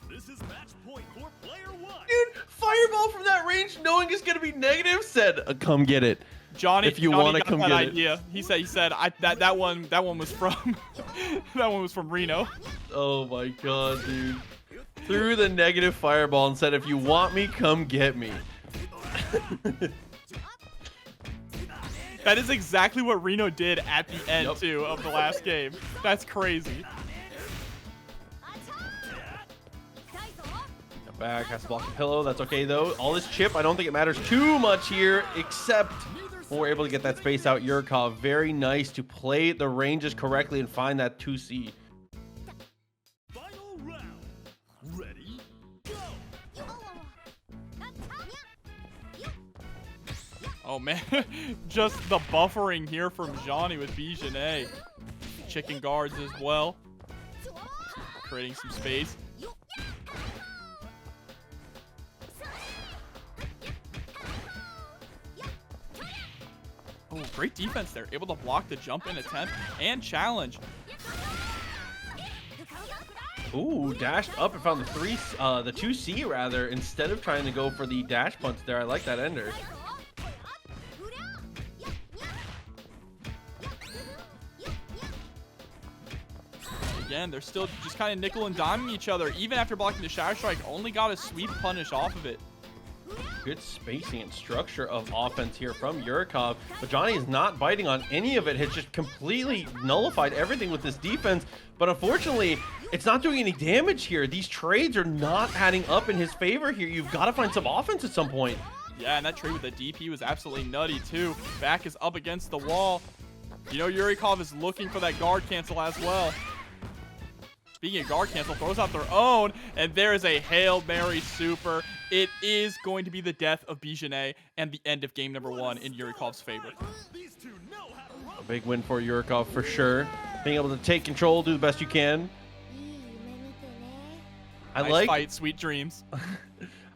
This is match point for player 1.
Dude, fireball from that range, knowing it's gonna be negative, said, "Come get it."
Johnny,
If you
Johnny
wanna
got
come
that
get it.
idea. He said that one was from that one was from Rino.
Oh my god, dude. Threw the negative fireball and said, "If you want me, come get me."
That is exactly what Rino did at the end
Yep.
too of the last game. That's crazy.
Got back, has to block the pillow. That's okay though. All this chip, I don't think it matters too much here, except when we're able to get that space out. Yurikov, very nice to play the ranges correctly and find that 2C.
Final round. Ready? Go.
Oh man, just the buffering here from Johnny with B.Jenet. Chicken guards as well. Creating some space. Oh, great defense there. Able to block the jump in attempt and challenge.
Ooh, dashed up and found the 2C rather, instead of trying to go for the dash punch there. I like that ender.
Again, they're still just kind of nickel and diming each other. Even after blocking the Shadow Strike, only got a sweep punish off of it.
Good spacing and structure of offense here from Yurikov, but Johnny is not biting on any of it. Has just completely nullified everything with this defense, but unfortunately, it's not doing any damage here. These trades are not adding up in his favor here. You've got to find some offense at some point.
Yeah, and that trade with the DP was absolutely nutty too. Back is up against the wall. You know, Yurikov is looking for that guard cancel as well. Speaking of guard cancel, throws out their own, and there is a Hail Mary super. It is going to be the death of B.Jenet and the end of game number 1 in Yurikov's favor.
These two know how to run.
A big win for Yurikov for sure. Being able to take control, do the best you can.
Nice fight, sweet dreams.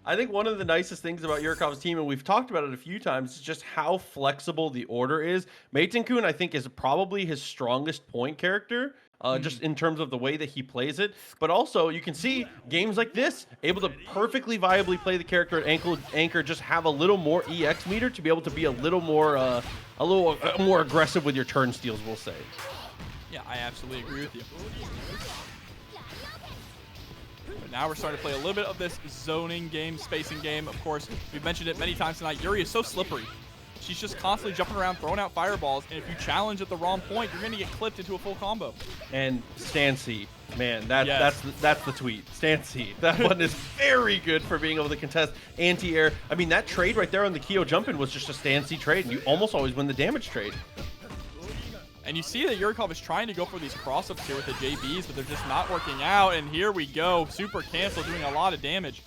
I think one of the nicest things about Yurikov's team, and we've talked about it a few times, is just how flexible the order is. Meitenkun, I think, is probably his strongest point character, just in terms of the way that he plays it. But also, you can see games like this, able to perfectly viably play the character at anchor, just have a little more EX meter to be able to be a little more aggressive with your turn steals, we'll say.
Yeah, I absolutely agree with you. But now we're starting to play a little bit of this zoning game, spacing game. Of course, we've mentioned it many times tonight. Yuri is so slippery. She's just constantly jumping around, throwing out fireballs, and if you challenge at the wrong point, you're going to get clipped into a full combo.
And Stancy, man,
Yes.
that's the tweet. Stancy, that one is very good for being able to contest anti-air. I mean, that trade right there on the Kyo jump-in was just a Stancy trade, and you almost always win the damage trade.
And you see that Yurikov is trying to go for these cross-ups here with the JBs, but they're just not working out. And here we go. Super cancel doing a lot of damage.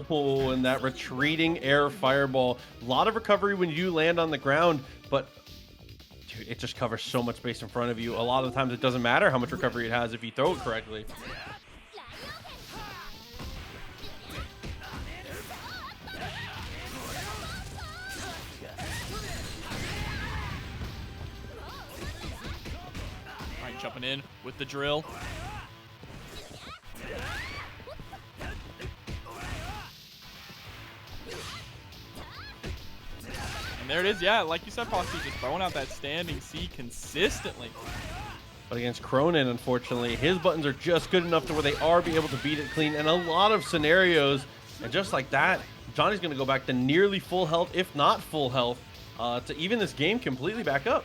Oh, and that retreating air fireball. A lot of recovery when you do land on the ground, but dude, it just covers so much space in front of you. A lot of the times it doesn't matter how much recovery it has if you throw it correctly.
jumping in with the drill. And there it is. Yeah, like you said, Posse, just throwing out that standing C consistently.
But against Krohnen, unfortunately, his buttons are just good enough to where they are be able to beat it clean in a lot of scenarios. And just like that, Johnny's going to go back to nearly full health, if not full health, to even this game completely back up.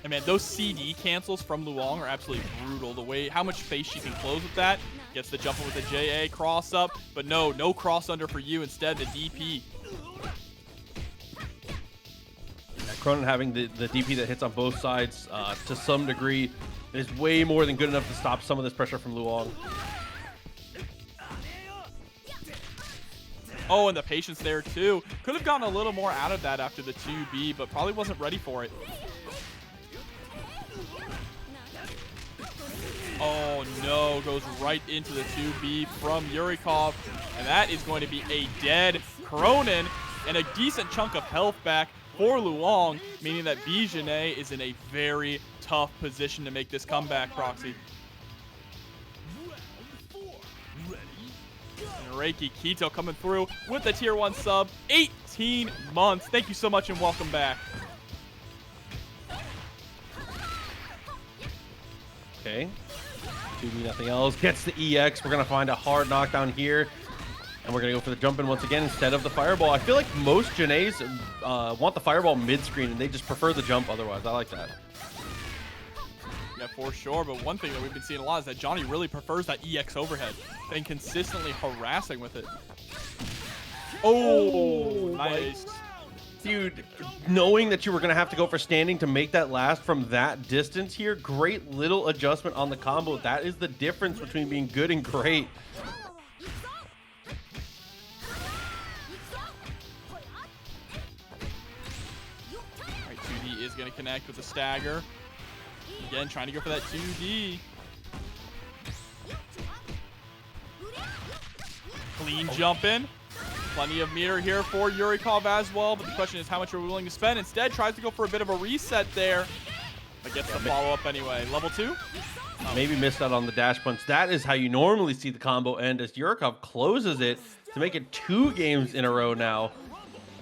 And man, those CD cancels from Luong are absolutely brutal. The way, how much space she can close with that. Gets the jump with the JA cross up, but no cross under for you. Instead, the DP.
Krohnen having the DP that hits on both sides to some degree is way more than good enough to stop some of this pressure from Luong.
Oh, and the patience there too. Could have gotten a little more out of that after the 2B, but probably wasn't ready for it. Oh no, goes right into the 2B from Yurikov, and that is going to be a dead Krohnen and a decent chunk of health back for Luong, meaning that B.Jenet is in a very tough position to make this comeback, Proxy. And Reiki Kito coming through with the tier 1 sub, 18 months. Thank you so much and welcome back.
Okay. 2B, nothing else. Gets the EX. We're going to find a hard knockdown here. And we're going to go for the jump in once again instead of the fireball. I feel like most Jenays want the fireball mid-screen, and they just prefer the jump otherwise. I like that.
Yeah, for sure. But one thing that we've been seeing a lot is that Johnny really prefers that EX overhead and consistently harassing with it. Oh, nice.
Dude, knowing that you were going to have to go for standing to make that last from that distance here, great little adjustment on the combo. That is the difference between being good and great.
All right, 2D is going to connect with the stagger. Again, trying to go for that 2D. Clean jump in. Plenty of meter here for Yurikov as well, but the question is how much are we willing to spend? Instead, tries to go for a bit of a reset there, but gets the follow-up anyway. Level 2?
Maybe missed out on the dash punch. That is how you normally see the combo end as Yurikov closes it to make it 2 games in a row now.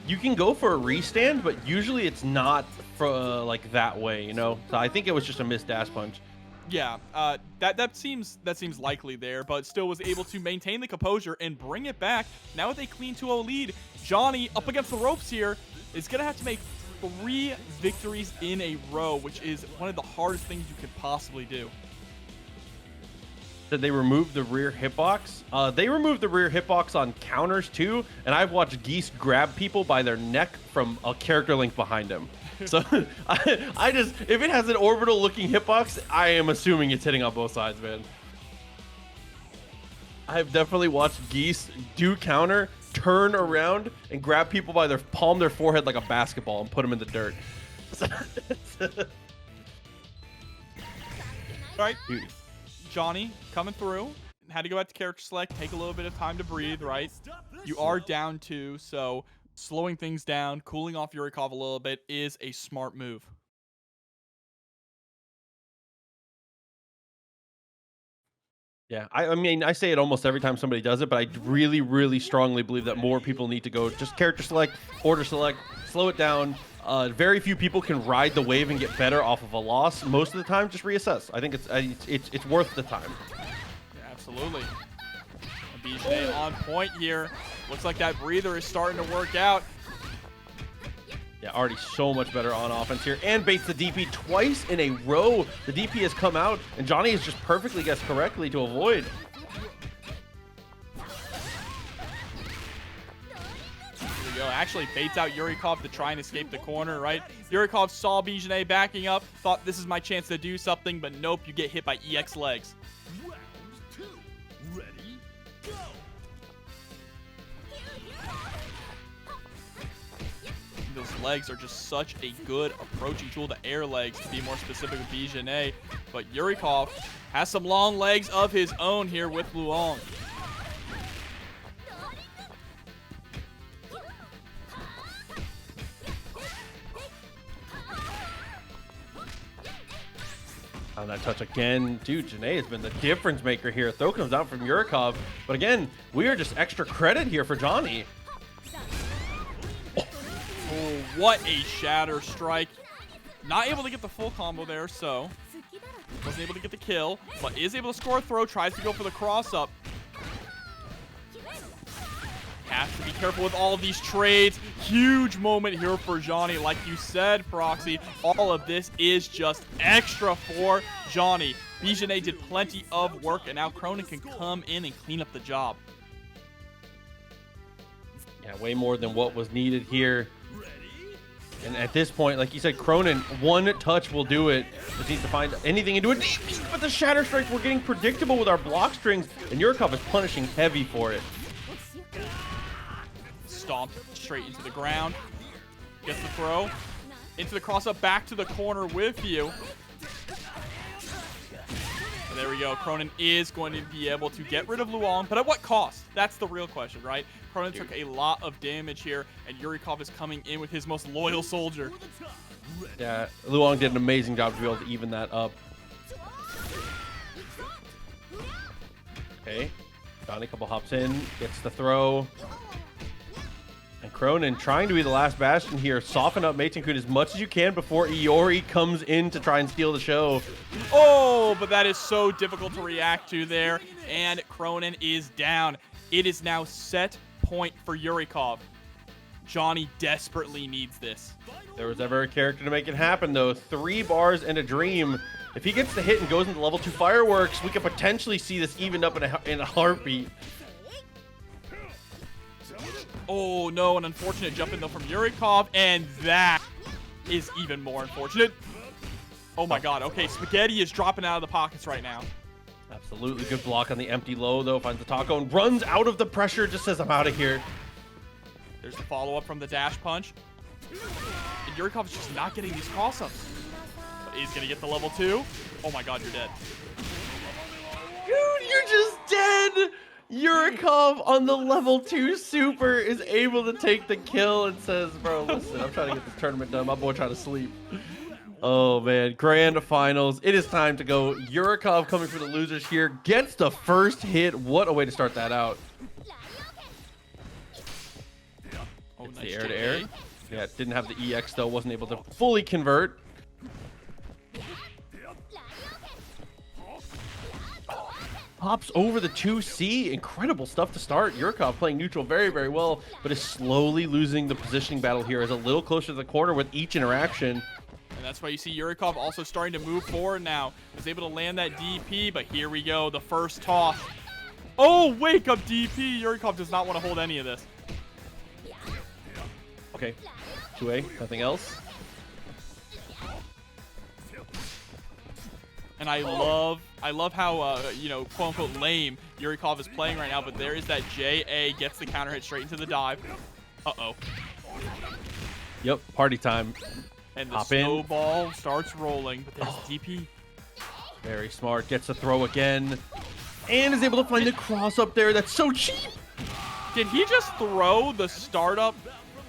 You can go for a restand, but usually it's not for, like that way, you know? So I think it was just a missed dash punch.
Yeah, that seems likely there, but still was able to maintain the composure and bring it back. Now with a clean 2-0 lead, Johnny up against the ropes here is going to have to make 3 victories in a row, which is one of the hardest things you could possibly do.
That they removed the rear hitbox. They removed the rear hitbox on counters too, and I've watched Geese grab people by their neck from a character link behind him. So I just, if it has an orbital looking hitbox, I am assuming it's hitting on both sides, man. I've definitely watched Geese do counter, turn around, and grab people by their palm their forehead like a basketball and put them in the dirt.
All right, Johnny coming through. Had to go back to character select, take a little bit of time to breathe, right? You are down 2, so slowing things down, cooling off Yurikov a little bit is a smart move.
Yeah, I mean, I say it almost every time somebody does it, but I really, really strongly believe that more people need to go just character select, order select, slow it down. Very few people can ride the wave and get better off of a loss. Most of the time, just reassess. I think it's worth the time.
Yeah, absolutely. B.Jenet on point here. Looks like that breather is starting to work out.
Yeah, already so much better on offense here. And baits the DP twice in a row. The DP has come out, and Johnny has just perfectly guessed correctly to avoid.
Here we go. Actually baits out Yurikov to try and escape the corner, right? Yurikov saw B.Jenet backing up, thought this is my chance to do something, but nope, you get hit by EX legs.
Round 2. Ready, go!
Those legs are just such a good approaching tool, the air legs to be more specific with B.Jenet. But Yurikov has some long legs of his own here with Luong.
On that touch again. Dude, Shun'ei has been the difference maker here. Throw comes out from Yurikov. But again, we are just extra credit here for Johny.
Oh, what a shatter strike. Not able to get the full combo there, so wasn't able to get the kill, but is able to score a throw, tries to go for the cross-up. Has to be careful with all of these trades. Huge moment here for Johny. Like you said, Proxy, all of this is just extra for Johny. B.Jenet did plenty of work, and now Krohnen can come in and clean up the job.
Yeah, way more than what was needed here. And at this point, like you said, Krohnen, one touch will do it. Just needs to find anything into it. But the shatter strikes were getting predictable with our block strings, and Yurikov is punishing heavy for it.
Stomped straight into the ground. Gets the throw. Into the cross-up, back to the corner with you. And there we go. Krohnen is going to be able to get rid of Luong, but at what cost? That's the real question, right? Krohnen took a lot of damage here, and Yurikov is coming in with his most loyal soldier.
Yeah, Luong did an amazing job to be able to even that up. Okay, Johnny couple hops in, gets the throw. And Krohnen trying to be the last bastion here. Soften up Meitenkun as much as you can before Iori comes in to try and steal the show.
Oh, but that is so difficult to react to there. And Krohnen is down. It is now set point for Yurikov. Johny desperately needs this.
If there was ever a character to make it happen, though. 3 bars and a dream. If he gets the hit and goes into level 2 fireworks, we could potentially see this evened up in a heartbeat.
Oh no, an unfortunate jump in though from Yurikov, and that is even more unfortunate. Oh my god, okay, Spaghetti is dropping out of the pockets right now.
Absolutely good block on the empty low though, finds the taco and runs out of the pressure, just says I'm out of here.
There's the follow-up from the dash punch. And Yurikov's just not getting these cross-ups. But he's gonna get the level 2. Oh my god, you're dead.
Dude, you're just dead! Yurikov on the level 2 super is able to take the kill and says, bro, listen, I'm trying to get this tournament done. My boy trying to sleep. Oh, man. Grand finals. It is time to go. Yurikov coming for the losers here. Gets the first hit. What a way to start that out.
Oh,
It's
nice
the air-to-air.
JA.
Yeah, didn't have the EX, though. Wasn't able to fully convert. Pops over the 2C. Incredible stuff to start. Yurikov playing neutral very, very well, but is slowly losing the positioning battle here. Is a little closer to the corner with each interaction.
And that's why you see Yurikov also starting to move forward now. Was able to land that DP, but here we go. The first toss. Oh, wake up DP. Yurikov does not want to hold any of this.
Okay. 2A. Nothing else.
And I love how, you know, quote-unquote lame Yurikov is playing right now, but there is that JA, gets the counter hit straight into the dive. Uh-oh.
Yep, party time.
And the
Hop in.
snowball starts rolling, but there's DP.
Very smart. Gets the throw again. And is able to find the cross up there. That's so cheap.
Did he just throw the startup?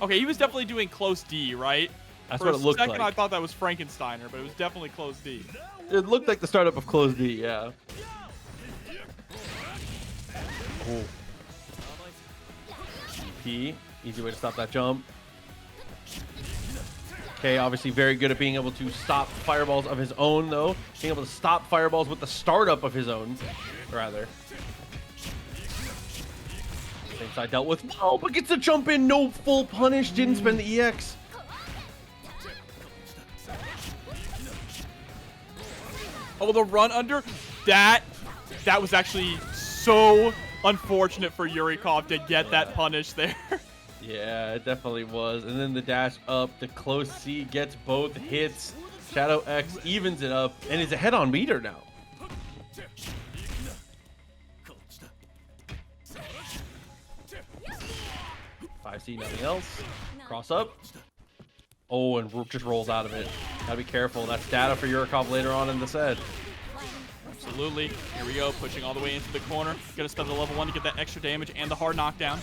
Okay, he was definitely doing close D, right?
That's
For
what it looked
a second,
like.
I thought that was Frankensteiner, but it was definitely close D.
It looked like the startup of close D, yeah. Oh. GP. Easy way to stop that jump. Okay, obviously very good at being able to stop fireballs of his own, though. Being able to stop fireballs with the startup of his own, rather. Same side dealt with. Oh, but gets the jump in. No full punish. Didn't spend the EX.
Oh, the run under. That was actually so unfortunate for Yurikov to get that punish there.
Yeah, it definitely was. And then the dash up, the close C gets both hits. Shadow X evens it up and is ahead on meter now. Five C, nothing else. Cross up. Oh, and just rolls out of it. Gotta be careful. That's data for Yurikov later on in the set.
Absolutely. Here we go, pushing all the way into the corner. Gonna spend the level 1 to get that extra damage and the hard knockdown.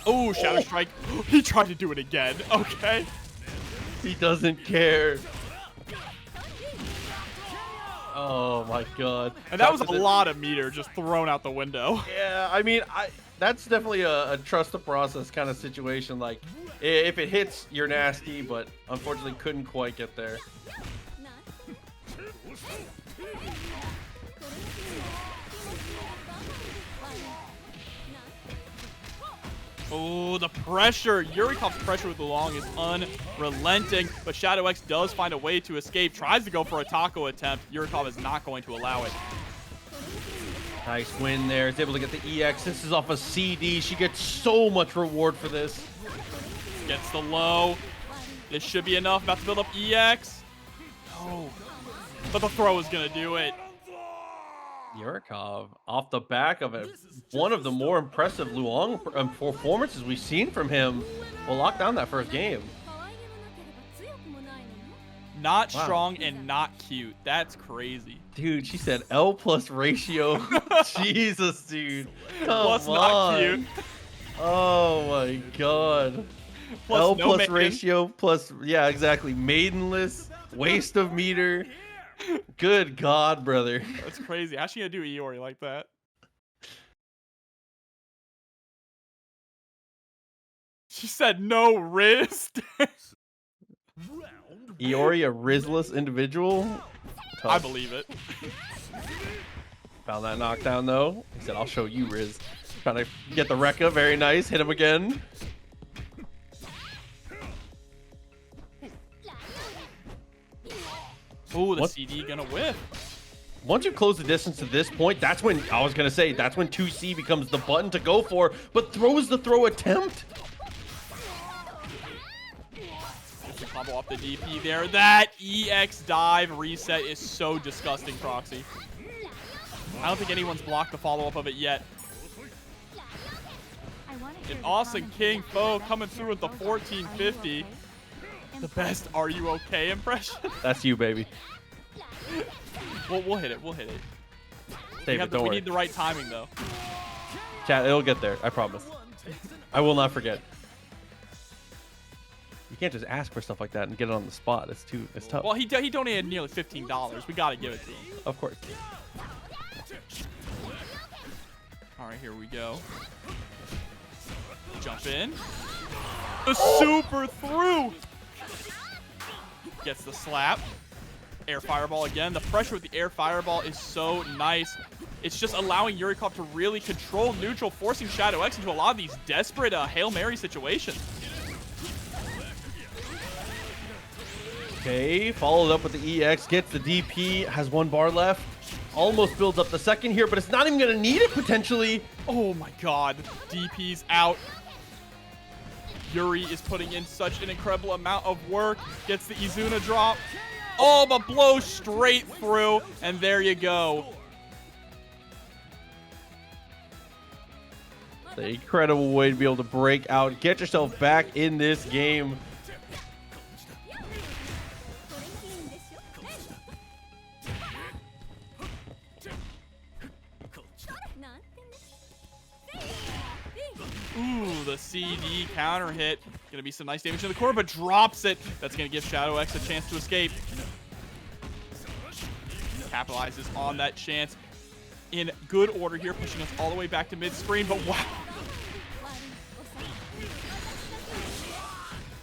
Oh, Shadow Strike. He tried to do it again. Okay.
He doesn't care. Oh my god.
And that was a lot of meter just thrown out the window.
Yeah, I mean, that's definitely a trust the process kind of situation. Like, if it hits, you're nasty, but unfortunately couldn't quite get there.
Oh, the pressure. Yurikov's pressure with Luong is unrelenting, but Shadow X does find a way to escape, tries to go for a taco attempt. Yurikov is not going to allow it.
Nice win there. Is able to get the EX. This is off a CD. She gets so much reward for this.
Gets the low. This should be enough. About to build up EX. No. But the throw is going to do it.
Yurikov, off the back of it, one of the more impressive Luong performances we've seen from him, will lock down that first game.
Not
Wow.
strong and not cute. That's crazy.
Dude, she said L plus ratio. Jesus, dude. Come
Plus
on.
not cute.
Oh my god.
Plus
L
no
plus
maiden.
ratio plus, yeah, exactly. Maidenless, waste of meter. Good god, brother.
That's crazy. How's she going to do Iori like that? She said no wrist.
Iori, a Rizless individual? Tough.
I believe it.
Found that knockdown though. He said, I'll show you, Riz. Trying to get the Rekka. Very nice. Hit him again.
Ooh, the
What?
CD gonna whiff.
Once you close the distance to this point, that's when, I was going to say, that's when 2C becomes the button to go for, but throws the throw attempt.
Gets the combo off the DP there. That EX dive reset is so disgusting, Proxy. I don't think anyone's blocked the follow-up of it yet. An awesome King Foe coming through with the 1450. The best "Are you okay" impression.
That's you, baby.
We'll hit it. We'll hit it.
Save it, don't
We
worry.
need the right timing though.
Chat, it'll get there. I promise. I will not forget. You can't just ask for stuff like that and get it on the spot. It's tough.
Well, he donated nearly $15. We gotta give it to him.
Of course.
All right, here we go. Jump in. The super through. Gets the slap. Air fireball again. The pressure with the air fireball is so nice. It's just allowing Yurikov to really control neutral, forcing Shadow X into a lot of these desperate Hail Mary situations.
Okay, followed up with the EX, gets the DP, has one bar left. Almost builds up the second here, but it's not even going to need it potentially.
Oh my god. DP's out. Yuri is putting in such an incredible amount of work. Gets the Izuna drop. Oh, but blows straight through. And there you go.
The incredible way to be able to break out, get yourself back in this game.
Ooh, the CD counter hit. Gonna be some nice damage to the core, but drops it. That's gonna give Shadow X a chance to escape. Capitalizes on that chance in good order here, pushing us all the way back to mid-screen, but wow.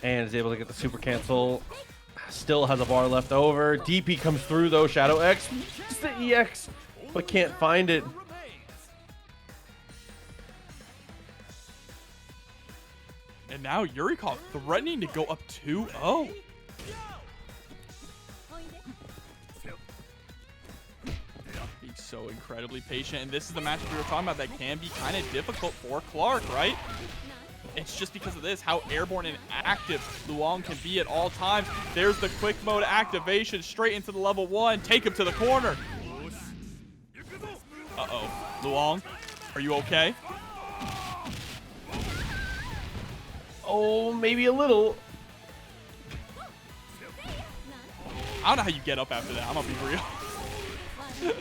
And is able to get the super cancel. Still has a bar left over. DP comes through though. Shadow X, it's the EX, but can't find it.
And now Yurikov threatening to go up 2-0. Being so incredibly patient. And this is the matchup we were talking about that can be kind of difficult for Clark, right? It's just because of this, how airborne and active Luong can be at all times. There's the quick mode activation straight into the level 1. Take him to the corner. Uh-oh. Luong, are you okay?
Oh, maybe a little.
I don't know how you get up after that. I'm gonna be real.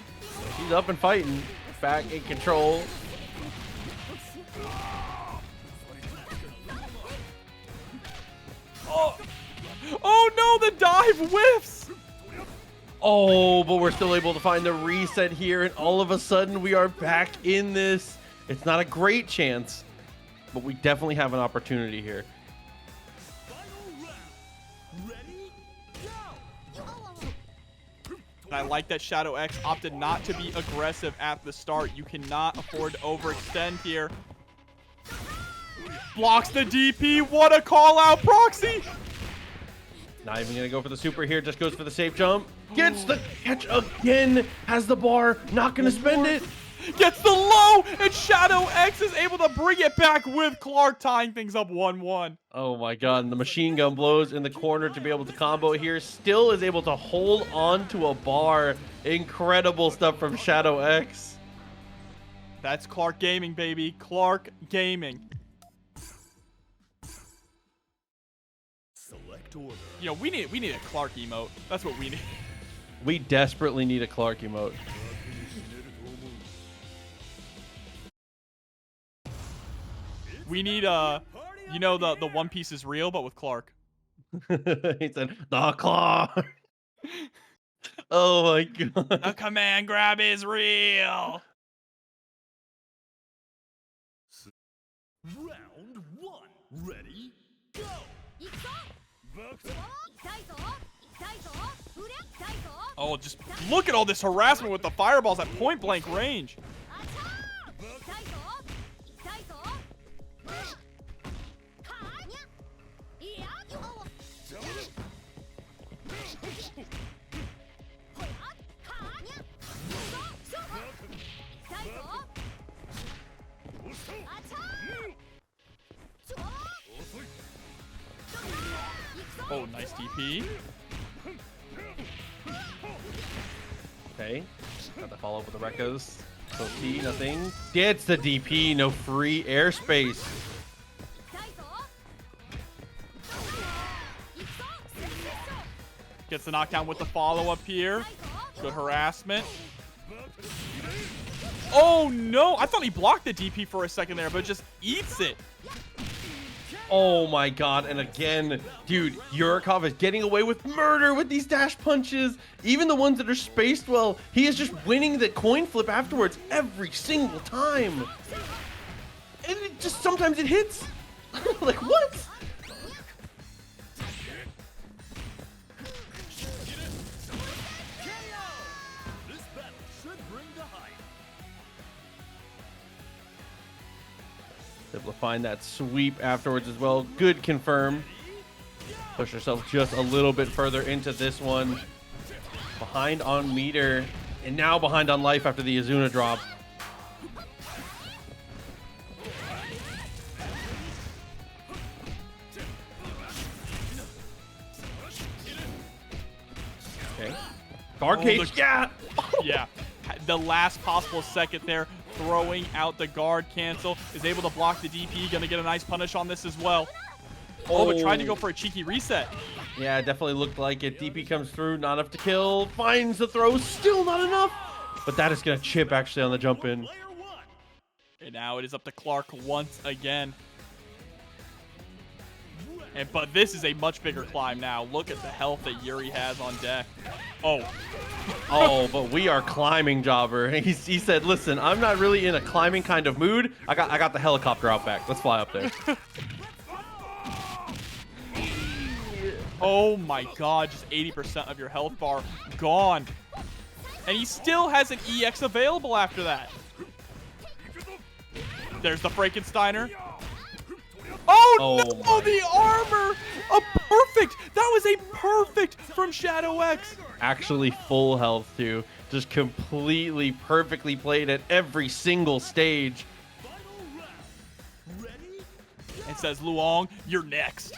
He's up and fighting. Back in control.
Oh no, the dive whiffs.
Oh, but we're still able to find the reset here, and all of a sudden we are back in this. It's not a great chance, but we definitely have an opportunity here.
Final round. Ready? Go!
And I like that Shadow X opted not to be aggressive at the start. You cannot afford to overextend here. Blocks the DP. What a call out, Proxy.
Not even gonna go for the super here, just goes for the safe jump. Gets the catch again, has the bar, not gonna spend it.
Gets the low, and Shadow X is able to bring it back with Clark, tying things up 1-1.
Oh my god, and the machine gun blows in the corner to be able to combo here. Still is able to hold on to a bar. Incredible stuff from Shadow X.
That's Clark Gaming, baby. Clark Gaming.
Select order.
You know, we need a Clark emote. That's what we need.
We desperately need a Clark emote.
We need you know, the One Piece is real, but with Clark.
He said, the Clark. Oh my god.
The command grab is real.
Round 1. Ready? Go!
Oh, just look at all this harassment with the fireballs at point blank range. Oh, nice DP.
Okay, got the follow up with the Rekkas. So T, nothing. Gets the DP, no free airspace.
Gets the knockdown with the follow-up here. Good harassment. Oh, no. I thought he blocked the DP for a second there, but just eats it.
Oh my god, and again, dude, Yurikov is getting away with murder with these dash punches. Even the ones that are spaced well, he is just winning the coin flip afterwards every single time. And it just, sometimes it hits. Like, what?
This battle should bring the hype.
Able to find that sweep afterwards as well. Good confirm. Push herself just a little bit further into this one. Behind on meter, and now behind on life after the Izuna drop. Okay. Guard cage, yeah!
Yeah. The last possible second there, throwing out the guard cancel, is able to block the DP. Gonna get a nice punish on this as well. Oh, but tried to go for a cheeky reset.
Yeah, it definitely looked like it. DP comes through, not enough to kill. Finds the throw, still not enough. But that is going to chip actually on the jump in.
Player 1.
And now it is up to Clark once again. But this is a much bigger climb now. Look at the health that Yuri has on deck. Oh.
Oh, but we are climbing, Jobber. He said, listen, I'm not really in a climbing kind of mood. I got the helicopter out back. Let's fly up there.
Oh my god, just 80% of your health bar gone. And he still has an EX available after that. There's the Frankensteiner. Oh no,
my.
the armor! A perfect! That was a perfect from Shadow X.
Actually full health too. Just completely perfectly played at every single stage.
It says, Luong, you're next.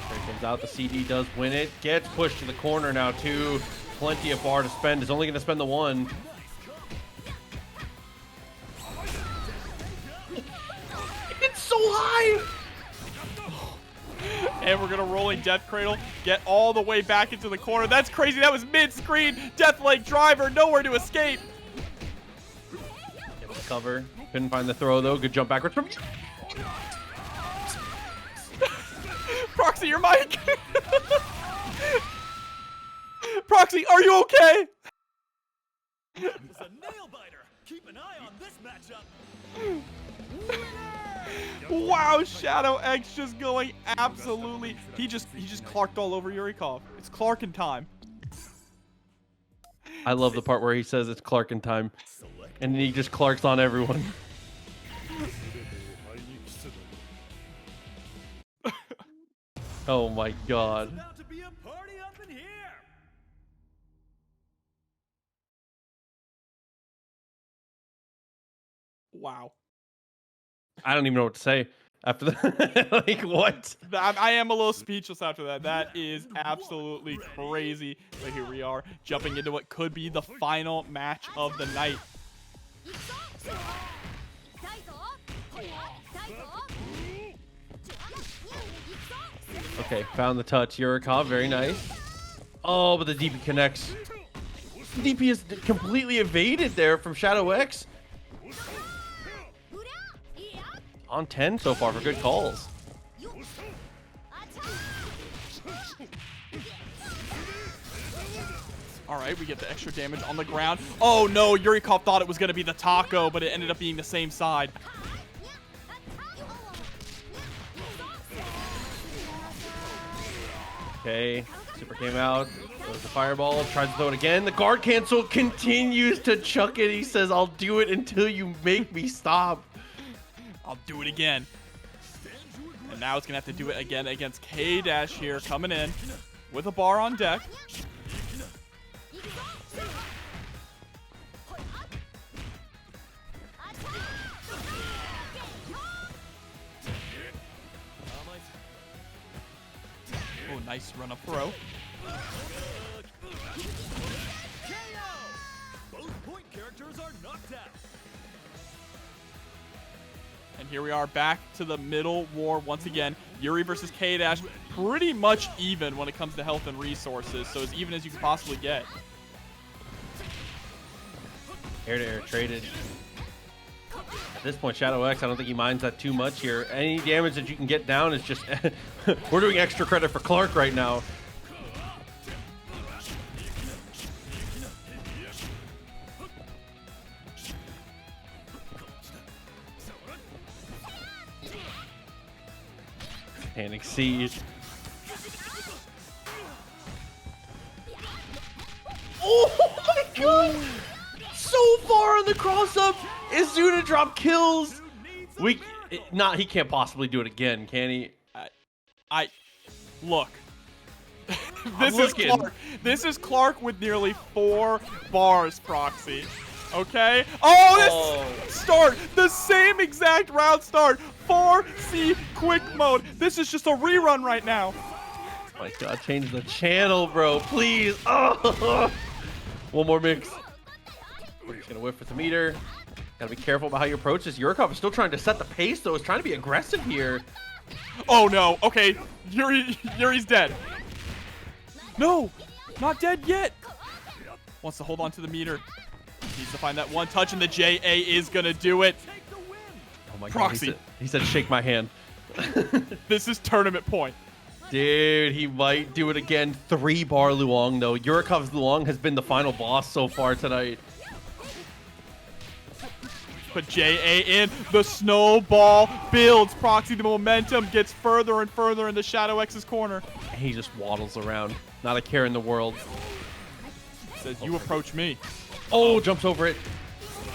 There comes out, the CD does win it. Gets pushed to the corner now too. Plenty of bar to spend. Is only going to spend the one. It's so high!
And we're going to rolling Death Cradle. Get all the way back into the corner. That's crazy. That was mid-screen. Death Leg Driver. Nowhere to escape.
Able to cover. Couldn't find the throw though. Good jump backwards from...
Proxy, your mic. Proxy, are you okay?
It's a nail biter. Keep an eye on this matchup.
Wow, Shadow X just going absolutely. He just Clarked all over Yurikov. It's Clarkin time.
I love the part where he says it's Clarkin time, and then he just Clarks on everyone. Oh my god.
About to be a party up in here.
Wow.
I don't even know what to say after that. Like, what?
I am a little speechless after that. That is absolutely crazy. But here we are, jumping into what could be the final match of the night.
Okay, found the touch. Yurikov, very nice. Oh, but the DP connects. DP is completely evaded there from Shadow X. On 10 so far for good calls.
All right, we get the extra damage on the ground. Oh no, Yurikov thought it was going to be the taco, but it ended up being the same side.
Okay, Super came out. Throws the fireball, tries to throw it again. The guard cancel continues to chuck it. He says, I'll do it until you make me stop.
I'll do it again. And now it's going to have to do it again against K-Dash here, coming in with a bar on deck. Oh, nice run-up throw.
Both point characters are knocked out.
And here we are back to the middle war once again. Yuri versus K-Dash, pretty much even when it comes to health and resources. So as even as you can possibly get.
Air-to-air traded. At this point, Shadow X, I don't think he minds that too much here. Any damage that you can get down is just... We're doing extra credit for Clark right now. Panic Siege. Oh my god! So far on the cross-up! Izuna drop kills! He can't possibly do it again, can he?
Look. This is Clark. This is Clark with nearly 4 bars, Proxy. Okay? Oh, this start! The same exact round start! 4C quick mode. This is just a rerun right now.
Oh my god, change the channel, bro. Please. Oh. One more mix. We're just gonna whiff with the meter. Gotta be careful about how you approach this. Yurikov is still trying to set the pace, though. He's trying to be aggressive here.
Oh no. Okay. Yuri's dead. No, not dead yet. Wants to hold on to the meter. Needs to find that one touch, and the JA is gonna do it.
Oh my god.
Proxy.
He said shake my hand.
This is tournament point.
Dude, he might do it again. 3-bar Luong, though. Yurikov's Luong has been the final boss so far tonight.
Put JA in. The snowball builds. Proxy, the momentum gets further and further into Shadow X's corner.
And he just waddles around. Not a care in the world.
Says, you approach me.
Oh, jumps over it.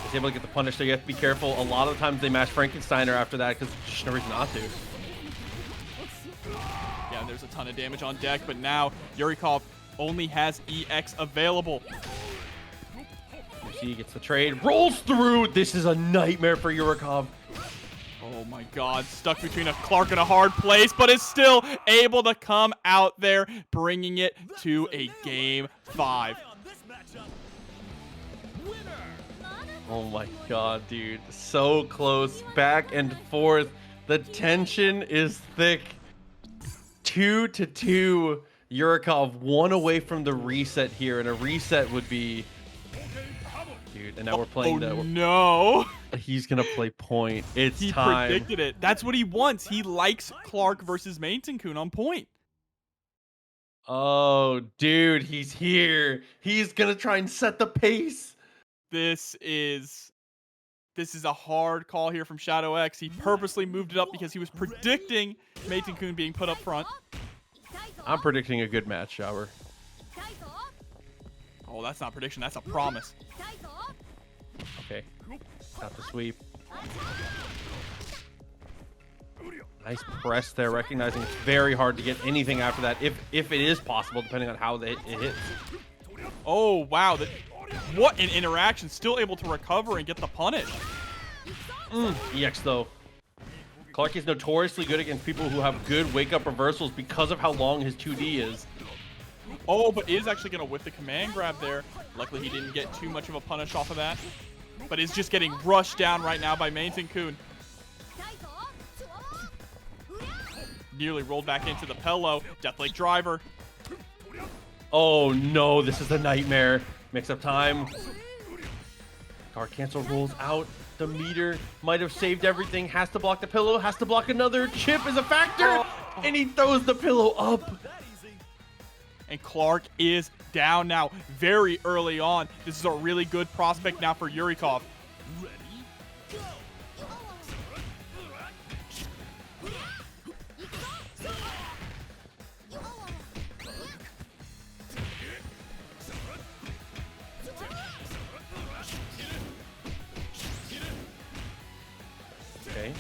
He's able to get the punish, so you have to be careful. A lot of the times they mash Frankensteiner after that because there's just no reason not to.
Yeah, there's a ton of damage on deck, but now Yurikov only has EX available.
You see, he gets the trade, rolls through. This is a nightmare for Yurikov.
Oh my god, stuck between a Clark and a hard place, but is still able to come out there, bringing it to a game 5.
Oh my god, dude. So close. Back and forth. The tension is thick. 2-2. Yurikov 1 away from the reset here, and a reset would be... Dude, dude. And now we're playing
Oh, no.
He's gonna play point. It's
He
time.
predicted it. That's what he wants. He likes Clark versus Meitenkun on point.
Oh, dude, he's here. He's gonna try and set the pace.
This is a hard call here from Shadow X. He purposely moved it up because he was predicting Meitenkun being put up front.
I'm predicting a good match, Shower.
Oh, that's not prediction. That's a promise.
Okay. Got the sweep. Nice press there, recognizing it's very hard to get anything after that, if it is possible, depending on how it hits.
Oh, wow. What an interaction. Still able to recover and get the punish.
EX, though. Clark is notoriously good against people who have good wake-up reversals because of how long his 2D is.
Oh, but is actually going to whip the command grab there. Luckily, he didn't get too much of a punish off of that. But is just getting rushed down right now by Meitenkun. Nearly rolled back into the pillow. Deathlake driver.
Oh, no, this is a nightmare. Mix-up time. Guard cancel rolls out. The meter might have saved everything. Has to block the pillow. Has to block another. Chip is a factor. And he throws the pillow up.
And Clark is down now very early on. This is a really good prospect now for Yurikov.
Okay.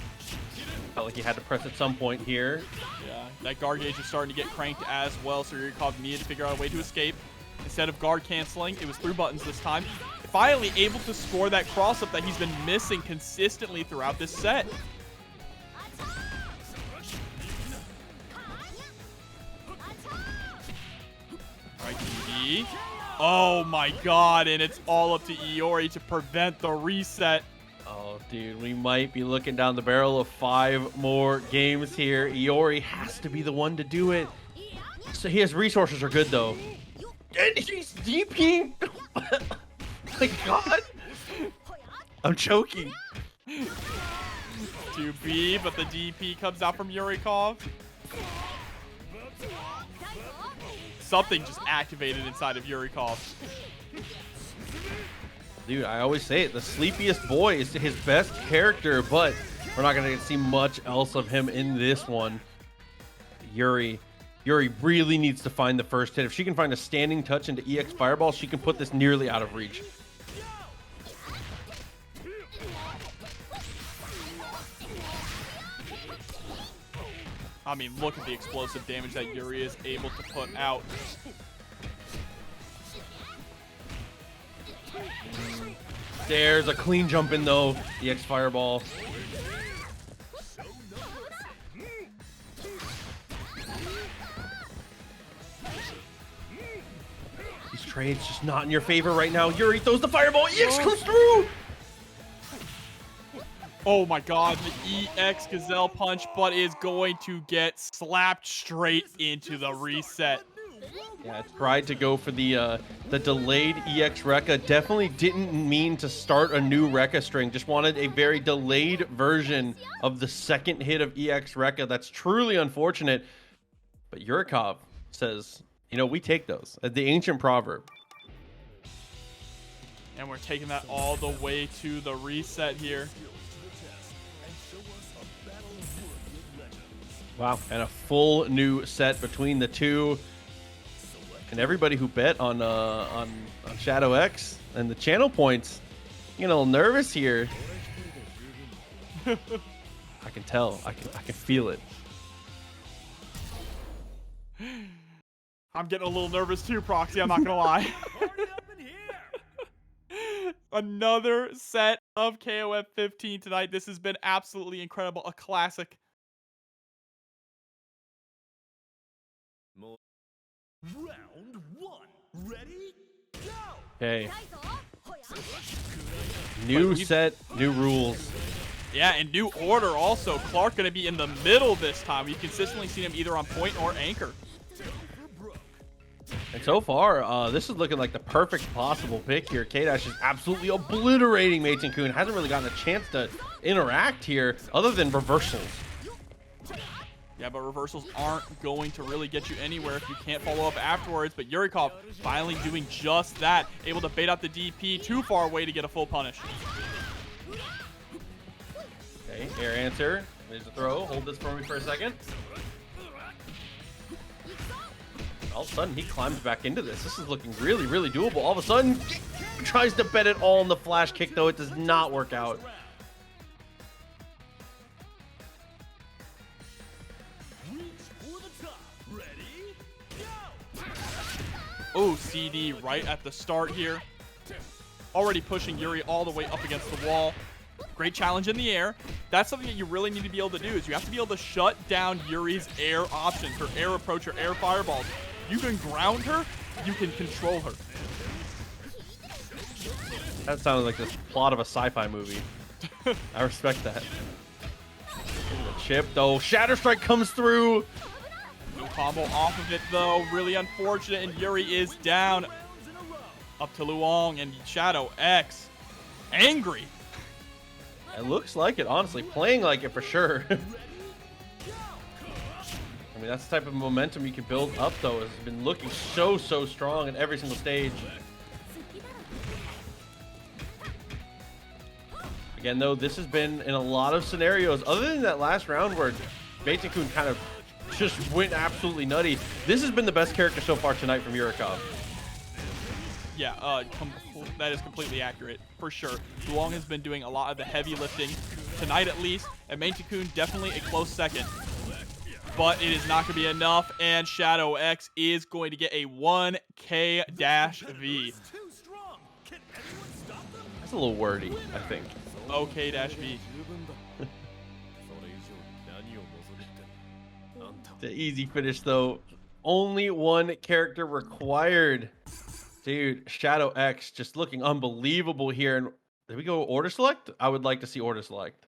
Felt like he had to press at some point here.
Yeah, that guard gauge is starting to get cranked as well, so Yurikov needed to figure out a way to escape. Instead of guard canceling, it was through buttons this time. Finally able to score that cross-up that he's been missing consistently throughout this set. Alright, DD. Oh my god, and it's all up to Iori to prevent the reset.
Oh, dude, we might be looking down the barrel of 5 more games here. Iori has to be the one to do it. So his resources are good, though. And he's DPing. My god. I'm choking.
2B, but the DP comes out from Yurikov. Something just activated inside of Yurikov.
Dude, I always say it. The sleepiest boy is his best character, but we're not going to see much else of him in this one. Yuri really needs to find the first hit. If she can find a standing touch into EX Fireball, she can put this nearly out of reach.
I mean, look at the explosive damage that Yuri is able to put out.
There's a clean jump in, though. EX Fireball. These trades just not in your favor right now. Yuri throws the Fireball. EX comes through.
Oh my god, the EX Gazelle Punch, but is going to get slapped straight into the reset.
Yeah, it tried to go for the delayed EX Rekka. Definitely didn't mean to start a new Rekka string. Just wanted a very delayed version of the second hit of EX Rekka. That's truly unfortunate. But Yurikov says, you know, we take those. The ancient proverb.
And we're taking that all the way to the reset here.
Wow, and a full new set between the two. And everybody who bet on Shadow X and the channel points, you know, nervous here. I can tell. I can feel it.
I'm getting a little nervous too, Proxy. I'm not gonna lie. Another set of KOF 15 tonight. This has been absolutely incredible. A classic.
Round 1. Ready? Go!
Okay. New set, new rules.
Yeah, and new order also. Clark going to be in the middle this time. We've consistently seen him either on point or anchor.
And so far, this is looking like the perfect possible pick here. K-Dash is absolutely obliterating Meitenkun. Hasn't really gotten a chance to interact here other than reversals.
Yeah, but reversals aren't going to really get you anywhere if you can't follow up afterwards. But Yurikov finally doing just that. Able to bait out the DP too far away to get a full punish.
Okay, air answer. There's a throw. Hold this for me for a second. All of a sudden, he climbs back into this. This is looking really, really doable. All of a sudden, tries to bet it all on the flash kick, though. It does not work out.
Oh, CD right at the start here. Already pushing Yuri all the way up against the wall. Great challenge in the air. That's something that you really need to be able to do, is you have to be able to shut down Yuri's air options, her air approach, her air fireballs. You can ground her, you can control her.
That sounded like the plot of a sci-fi movie. I respect that. The chip, though. Shatter Strike comes through.
No combo off of it, though. Really unfortunate, and Yuri is down. Up to Luong and Shadow X. Angry.
It looks like it, honestly. Playing like it for sure. I mean, that's the type of momentum you can build up, though. It's been looking so strong in every single stage. Again, though, this has been in a lot of scenarios. Other than that last round where Meitenkun kind of just went absolutely nutty, this has been the best character so far tonight from Yurikov.
Yeah, that is completely accurate, for sure. Luong has been doing a lot of the heavy lifting tonight, at least, and Meitenkun definitely a close second. But it is not going to be enough, and Shadow X is going to get a 1K-V.
That's a little wordy, I think.
OK-V.
The easy finish, though. Only one character required. Dude, Shadow X just looking unbelievable here. And did we go order select? I would like to see order select.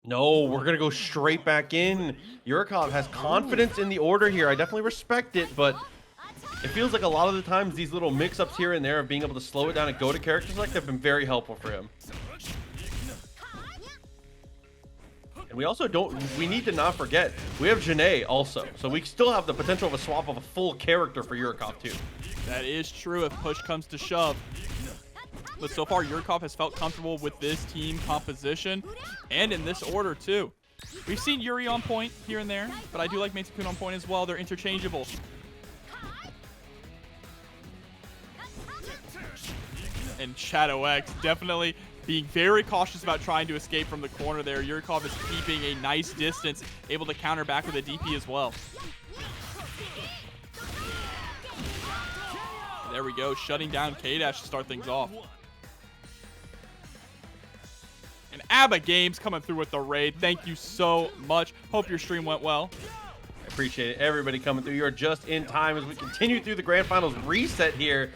No, we're going to go straight back in. Yurikov has confidence in the order here. I definitely respect it, but it feels like a lot of the times these little mix-ups here and there of being able to slow it down and go to characters like have been very helpful for him. And we also we need to not forget, we have Shun'ei also. So we still have the potential of a swap of a full character for Yurikov too.
That is true if push comes to shove. But so far, Yurikov has felt comfortable with this team composition and in this order too. We've seen Yuri on point here and there, but I do like Meitenkun on point as well. They're interchangeable. And Shadow X definitely being very cautious about trying to escape from the corner there. Yurikov is keeping a nice distance, able to counter back with a DP as well. There we go, shutting down K-Dash to start things off. And ABBA Games coming through with the raid. Thank you so much. Hope your stream went well.
I appreciate it. Everybody coming through. You're just in time as we continue through the Grand Finals reset here.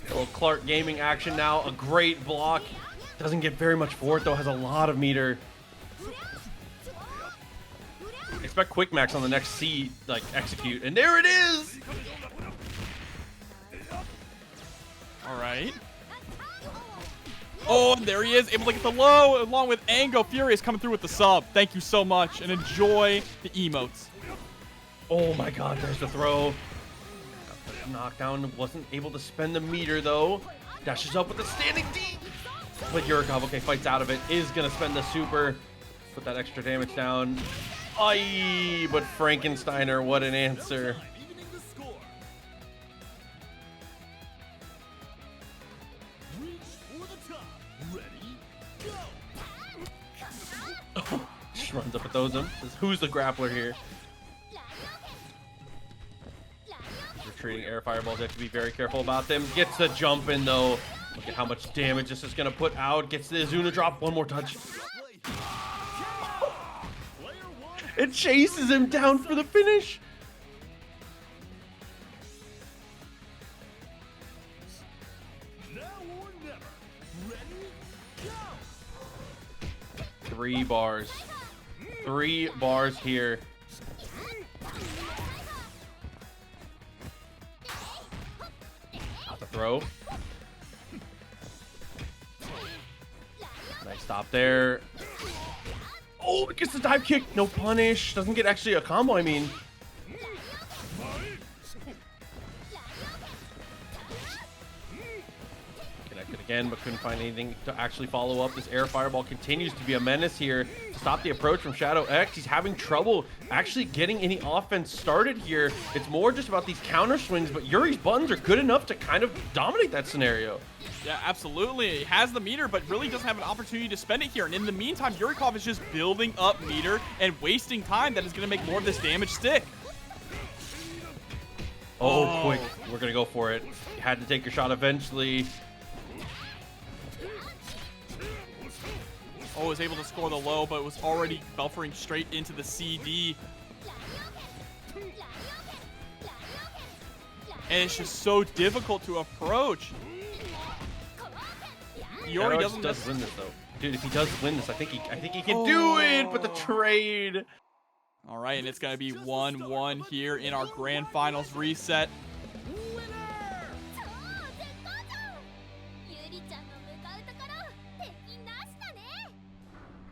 A little Clark Gaming action now. A great block. Doesn't get very much for it, though. Has a lot of meter. Expect quick max on the next C, like, execute. And there it is!
All right. Oh, and there he is, able to get the low, along with Ango. Furious coming through with the sub. Thank you so much, and enjoy the emotes.
Oh my god, there's the throw. Knockdown, wasn't able to spend the meter, though. Dashes up with the standing D. But Yurikov, okay, fights out of it. Is going to spend the super. Put that extra damage down. Aye, but Frankensteiner, what an answer. Just runs up at those. Who's the grappler here? Retreating air fireballs. You have to be very careful about them. Gets the jump in, though. Look at how much damage this is going to put out. Gets the Azuna drop. One more touch. It chases him down for the finish.
Now or never. Ready? Go!
3 bars. 3 bars here. throw. Nice stop there. Oh, it gets the dive kick. No punish. Doesn't get actually a combo, I mean. Connected again, but couldn't find anything to actually follow up. This air fireball continues to be a menace here to stop the approach from Shadow X. He's having trouble actually getting any offense started here. It's more just about these counter swings, but Yuri's buttons are good enough to kind of dominate that scenario.
Yeah, absolutely. He has the meter, but really doesn't have an opportunity to spend it here. And in the meantime, Yurikov is just building up meter and wasting time that is going to make more of this damage stick.
Oh, quick. We're going to go for it. You had to take your shot eventually.
Oh, was able to score the low, but was already buffering straight into the CD. And it's just so difficult to approach. Iori does
win this though, dude. If he does win this, I think he can do it. But the trade.
All right, and it's gonna be 1-1 here in our grand finals reset.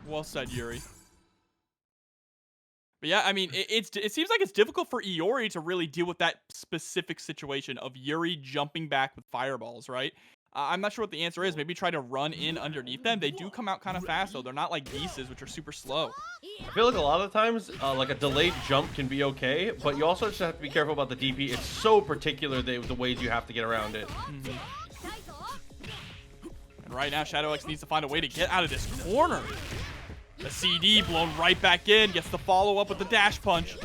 Well said, Yuri. But yeah, I mean, it seems like it's difficult for Iori to really deal with that specific situation of Yuri jumping back with fireballs, right? I'm not sure what the answer is. Maybe try to run in underneath them. They do come out kind of fast, though. They're not like Geese's, which are super slow.
I feel like a lot of times, like a delayed jump can be okay, but you also just have to be careful about the DP. It's so particular the ways you have to get around it.
And right now, Shadow X needs to find a way to get out of this corner. The CD blown right back in. Gets the follow-up with the dash punch.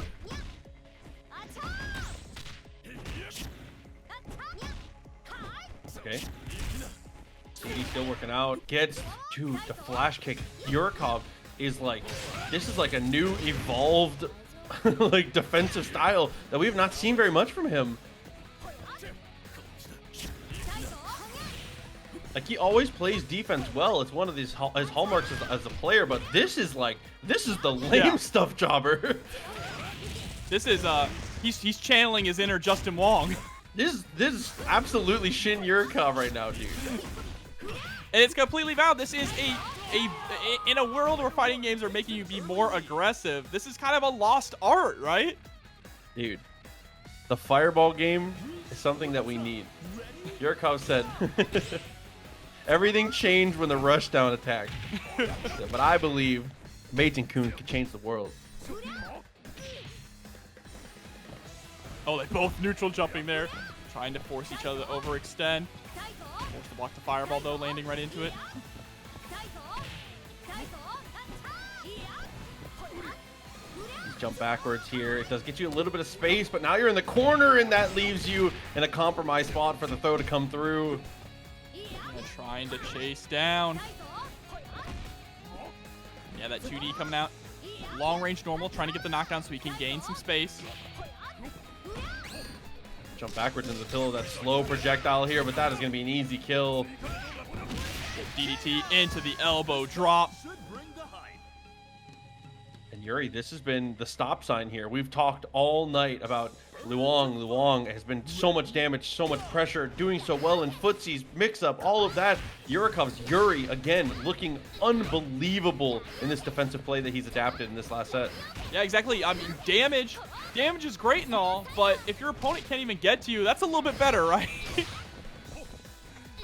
Okay. CD still working out. Gets, dude, the flash kick. Yurikov is like, this is like a new evolved like defensive style that we have not seen very much from him. Like, he always plays defense well. It's one of his hallmarks as a player, but this is the lame stuff jobber.
This is he's channeling his inner Justin Wong.
This is absolutely Shin Yurikov right now, dude.
And it's completely valid. This is in a world where fighting games are making you be more aggressive, this is kind of a lost art, right?
Dude, the fireball game is something that we need. Yurikov said, everything changed when the rushdown attacked. But I believe Meitenkun could change the world.
Oh, they both neutral jumping there. Trying to force each other to overextend. Forced to block the fireball, though, landing right into it.
Jump backwards here. It does get you a little bit of space, but now you're in the corner, and that leaves you in a compromised spot for the throw to come through.
And trying to chase down. Yeah, that 2D coming out. Long range normal, trying to get the knockdown so he can gain some space.
Jump backwards into the pillow. That slow projectile here, but that is going to be an easy kill.
DDT into the elbow drop.
And Yuri, this has been the stop sign here. We've talked all night about Luong. Luong has been so much damage, so much pressure, doing so well in footsies, mix-up, all of that. Yurikov's Yuri, again, looking unbelievable in this defensive play that he's adapted in this last set.
Yeah, exactly. I mean, damage is great and all, but if your opponent can't even get to you, that's a little bit better, right?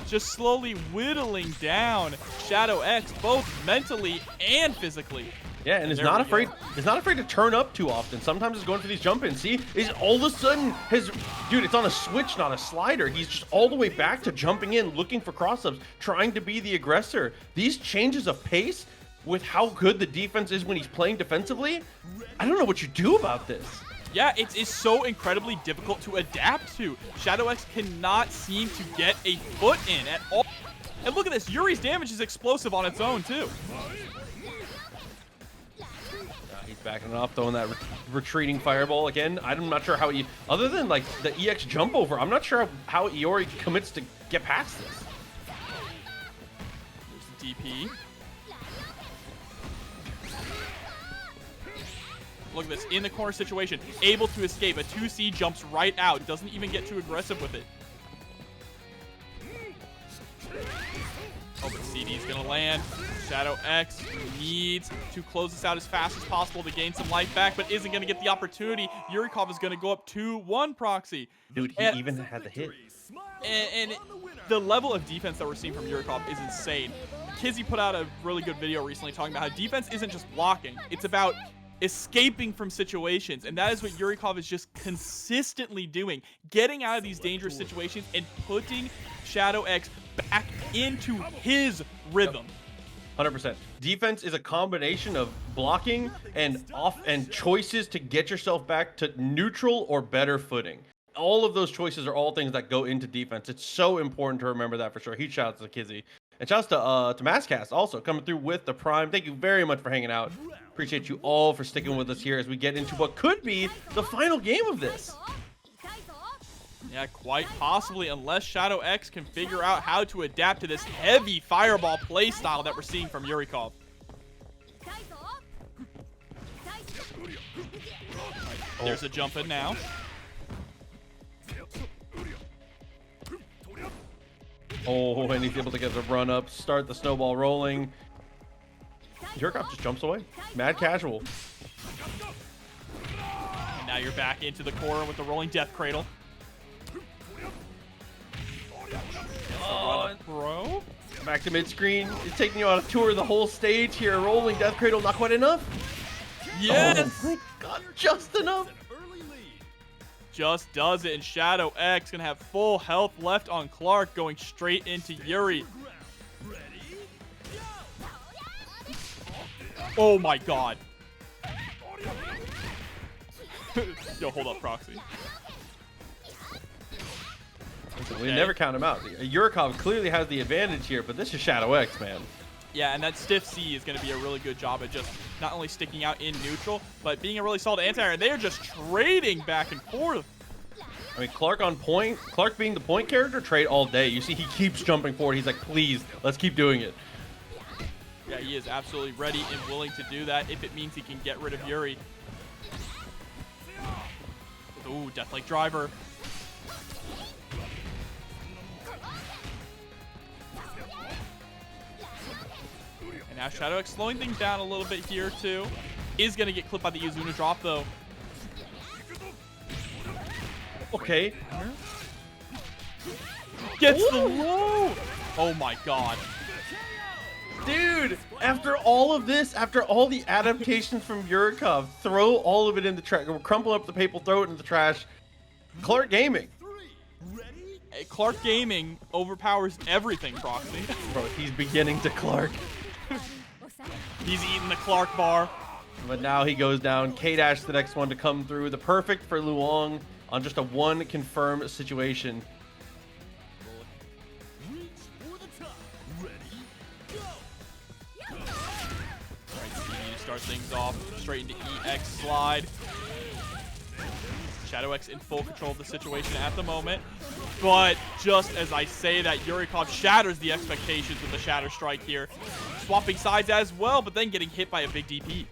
Just slowly whittling down Shadow X, both mentally and physically.
Yeah, and is not afraid. Is not afraid to turn up too often. Sometimes it's going for these jump ins. See, is all of a sudden dude. It's on a switch, not a slider. He's just all the way back to jumping in, looking for cross-ups, trying to be the aggressor. These changes of pace with how good the defense is when he's playing defensively. I don't know what you do about this.
Yeah, it's so incredibly difficult to adapt to. Shadow X cannot seem to get a foot in at all. And look at this, Yuri's damage is explosive on its own too.
He's backing it off, throwing that retreating fireball again. I'm not sure how he, other than like the EX jump over, I'm not sure how Iori commits to get past this.
There's the DP. Look at this, in the corner situation, able to escape. A 2C jumps right out, doesn't even get too aggressive with it. CD's gonna land. Shadow X needs to close this out as fast as possible to gain some life back, but isn't gonna get the opportunity. Yurikov is gonna go up 2-1 proxy.
Dude, he even had the hit.
And the level of defense that we're seeing from Yurikov is insane. Kizzy put out a really good video recently talking about how defense isn't just blocking. It's about escaping from situations, and that is what Yurikov is just consistently doing, getting out of these dangerous situations and putting Shadow X back into his rhythm.
100%. Defense is a combination of blocking and choices to get yourself back to neutral or better footing. All of those choices are all things that go into defense. It's so important to remember that for sure. Huge shout out to Kizzy. And shouts to Masscast also coming through with the Prime. Thank you very much for hanging out. Appreciate you all for sticking with us here as we get into what could be the final game of this.
Yeah, quite possibly, unless Shadow X can figure out how to adapt to this heavy fireball playstyle that we're seeing from Yurikov. There's a jump in now.
Oh, and he's able to get the run up, start the snowball rolling. Yurikov just jumps away. Mad casual.
And now you're back into the corner with the rolling death cradle. Bro.
Back to mid-screen. It's taking you on a tour of the whole stage here. Rolling death cradle, not quite enough.
Yes!
Oh my god, just enough.
Just does it, and Shadow X gonna have full health left on Clark, going straight into Yuri. Oh my god. Yo, hold up, Proxy.
We never count him out. Yurikov clearly has the advantage here, but this is Shadow X, man.
Yeah, and that stiff C is going to be a really good job at just not only sticking out in neutral, but being a really solid anti-air. And they are just trading back and forth.
I mean, Clark on point. Clark being the point character, trade all day. You see he keeps jumping forward. He's like, please, let's keep doing it.
Yeah, he is absolutely ready and willing to do that if it means he can get rid of Yuri. Ooh, Deathlike Driver. And now Shadow X slowing things down a little bit here, too. Is going to get clipped by the Izuna drop, though.
Okay.
Gets the low. Oh, my God.
Dude, after all of this, after all the adaptations from Yurikov, throw all of it in the trash, crumple up the paper, throw it in the trash. Clark Gaming.
Hey, Clark Gaming overpowers everything, Proxy.
Bro, he's beginning to Clark.
He's eating the Clark bar.
But now he goes down. K-Dash the next one to come through. The perfect for Luong on just a one confirmed situation. Start things off straight into EX slide. Shadow X in full control of the situation at the moment. But just as I say that, Yurikov shatters the expectations with the Shatter Strike here. Swapping sides as well, but then getting hit by a big DP.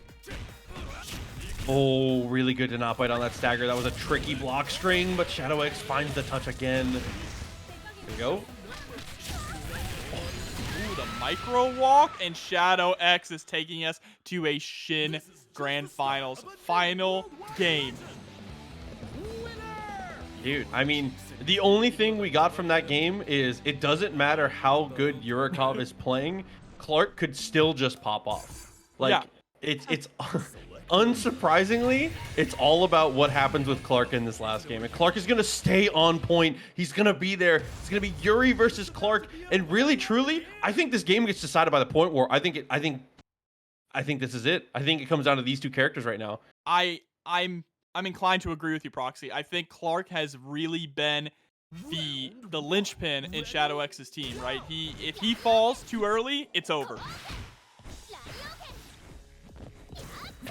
Oh, really good to not bite on that stagger. That was a tricky block string, but Shadow X finds the touch again. There we go. The micro walk, and Shadow X is taking us to a Shin Grand Finals final game. Dude, I mean, the only thing we got from that game is it doesn't matter how good Yurikov is playing, Clark could still just pop off. Like, yeah. It's unsurprisingly, it's all about what happens with Clark in this last game. And Clark is going to stay on point. He's going to be there. It's going to be Yuri versus Clark. And really, truly, I think this game gets decided by the point where I think this is it. I think it comes down to these two characters right now. I'm inclined to agree with you, Proxy. I think Clark has really been the linchpin in Shadow X's team, right? If he falls too early, it's over.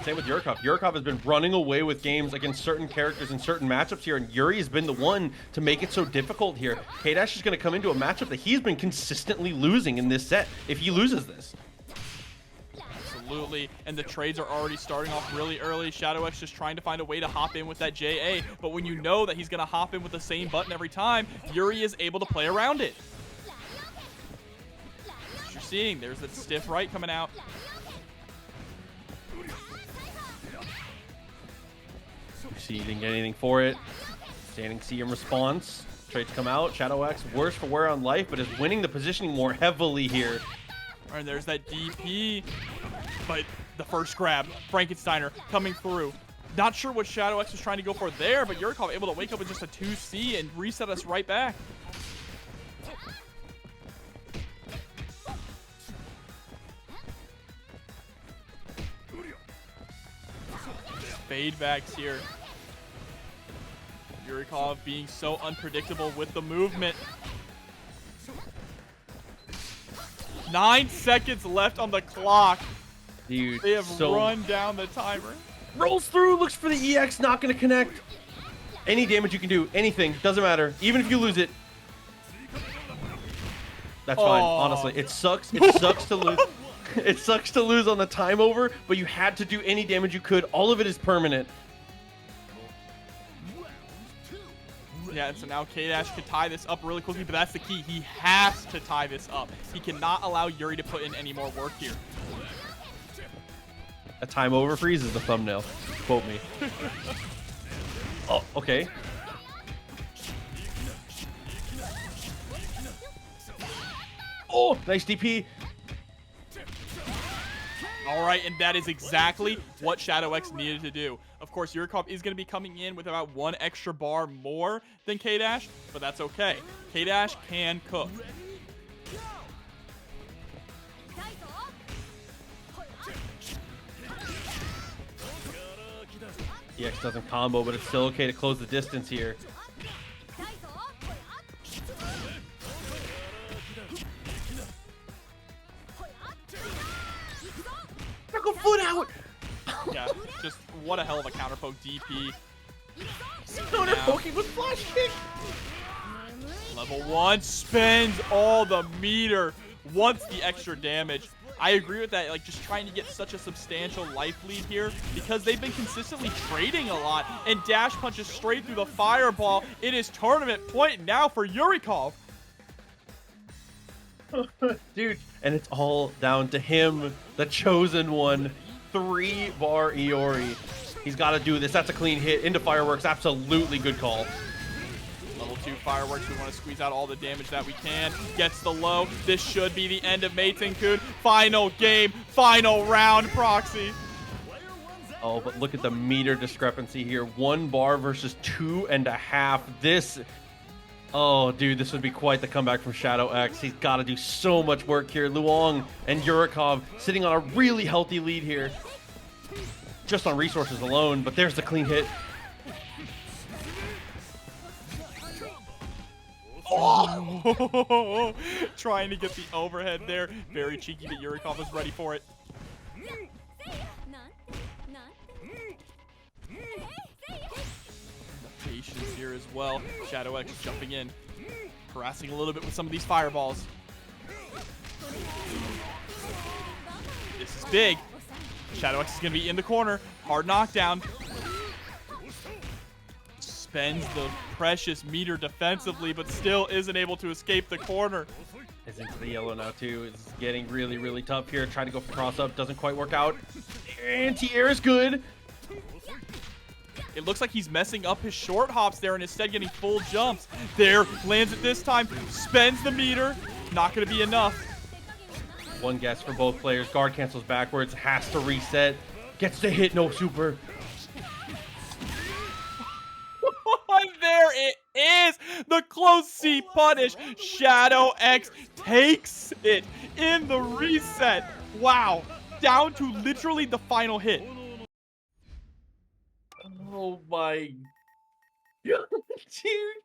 Same with Yurikov. Yurikov has been running away with games against certain characters in certain matchups here, and Yuri has been the one to make it so difficult here. K-Dash is going to come into a matchup that he's been consistently losing in this set if he loses this. Absolutely, and the trades are already starting off really early. Shadow X just trying to find a way to hop in with that JA, but when you know that he's going to hop in with the same button every time, Yuri is able to play around it.
seeing. There's that stiff right coming out.
See, didn't get anything for it. Standing C in response. Traits come out. Shadow X, worse for wear on life, but is winning the positioning more heavily here.
And there's that DP. But the first grab, Frankensteiner coming through. Not sure what Shadow X was trying to go for there, but Yurikov able to wake up with just a 2C and reset us right back. Fade backs here. Yurikov being so unpredictable with the movement. 9 seconds left on the clock.
Dude,
They have run down the timer.
Rolls through, looks for the EX, not going to connect. Any damage you can do, anything, doesn't matter. Even if you lose it. That's fine, honestly. It sucks. It sucks to lose. It sucks to lose on the time over, but you had to do any damage you could. All of it is permanent.
Yeah, and so now K-Dash can tie this up really quickly, but that's the key. He has to tie this up. He cannot allow Yuri to put in any more work here.
A time over freeze is the thumbnail. Quote me. Oh, okay. Oh, nice DP.
All right, and that is exactly what Shadow X needed to do. Of course, Yurikov is going to be coming in with about 1 extra bar more than K-Dash, but that's okay. K-Dash can cook.
EX doesn't combo, but it's still okay to close the distance here. Knuckle foot out!
Yeah, just what a hell of a counter poke DP.
Counter poking with flash kick!
Level 1 spends all the meter, wants the extra damage. I agree with that, like just trying to get such a substantial life lead here because they've been consistently trading a lot and dash punches straight through the fireball. It is tournament point now for Yurikov.
Dude, and it's all down to him, the chosen one. 3-bar Iori. He's got to do this. That's a clean hit into fireworks. Absolutely good call.
Level 2 fireworks. We want to squeeze out all the damage that we can. Gets the low. This should be the end of Meitenkun. Final game, final round, Proxy.
Oh, but look at the meter discrepancy here. 1 bar versus 2.5. This, oh, dude, this would be quite the comeback from Shadow X. He's got to do so much work here. Luong and Yurikov sitting on a really healthy lead here. Just on resources alone, but there's the clean hit.
Oh! Trying to get the overhead there. Very cheeky, but Yurikov is ready for it. The patience here as well. Shadow X jumping in, harassing a little bit with some of these fireballs. This is big. Shadow X is going to be in the corner. Hard knockdown. Spends the precious meter defensively, but still isn't able to escape the corner.
Is into the yellow now, too. It's getting really, really tough here. Trying to go for cross-up. Doesn't quite work out. Anti-air is good.
It looks like he's messing up his short hops there and instead getting full jumps. There, lands it this time. Spends the meter. Not going to be enough.
One guess for both players. Guard cancels backwards. Has to reset. Gets the hit. No super.
And there it is. The close C punish. Shadow X takes it in the reset. Wow. Down to literally the final hit.
Oh my God, dude.